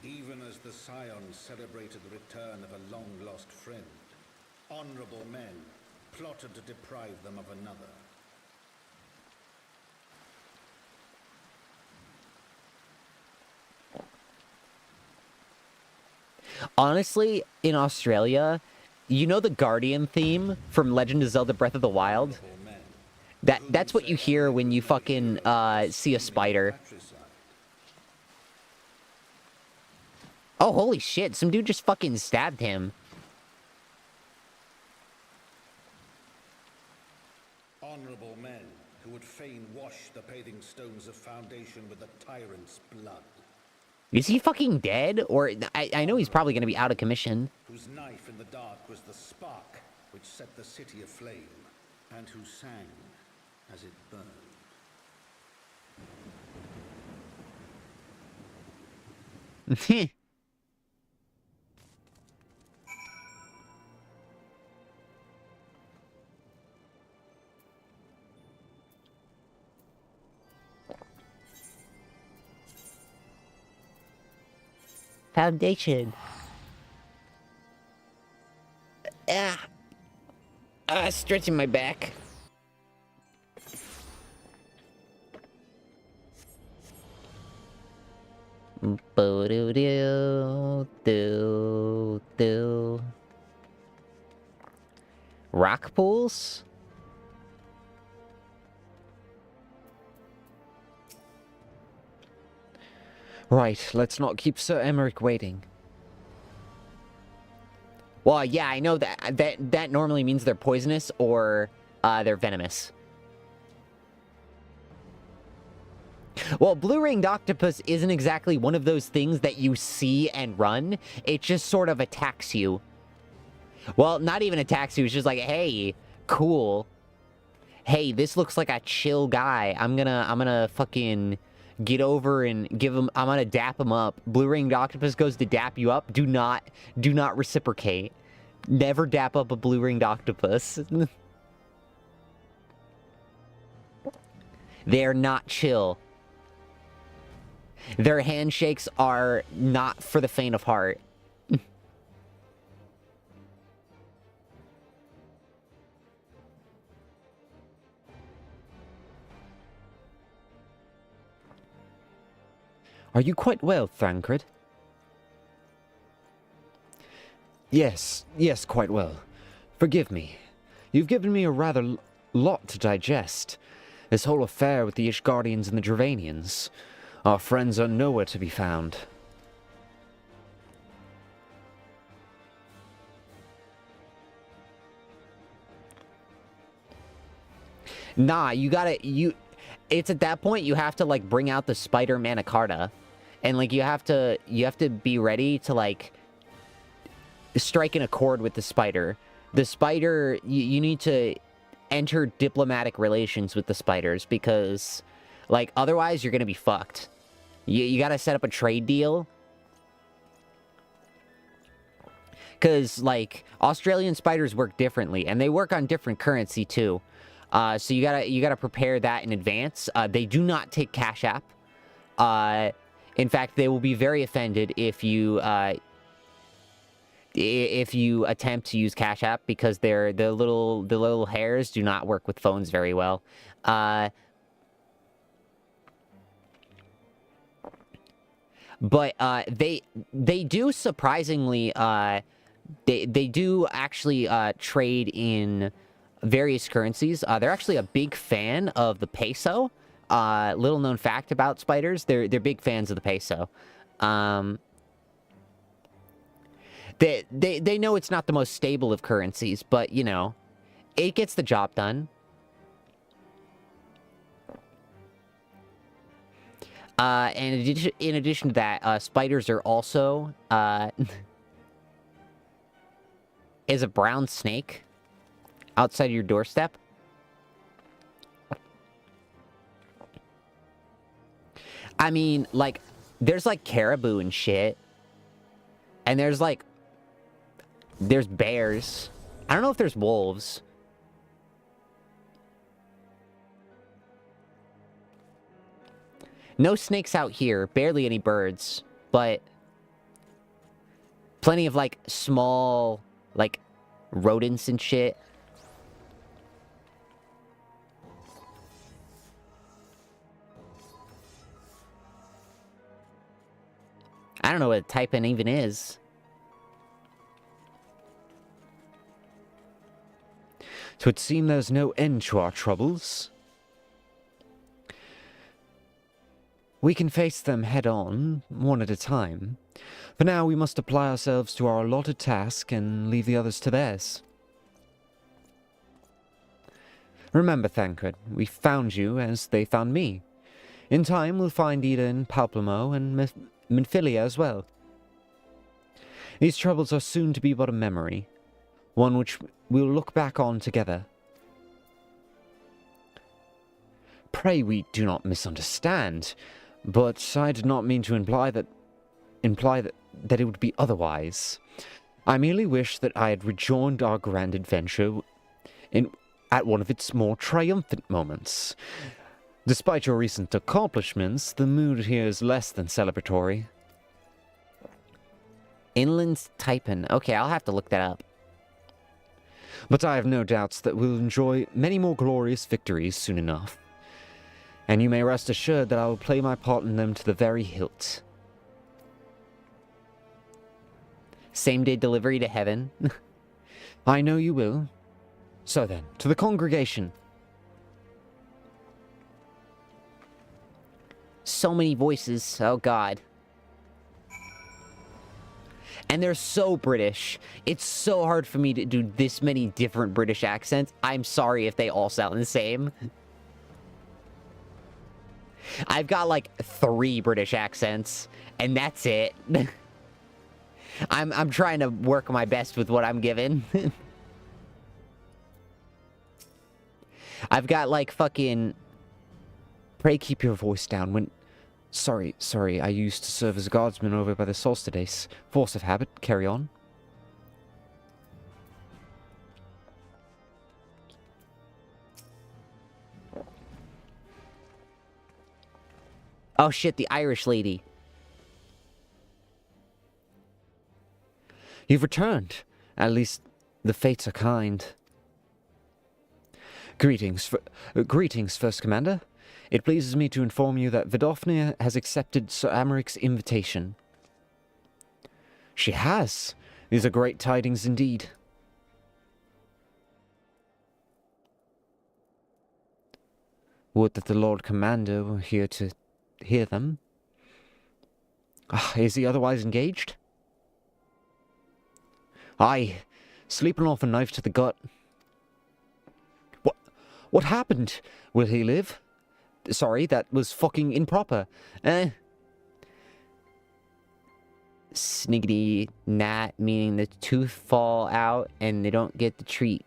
Even as the Scions celebrated the return of a long-lost friend, honorable men plotted to deprive them of another. Honestly, in Australia, you know the Guardian theme from Legend of Zelda Breath of the Wild? That's what you hear when you fucking see a spider. Oh, holy shit, some dude just fucking stabbed him. Honorable men who would fain wash the paving stones of foundation with the tyrant's blood. Is he fucking dead? Or, I know he's probably gonna be out of commission. Whose knife in the dark was the spark which set the city aflame, and who sang as it burned. Foundation. Stretching my back. Bo-do-do-do-do. Rock pools? Right, let's not keep Sir Emmerich waiting. Well, yeah, I know that normally means they're poisonous or they're venomous. Well, blue-ringed octopus isn't exactly one of those things that you see and run. It just sort of attacks you. Well, not even attacks you. It's just like, hey, cool. Hey, this looks like a chill guy. I'm gonna fucking get over and give him. I'm gonna dap him up. Blue-ringed octopus goes to dap you up. Do not reciprocate. Never dap up a blue-ringed octopus. They're not chill. Their handshakes are not for the faint of heart. Are you quite well, Thancred? Yes, quite well. Forgive me. You've given me a rather lot to digest. This whole affair with the Ishgardians and the Dravanians. Our friends are nowhere to be found. Nah, it's at that point you have to, like, bring out the spider Manicarta. And, like, you have to be ready to, like, strike an accord with the spider. The spider, you need to enter diplomatic relations with the spiders because, like, otherwise you're gonna be fucked. You gotta set up a trade deal. Because, like, Australian spiders work differently, and they work on different currency, too. So you gotta prepare that in advance. They do not take Cash App. In fact, they will be very offended if you attempt to use Cash App because the little hairs do not work with phones very well. But they do surprisingly they do actually trade in various currencies. They're actually a big fan of the peso. Little known fact about spiders, they're big fans of the peso. They know it's not the most stable of currencies, but you know, it gets the job done. And in addition to that, spiders are also is a brown snake outside of your doorstep. I mean, like, there's like caribou and shit. And there's bears. I don't know if there's wolves. No snakes out here, barely any birds, but plenty of, like, small, like, rodents and shit. I don't know what a Taipan even is. So it seems there's no end to our troubles. We can face them head-on, one at a time. For now, we must apply ourselves to our allotted task and leave the others to theirs. Remember, Thancred, we found you as they found me. In time, we'll find Eden, Palpamo, and Minfilia as well. These troubles are soon to be but a memory, one which we'll look back on together. Pray we do not misunderstand, but I did not mean to imply that it would be otherwise. I merely wish that I had rejoined our grand adventure at one of its more triumphant moments. Despite your recent accomplishments, the mood here is less than celebratory. Inland's Taipan. Okay, I'll have to look that up. But I have no doubts that we'll enjoy many more glorious victories soon enough. And you may rest assured that I will play my part in them to the very hilt. Same-day delivery to heaven. I know you will. So then, to the congregation. So many voices. Oh, God. And they're so British. It's so hard for me to do this many different British accents. I'm sorry if they all sound the same. I've got like 3 British accents, and that's it. I'm trying to work my best with what I'm given. I've got like fucking... Pray keep your voice down when... Sorry, I used to serve as a guardsman over by the solstice. Force of habit, carry on. Oh shit, the Irish lady. You've returned. At least the fates are kind. Greetings, First Commander. It pleases me to inform you that Vidofnir has accepted Sir Amaric's invitation. She has. These are great tidings indeed. Would that the Lord Commander were here to hear them. Is he otherwise engaged? Aye, sleeping off a knife to the gut. What happened? Will he live? Sorry, that was fucking improper. Sniggity gnat, meaning the tooth fall out and they don't get the treatment.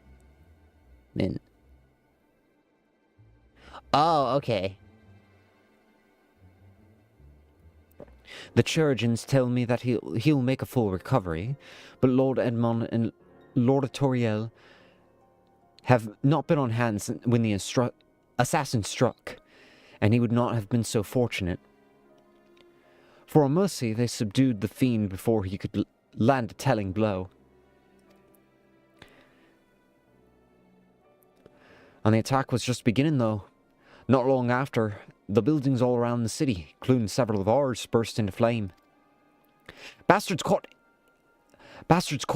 Oh, okay. The chirurgeons tell me that he'll make a full recovery, but Lord Edmond and Lord Toriel have not been on hand when the assassin struck, and he would not have been so fortunate. For a mercy, they subdued the fiend before he could land a telling blow. And the attack was just beginning, though. Not long after, the buildings all around the city, including several of ours, burst into flame. Bastards caught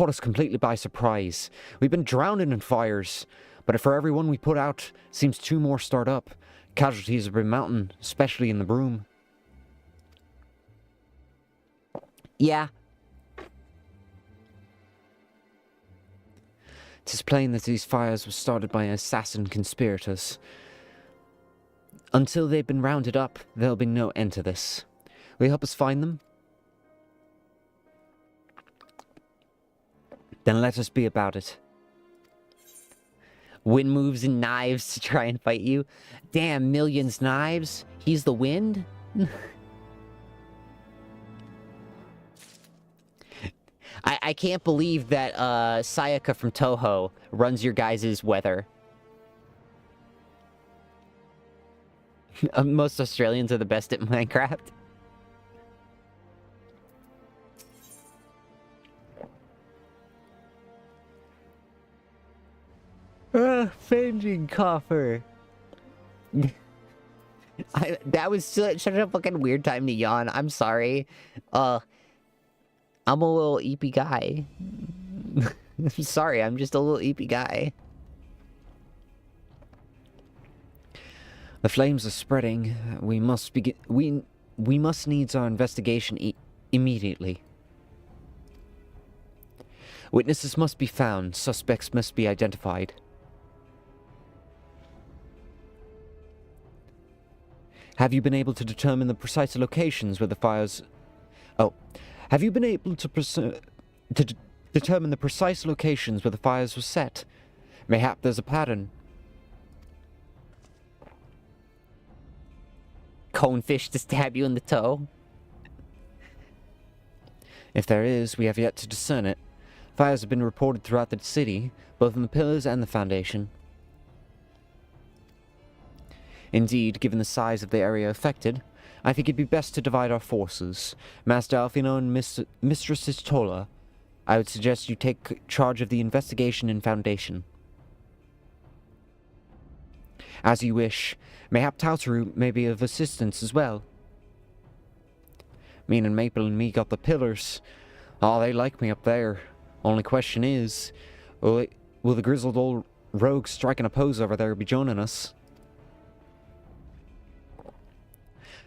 us completely by surprise. We've been drowning in fires, but for every one we put out, seems 2 more start up. Casualties have been mounting, especially in the Broom. Yeah. 'Tis plain that these fires were started by assassin conspirators. Until they've been rounded up, there'll be no end to this. Will you help us find them? Then let us be about it. Wind moves and knives to try and fight you. Damn, millions knives. He's the wind? I can't believe that Sayaka from Toho runs your guys' weather. Most Australians are the best at Minecraft. Fanging coffer. That was such a fucking weird time to yawn. I'm sorry. I'm a little eepy guy. I'm sorry, I'm just a little eepy guy. The flames are spreading. We must begin. We must needs our investigation immediately. Witnesses must be found. Suspects must be identified. Have you been able to determine the precise locations where the fires... Oh. Have you been able to determine the precise locations where the fires were set? Mayhap there's a pattern. Conefish to stab you in the toe. If there is, we have yet to discern it. Fires have been reported throughout the city, both in the pillars and the foundation. Indeed, given the size of the area affected, I think it'd be best to divide our forces. Master Alfino and Mistress Tola, I would suggest you take charge of the investigation and foundation. As you wish. Mayhap Tautaru may be of assistance as well. Mean and Maple and me got the pillars. Oh, they like me up there. Only question is, will the grizzled old rogue striking a pose over there be joining us?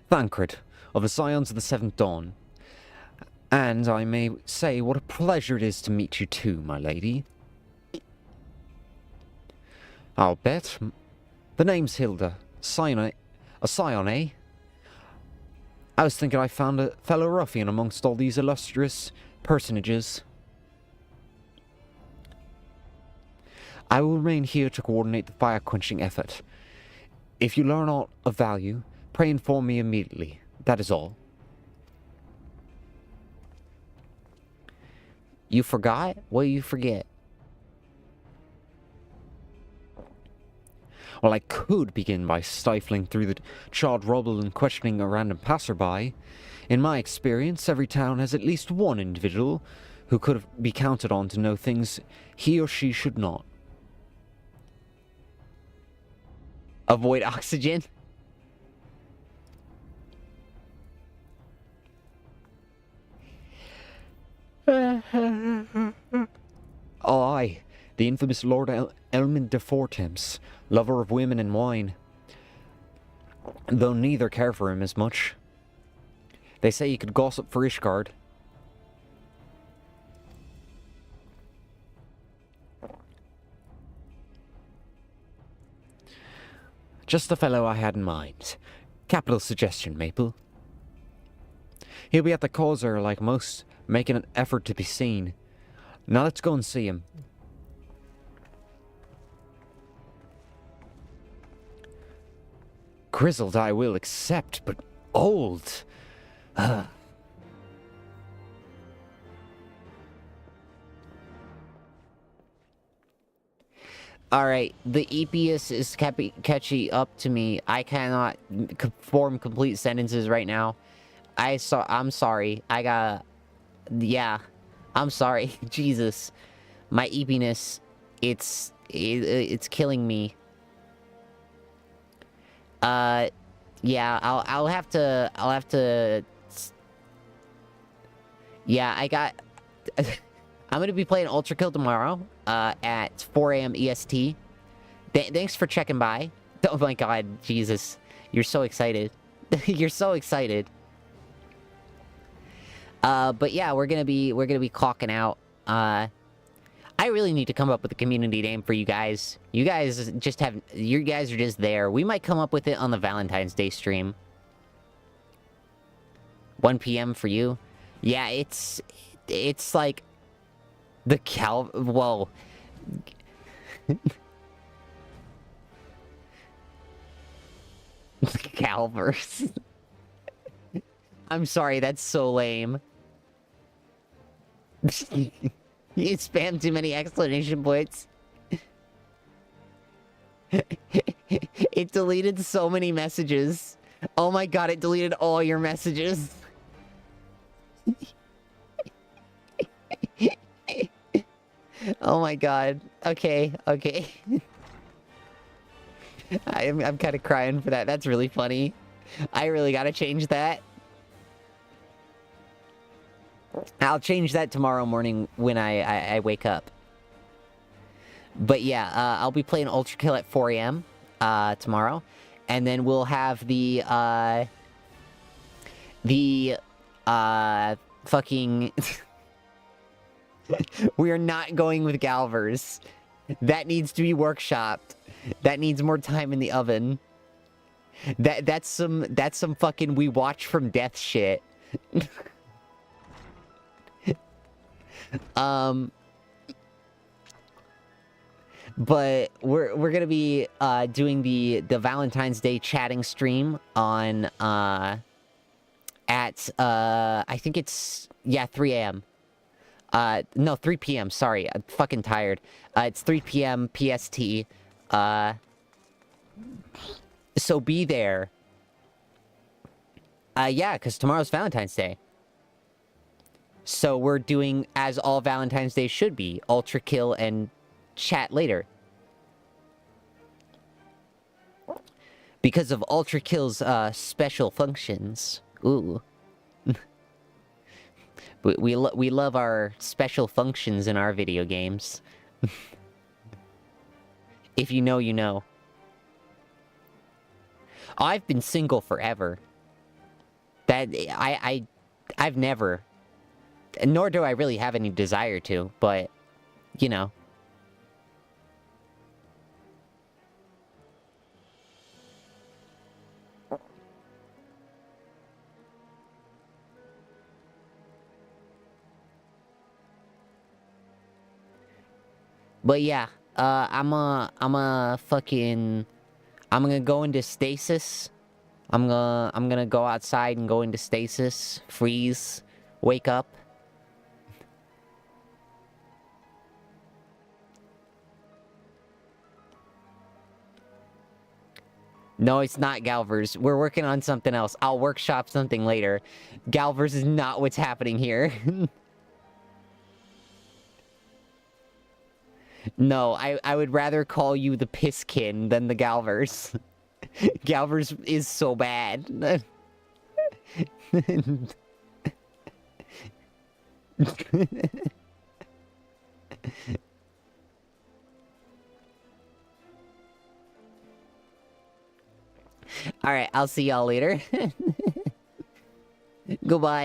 Thancred, of the Scions of the Seventh Dawn. And I may say what a pleasure it is to meet you too, my lady. I'll bet. The name's Hilda. A scion, eh? I was thinking I found a fellow ruffian amongst all these illustrious personages. I will remain here to coordinate the fire-quenching effort. If you learn aught of value, pray inform me immediately. That is all. You forgot? What do you forget? Well, I could begin by stifling through the charred rubble and questioning a random passerby. In my experience, every town has at least one individual who could be counted on to know things he or she should not. Avoid oxygen? Oh, aye, the infamous Lord Elmond de Fortemps, lover of women and wine. Though neither care for him as much. They say he could gossip for Ishgard. Just the fellow I had in mind. Capital suggestion, Maple. He'll be at the Causar like most, making an effort to be seen. Now let's go and see him. Grizzled I will accept, but old. Alright, the Epius is catchy up to me. I cannot form complete sentences right now. I'm sorry. Yeah. I'm sorry. Jesus. My eepiness, it's killing me. Yeah, I'll have to yeah, I'm gonna be playing Ultra Kill tomorrow, at 4 a.m. EST. Thanks for checking by. Oh my god, Jesus. You're so excited. You're so excited. But yeah, we're gonna be clocking out. I really need to come up with a community name for you guys. You guys are just there. We might come up with it on the Valentine's Day stream. 1 p.m. for you. Yeah, it's like the whoa. Calverse. I'm sorry, that's so lame. You spammed too many exclamation points. It deleted so many messages. Oh my god, it deleted all your messages. Oh my god. Okay. I'm kind of crying for that. That's really funny. I really gotta change that. I'll change that tomorrow morning when I wake up. But yeah, I'll be playing Ultra Kill at 4 a.m. Tomorrow. And then we'll have the fucking... We are not going with Galvers. That needs to be workshopped. That needs more time in the oven. That's some fucking we watch from death shit. But we're gonna be doing the Valentine's Day chatting stream on at I think it's 3 a.m. No, 3 p.m. Sorry, I'm fucking tired. It's 3 p.m. PST. So be there. Yeah, because tomorrow's Valentine's Day. So we're doing as all Valentine's Day should be. Ultra Kill and chat later. Because of Ultra Kill's special functions. Ooh. we love our special functions in our video games. If you know, you know. I've been single forever. I've never Nor do I really have any desire to, but, you know. But yeah, I'm gonna go into stasis. I'm gonna go outside and go into stasis, freeze, wake up. No, it's not Galvers. We're working on something else. I'll workshop something later. Galvers is not what's happening here. No, I would rather call you the Pisskin than the Galvers. Galvers is so bad. Alright, I'll see y'all later. Goodbye.